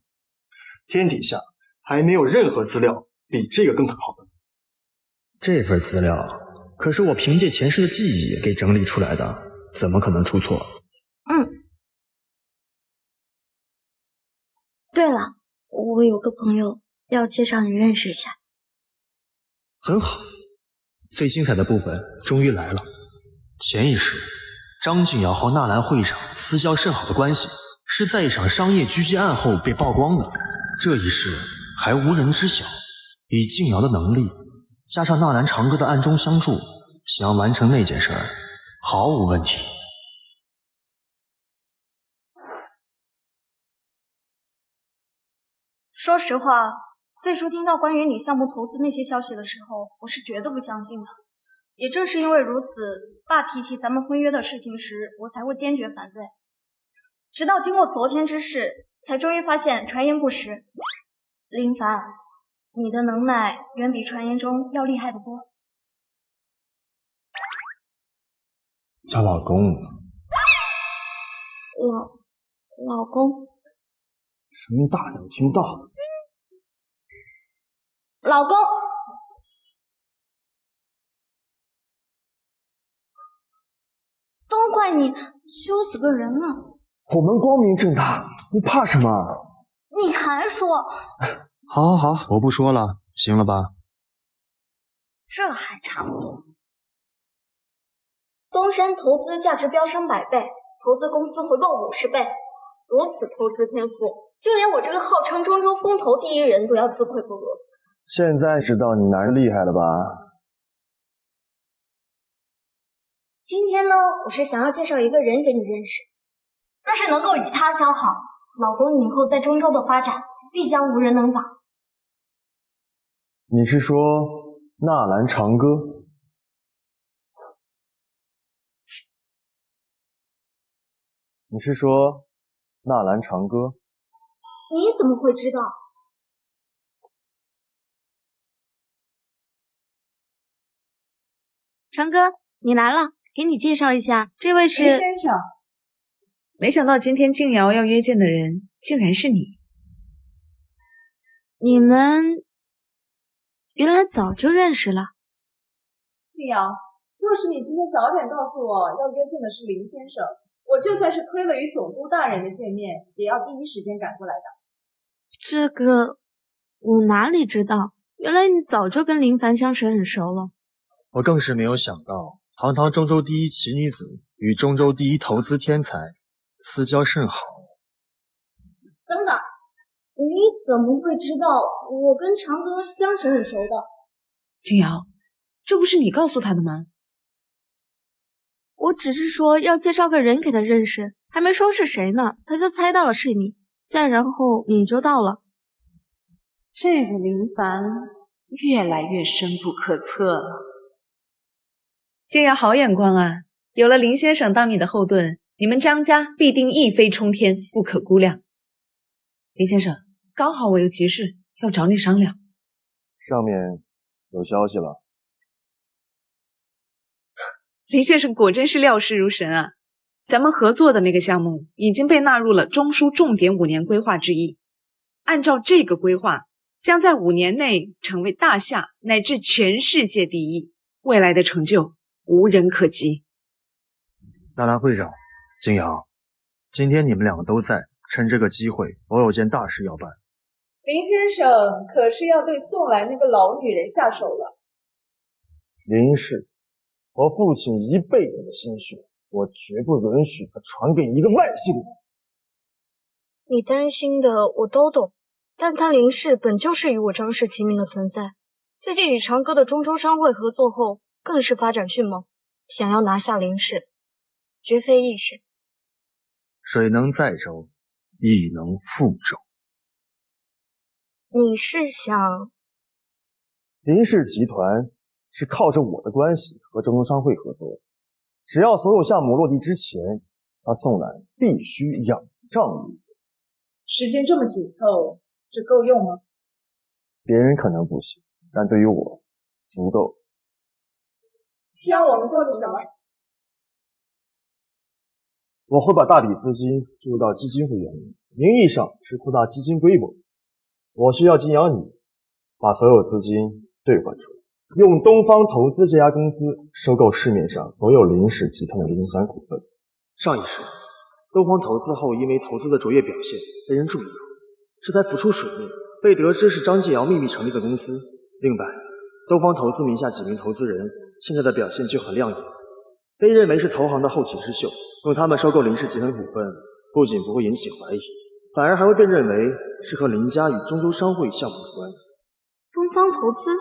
天底下还没有任何资料比这个更可靠的。这份资料可是我凭借前世的记忆给整理出来的，怎么可能出错？对了，我有个朋友要介绍你认识一下。很好，最精彩的部分终于来了。前一世，张静瑶和纳兰会长私交甚好的关系，是在一场商业狙击案后被曝光的。这一世还无人知晓。以静瑶的能力，加上纳兰长歌的暗中相助，想要完成那件事儿，毫无问题。说实话，最初听到关于你项目投资那些消息的时候，我是绝对不相信的。也正是因为如此，爸提起咱们婚约的事情时，我才会坚决反对。直到经过昨天之事，才终于发现传言不实。林凡，你的能耐远比传言中要厉害得多。叫老公。老公。声音大点，我听不到。老公。都怪你，羞死个人了。我们光明正大，你怕什么？你还说？好，我不说了，行了吧？这还差不多。东山投资价值飙升100倍，投资公司回报50倍，如此投资天赋，就连我这个号称中州风投第一人都要自愧不如。现在知道你男人厉害了吧？今天呢，我是想要介绍一个人给你认识。若是能够与他交好，老公你以后在中州的发展必将无人能挡。你是说纳兰长歌？你是说纳兰长歌？你怎么会知道？长哥，你来了，给你介绍一下，这位是林先生。没想到今天静瑶要约见的人竟然是你。你们原来早就认识了。静瑶，若是你今天早点告诉我要约见的是林先生，我就算是推了与总督大人的见面，也要第一时间赶过来的。这个我哪里知道，原来你早就跟林凡相识很熟了。我更是没有想到，堂堂中州第一奇女子与中州第一投资天才私交甚好。等等，你怎么会知道我跟长哥相识很熟的？静瑶，这不是你告诉他的吗？我只是说要介绍个人给他认识，还没说是谁呢，他就猜到了是你，再然后你就到了。这个林凡越来越深不可测了。静瑶好眼光啊，有了林先生当你的后盾，你们张家必定一飞冲天，不可估量。林先生，刚好我有急事要找你商量。上面有消息了。林先生果真是料事如神啊！咱们合作的那个项目已经被纳入了中枢重点5年规划之一。按照这个规划，将在5年内成为大夏乃至全世界第一，未来的成就无人可及。纳兰会长，静瑶，今天你们两个都在，趁这个机会，我有件大事要办。林先生可是要对送来那个老女人下手了。林氏，我父亲一辈子的心血，我绝不允许他传给一个外姓人。你担心的我都懂，但他林氏本就是与我张氏齐名的存在，最近与长歌的中州商会合作后，更是发展迅猛，想要拿下林氏，绝非易事。水能载舟，亦能覆舟。你是想？林氏集团是靠着我的关系和中州商会合作，只要所有项目落地之前，他宋岚必须仰仗于我。时间这么紧凑，这够用吗？别人可能不行，但对于我足够。需要我们做什么？我会把大笔资金注入到基金会员里，名义上是扩大基金规模。我需要敬仰你，把所有资金兑换出来，用东方投资这家公司收购市面上所有林氏集团的03股份。上一世，东方投资后因为投资的卓越表现被人注意，这才浮出水面，被得知是张介尧秘密成立的公司。另外，东方投资名下几名投资人现在的表现就很亮眼，被认为是投行的后起之秀。用他们收购林氏集团股份，不仅不会引起怀疑，反而还会被认为是和林家与中州商会项目有关。东方投资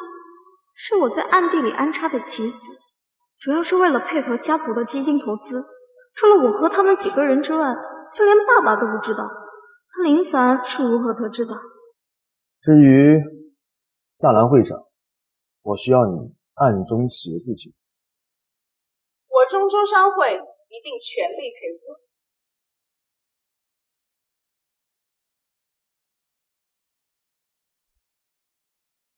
是我在暗地里安插的棋子，主要是为了配合家族的基金投资。除了我和他们几个人之外，就连爸爸都不知道。林凡是如何得知的？至于纳兰会长，我需要你暗中协助去。我中州商会一定全力配合。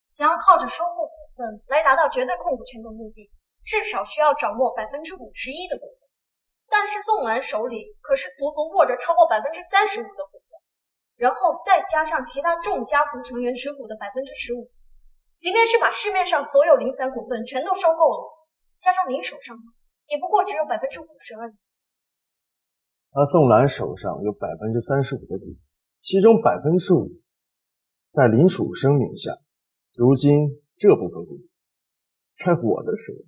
想要靠着收购股份来达到绝对控股权的目的，至少需要掌握51%的股份。但是宋岚手里可是足足握着超过35%的股份，然后再加上其他众家族成员持股的15%，即便是把市面上所有03股份全都收购了，加上您手上也不过只有50%而已。他宋岚手上有35%的股，其中5%在林楚生名下，如今这部分股在我的手里。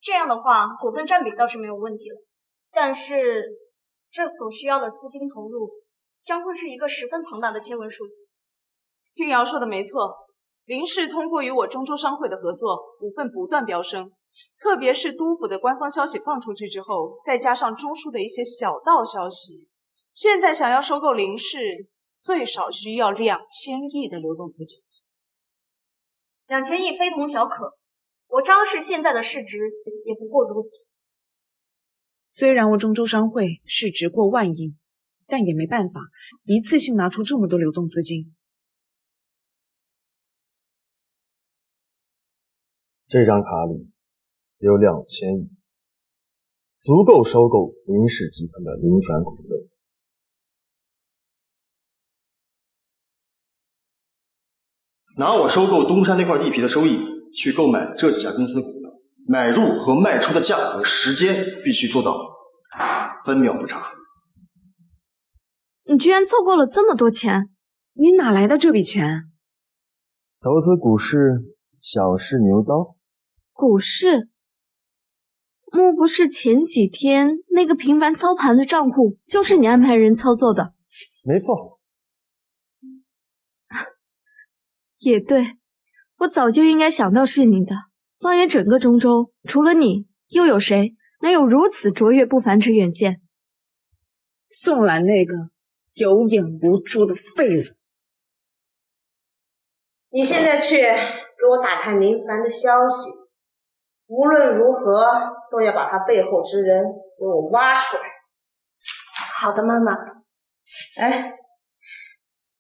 这样的话，股份占比倒是没有问题了，但是这所需要的资金投入将会是一个十分庞大的天文数字。静瑶说的没错，林氏通过与我中州商会的合作，股份不断飙升，特别是督府的官方消息放出去之后，再加上中枢的一些小道消息，现在想要收购林氏，最少需要2000亿的流动资金。2000亿非同小可，我张氏现在的市值也不过如此。虽然我中州商会市值过万亿，但也没办法一次性拿出这么多流动资金。这张卡里只有2000亿，足够收购林氏集团的03股份。拿我收购东山那块地皮的收益去购买这几家公司的股票，买入和卖出的价格、时间必须做到分秒不差。你居然凑够了这么多钱，你哪来的这笔钱？投资股市，小试牛刀。股市？莫不是前几天那个频繁操盘的账户就是你安排人操作的？没错。也对，我早就应该想到是你的。放眼整个中州，除了你，又有谁能有如此卓越不凡之远见？宋岚那个有眼无珠的废物！你现在去给我打探林凡的消息，无论如何都要把他背后之人给我挖出来。好的，妈妈。哎，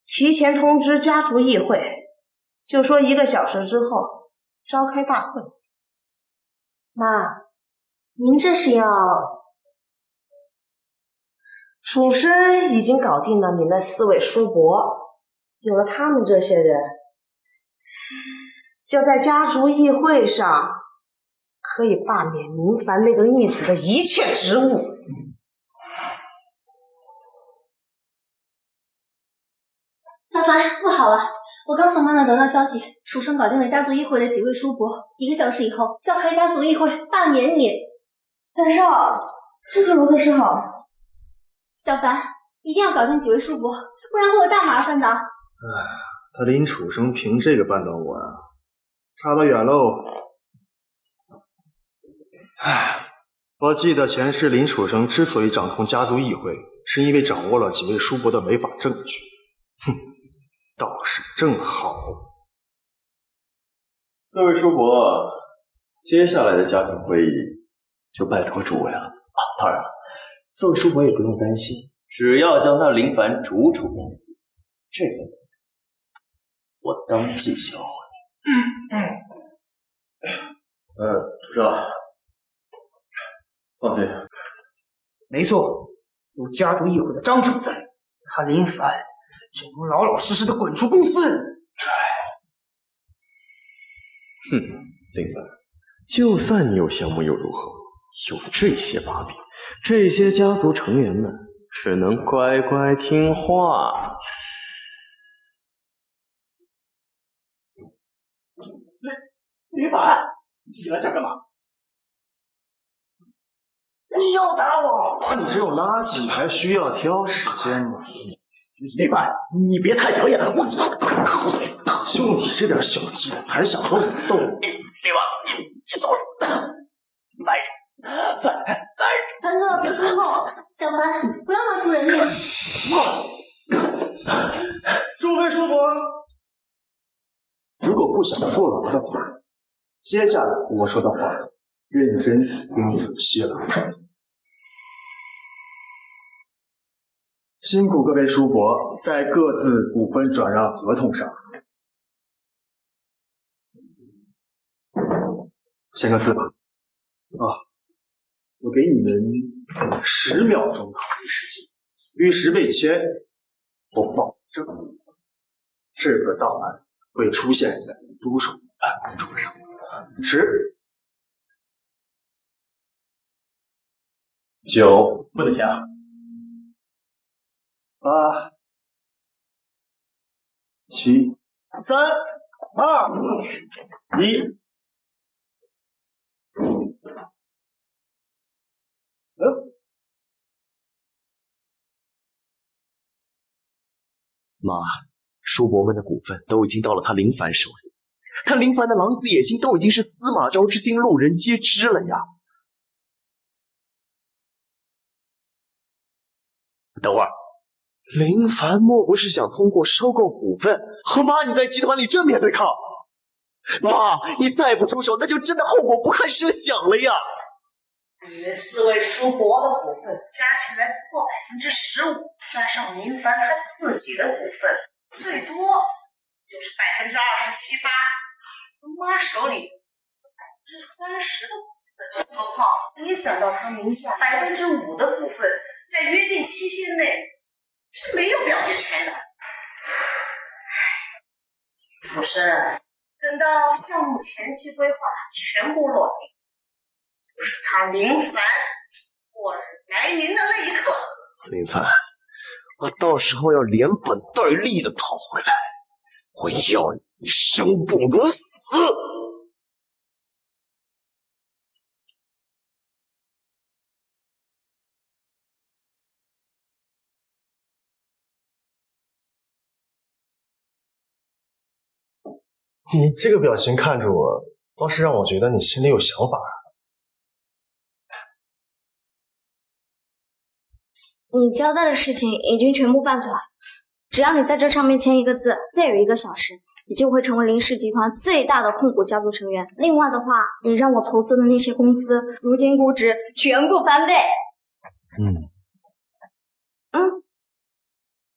提前通知家族议会，就说1个小时之后召开大会。妈，您这是要……楚生已经搞定了你那4位叔伯，有了他们这些人，就在家族议会上可以罢免明凡那个逆子的一切职务。小凡，不好了！我刚从妈妈得到消息，楚生搞定了家族议会的几位叔伯，1个小时以后召开家族议会罢免你。但少，这可如何是好？小凡，一定要搞定几位叔伯，不然会有大麻烦的。他林楚生凭这个绊倒我呀，差得远喽。我记得前世林楚生之所以掌控家族议会，是因为掌握了几位叔伯的违法证据。哼，倒是正好。4位叔伯，接下来的家庭会议就拜托诸位了。当然了，4位叔伯也不用担心，只要将那林凡逐出公司，这辈子我当即销毁。处长，放心，没错，有家族议会的张总在，他林凡就能老老实实的滚出公司。哼，林凡，就算你有项目又如何？有这些把柄，这些家族成员们只能乖乖听话。林凡，你来这干嘛？你要打我？把你这种垃圾还需要挑时间吗？林凡，你别太表演了，我就你这点小伎俩，还想和我斗？林凡，你走了，来人，凡哥，别冲动，小凡，不要闹出人命。诸位叔伯，如果不想坐牢的话，接下来我说的话，认真听仔细了。辛苦各位叔伯在各自股份转让合同上签个字吧。我给你们10秒钟考虑时间，律师被签，我保证这个档案会出现在督手办公桌上。10、9，不能签啊。8、7、3、2、1。妈，叔伯们的股份都已经到了他林凡手里，他林凡的狼子野心都已经是司马昭之心，路人皆知了呀。等会儿，林凡莫不是想通过收购股份和妈你在集团里正面对抗？妈，你再不出手，那就真的后果不堪设想了呀！你们4位叔伯的股份加起来不过15%，加上林凡他自己的股份，最多就是27%、28%。妈手里有30%的股份，何况你转到他名下5%的股份，在约定期限内是没有表决权的。楚生，等到项目前期规划全部落地，就是他林凡过来明的那一刻。林凡，我到时候要连本带利的讨回来，我要你生不如死！你这个表情看着我，倒是让我觉得你心里有想法。你交代的事情已经全部办妥了，只要你在这上面签一个字，再有1个小时，你就会成为林氏集团最大的控股家族成员。另外的话，你让我投资的那些公司，如今估值全部翻倍。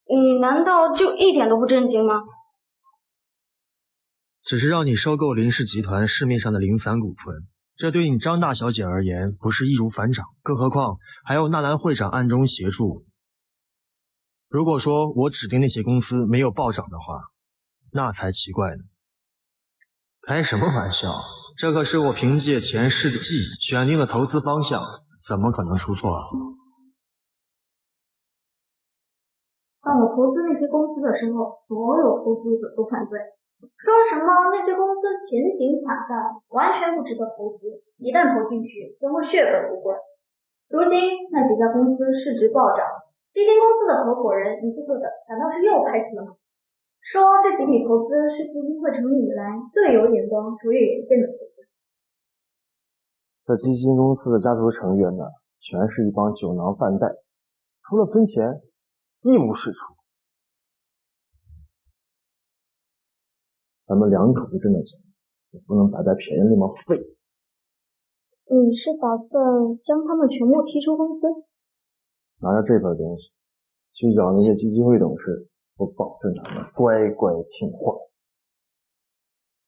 你难道就一点都不震惊吗？只是让你收购林氏集团市面上的零散股份，这对你张大小姐而言不是易如反掌，更何况还有纳兰会长暗中协助。如果说我指定那些公司没有暴涨的话，那才奇怪呢。开什么玩笑，这可是我凭借前世的记忆选定的投资方向，怎么可能出错啊？当我投资那些公司的时候，所有投资者都反对，说什么那些公司前景惨淡，完全不值得投资，一旦投进去将会血本无归。如今那几家公司市值暴涨，基金公司的合伙人一个个的，难道是又开除了吗？说这几笔投资是基金会成立以来最有眼光、卓越远见的投资。这基金公司的家族成员呢，全是一帮酒囊饭袋，除了分钱，一无是处。咱们两口子挣的钱，也不能白白便宜那帮废物。你是打算将他们全部踢出公司？拿着这份东西，去找那些基金会董事，我保证他们乖乖听话。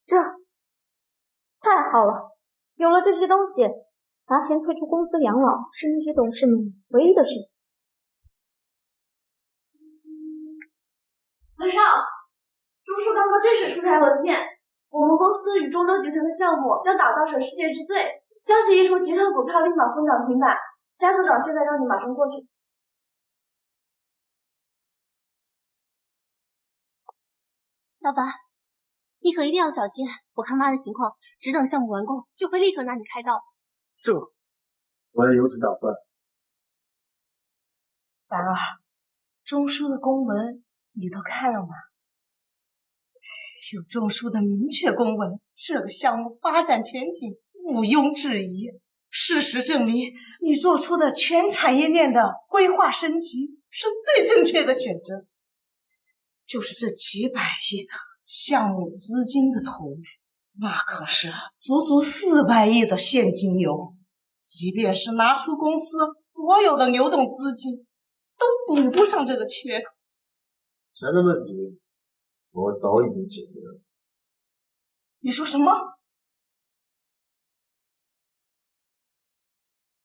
这太好了，有了这些东西，拿钱退出公司养老是那些董事们唯一的事情。文少，中书刚刚正式出台文件，我们公司与中州集团的项目将打造成世界之最。消息一出，集团股票立马疯涨停板。家族长现在让你马上过去。小凡，你可一定要小心。我看妈的情况，只等项目完工，就会立刻拿你开刀。我也有此打算。凡儿，中书的公文你都看了吗？有中书的明确公文，这个项目发展前景毋庸置疑。事实证明，你做出的全产业链的规划升级是最正确的选择。就是这几百亿的项目资金的投入，那可是足足400亿的现金流。即便是拿出公司所有的流动资金，都补不上这个缺口。钱的问题，我早已经解决了。你说什么？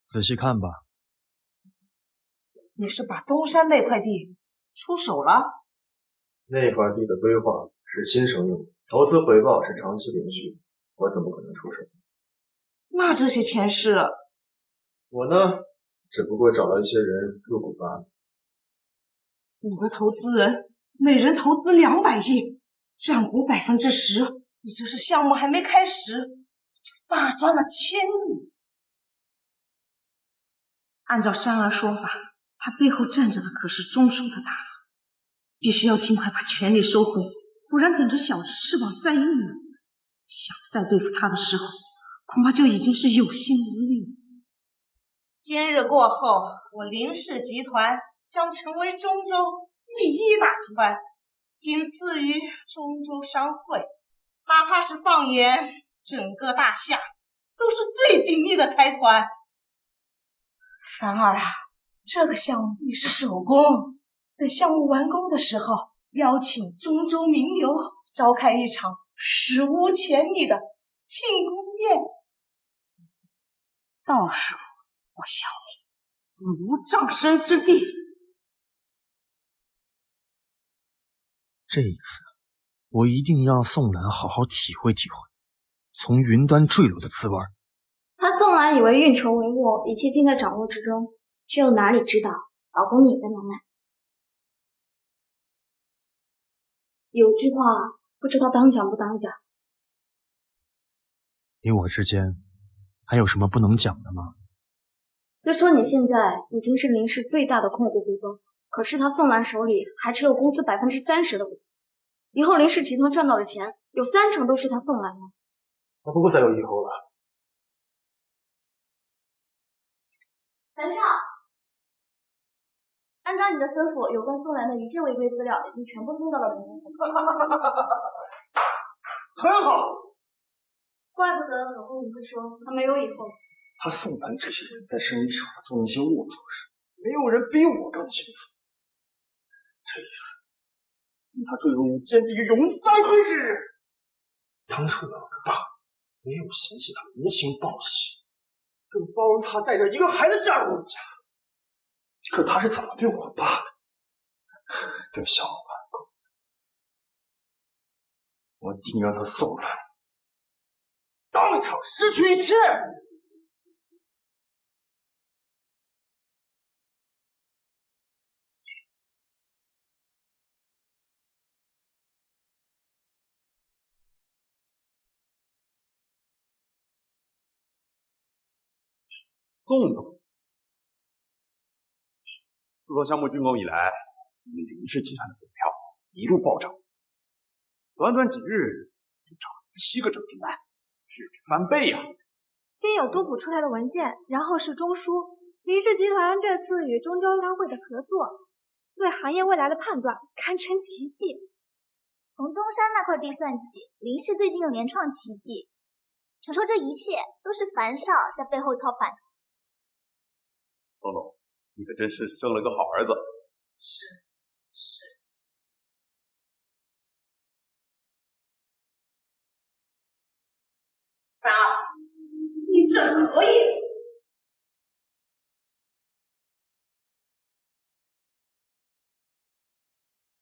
仔细看吧。你是把东山那块地出手了？那块地的规划是新生用，投资回报是长期连续，我怎么可能出手？那这些钱是？我呢，只不过找了一些人入股罢了。5个投资人，每人投资200亿，占股10%，你这是项目还没开始就大赚了1000亿。按照珊儿说法，他背后站着的可是中枢的大佬，必须要尽快把权力收回，不然等着小子翅膀再硬了，想再对付他的时候，恐怕就已经是有心无力了。今日过后，我林氏集团将成为中州第1大集团，仅次于中州商会。哪怕是放眼整个大夏，都是最鼎力的财团。凡儿啊，这个项目你是首功，等项目完工的时候，邀请中州名流召开一场史无前例的庆功宴，到时候我小弟死无葬身之地。这一次，我一定让宋兰好好体会体会从云端坠落的滋味。他宋兰以为运筹帷幄，一切尽在掌握之中，却又哪里知道老公你的能耐。有句话不知道当讲不当讲。你我之间还有什么不能讲的吗？虽说你现在已经是林氏最大的控股股东，可是他宋兰手里还持有公司30%的股份，以后林氏集团赚到的钱有30%都是他宋兰的。那不会再有以后了。陈少，按照你的吩咐，有关宋兰的一切违规资料已经全部送到了本公司。很好，怪不得老公你会说他没有以后。他宋兰这些人在生意上做那些龌龊事，没有人比我更清楚。这一次，他坠入无间地狱，永3回之。当初老爸没有嫌弃他无情报喜，更包容他带着一个孩子嫁入我家。可他是怎么对我爸的？对小完工，我定让他宋兰当场失去一切。宋总，自从项目竣工以来，林氏集团的股票一路暴涨，短短几日就涨了7个涨停板，市值翻倍呀！先有督捕出来的文件，然后是中枢。林氏集团这次与中州商会的合作，对行业未来的判断堪称奇迹。从东山那块地算起，林氏最近的连创奇迹，只说这一切都是樊少在背后操盘。宋总，你可真是生了个好儿子。是。樊儿，你这是何意？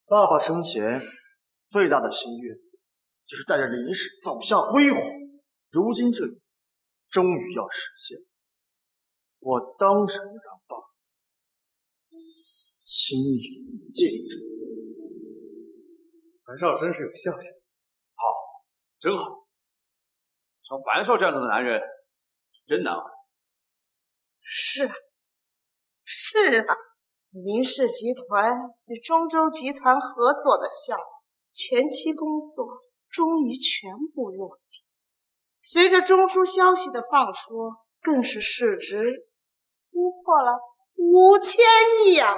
爸爸生前最大的心愿就是带着林氏走向辉煌，如今这终于要实现，我当然要让爸爸亲眼见证。樊少真是有孝心，好，真好。像樊少这样的男人，真难熬。是啊，林氏集团与中州集团合作的项目前期工作终于全部落地，随着中枢消息的放出，更是市值突破了5000亿啊！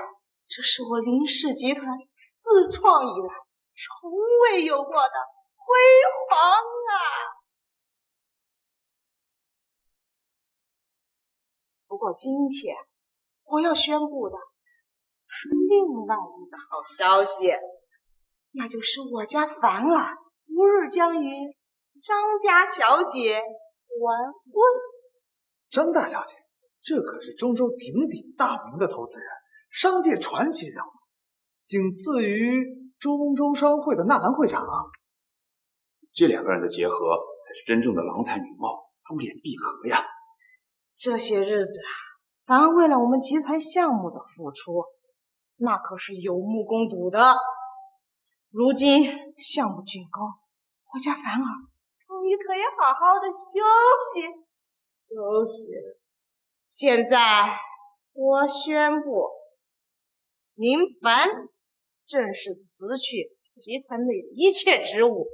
这是我林氏集团自创以来从未有过的辉煌啊！不过今天我要宣布的是另外一个好消息，那就是我家樊儿不日将与张家小姐完婚。张大小姐，这可是中州鼎鼎大名的投资人，商界传奇人物，仅次于中州商会的纳兰会长。这2个人的结合，才是真正的郎才女貌，珠联璧合呀！这些日子啊，樊儿为了我们集团项目的付出，那可是有目共睹的。如今项目竣工，我家樊儿终于可以好好的休息。现在我宣布，林凡正式辞去集团内的一切职务，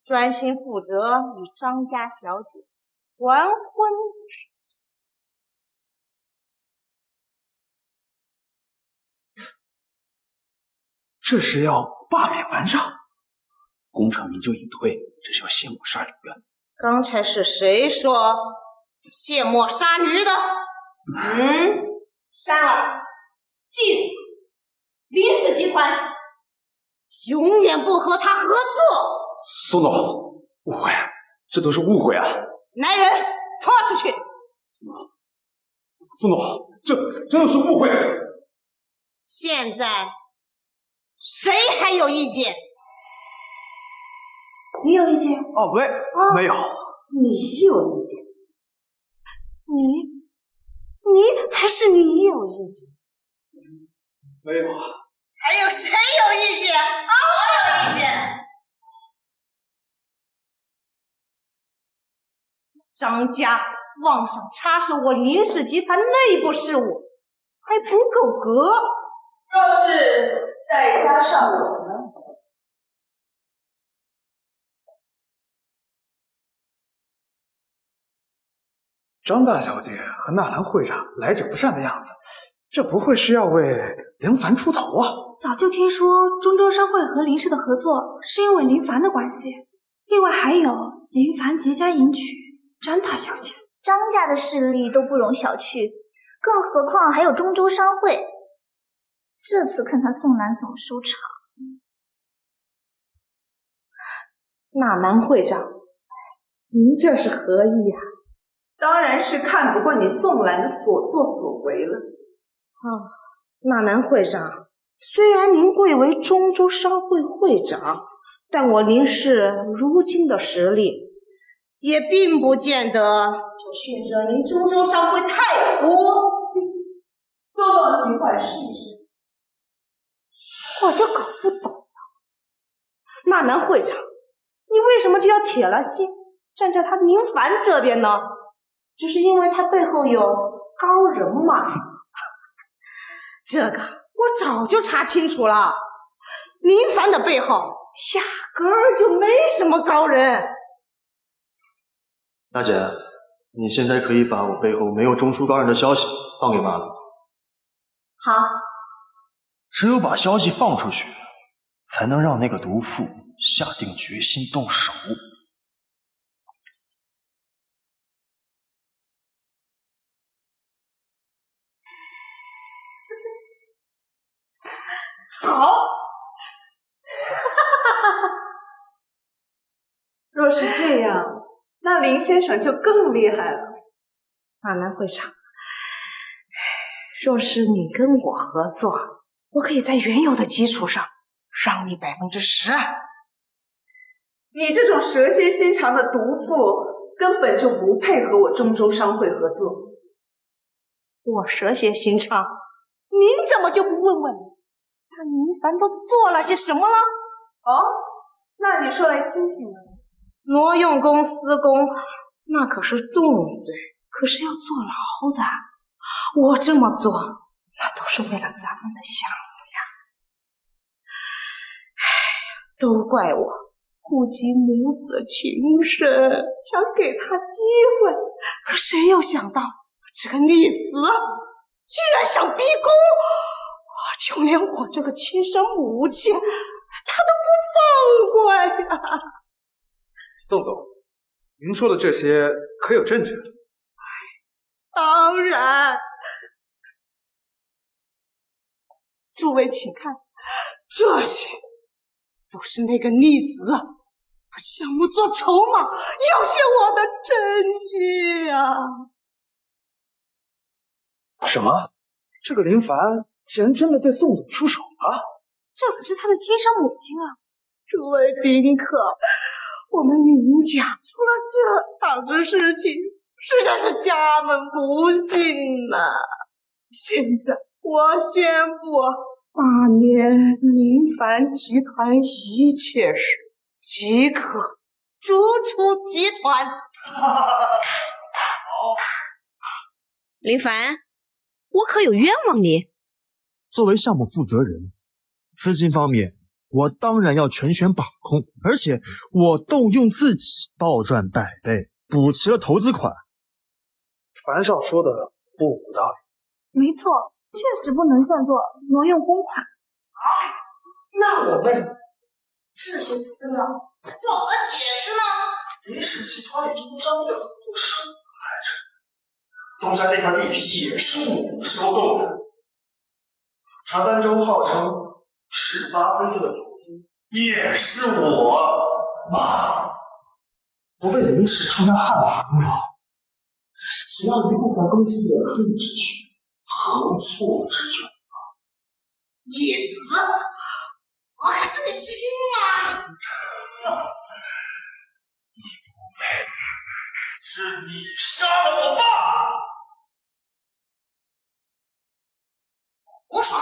专心负责与张家小姐完婚。这是要罢免樊少，功成名就隐退，这是要卸磨杀驴啊！刚才是谁说卸磨杀驴的？山儿，记住，林氏集团永远不和他合作。宋总，误会，这都是误会啊！来人，拖出去！宋总，这真的是误会。现在谁还有意见？你有意见？哦，没有。你有意见？你还是你有意见？没有啊。还有谁有意见？我有意见。张家妄想插手我林氏集团内部事务，还不够格。要是再加上我呢？张大小姐和纳兰会长来者不善的样子，这不会是要为林凡出头啊？早就听说中州商会和林氏的合作是因为林凡的关系，另外还有林凡即将迎娶张大小姐。张家的势力都不容小觑，更何况还有中州商会。这次看他宋南怎么收场。纳兰会长，您这是何意啊？当然是看不惯你宋兰的所作所为了。纳兰会长，虽然您贵为中州商会会长，但我林氏如今的实力，也并不见得就逊色您中州商会太多。做到尽管试一试。我就搞不懂了，纳兰会长，你为什么就要铁了心站在他宁凡这边呢？只是因为他背后有高人吗？这个我早就查清楚了，林凡的背后压根儿就没什么高人。大姐，你现在可以把我背后没有中枢高人的消息放给妈了。好，只有把消息放出去，才能让那个毒妇下定决心动手。好，若是这样，那林先生就更厉害了。马兰会长，若是你跟我合作，我可以在原有的基础上让你10%。你这种蛇蝎心肠的毒妇，根本就不配和我中州商会合作。我蛇蝎心肠，您怎么就不问问那林凡都做了些什么了？哦，那你说来听听。挪用公私公，那可是重罪，可是要坐牢的。我这么做，那都是为了咱们的项目呀。都怪我顾及母子情深，想给他机会，可谁又想到这个逆子居然想逼宫，就连我这个亲生母亲他都不放过呀。宋总，您说的这些可有证据？当然，诸位请看，这些都是那个逆子把项目做筹码要挟我的证据啊！什么？这个林凡竟然真的对宋总出手了？这可是他的亲生母亲啊！诸位宾客，我们林家出了这档子事情，实在是家门不幸呐！现在我宣布罢免林凡集团一切事，即刻逐出集团。林凡，我可有冤枉你？作为项目负责人，资金方面我当然要全权把控，而且我动用自己暴赚100倍，补齐了投资款。樊少说的不无道理。没错，确实不能算作挪用公款。好，那我问你，这些资料作何解释呢？林氏集团与中州商会的合作是来着，东山那块地皮也是我收购的。查丹州号称18分的投资也是我妈。我为林氏出卖汉华功劳，只要一部分公司也可以支取合作之用。逆子，我还是你亲妈！你不配，是你杀了我爸！胡说！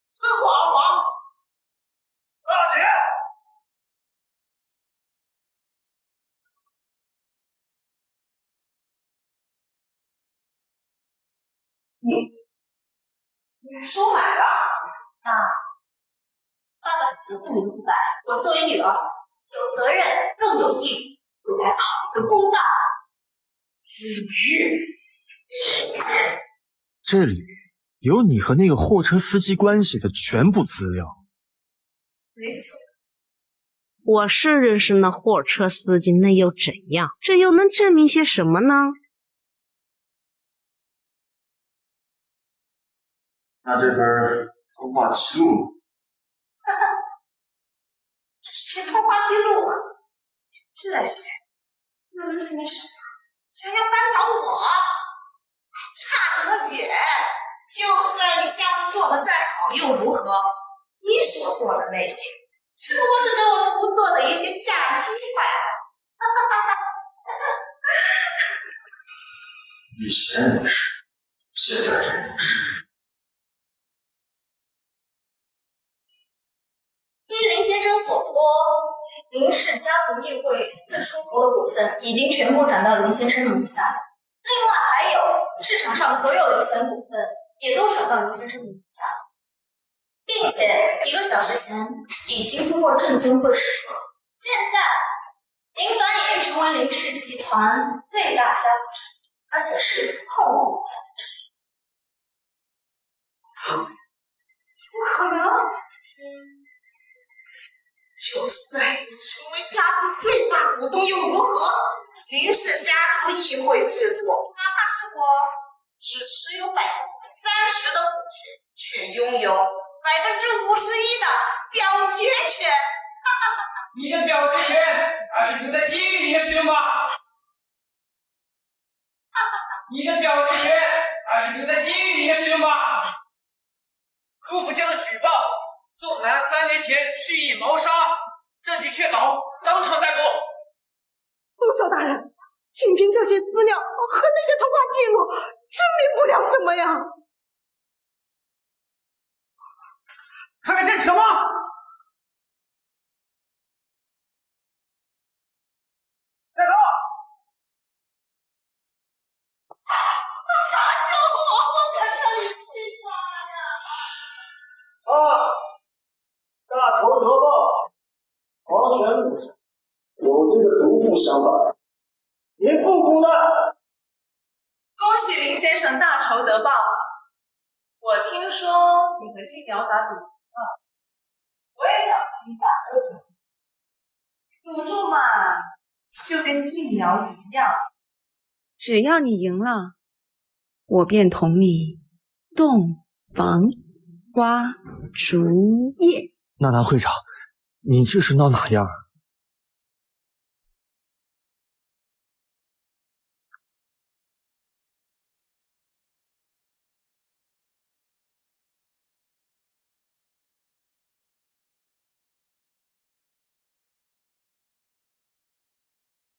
是谎话！大姐，你收买了？啊，爸爸死不明白，我作为女儿，有责任更有义务，为来讨一个公道。这里有你和那个货车司机关系的全部资料。没错，我是认识那货车司机，那又怎样？这又能证明些什么呢？那这份通话记录，这是些通话记录啊！这些又能证明什么？想要扳倒我，还差得远。就算你项目做得再好又如何？你所做的那些，只不过是给我徒做的一些假鸡罢了。以前也是，现在也是。依林先生所托，林氏家族议会4叔伯的股份已经全部转到林先生名下。另外还有市场上所有零散股份也都转到林先生名下，并且1个小时前已经通过证监会审核。现在，林凡也已成为林氏集团最大家族成员，而且是控股家族成员。不可能！就算你成为家族最大股东又如何？林氏家族议会制度，哪怕是我只持有30%的股权，却拥有51%的表决权。你的表决权还是留在监狱里面使用吧。你的表决权还是留在监狱里面使用吧。杜甫将的举报，宋南3年前蓄意谋杀，证据确凿，当场逮捕。陆少大人，仅凭这些资料和那些通话记录，证明不了什么呀！看看这是什么？带走！救我！我在这里气疯啊！大仇得报，黄泉路上有这个毒妇相伴，您不苦呢。恭喜林先生大仇得报！我听说你和金瑶打赌啊，我也想和你打个赌，赌注嘛，就跟静瑶一样，只要你赢了，我便同你洞房花烛夜。纳兰会长，你这是闹哪样？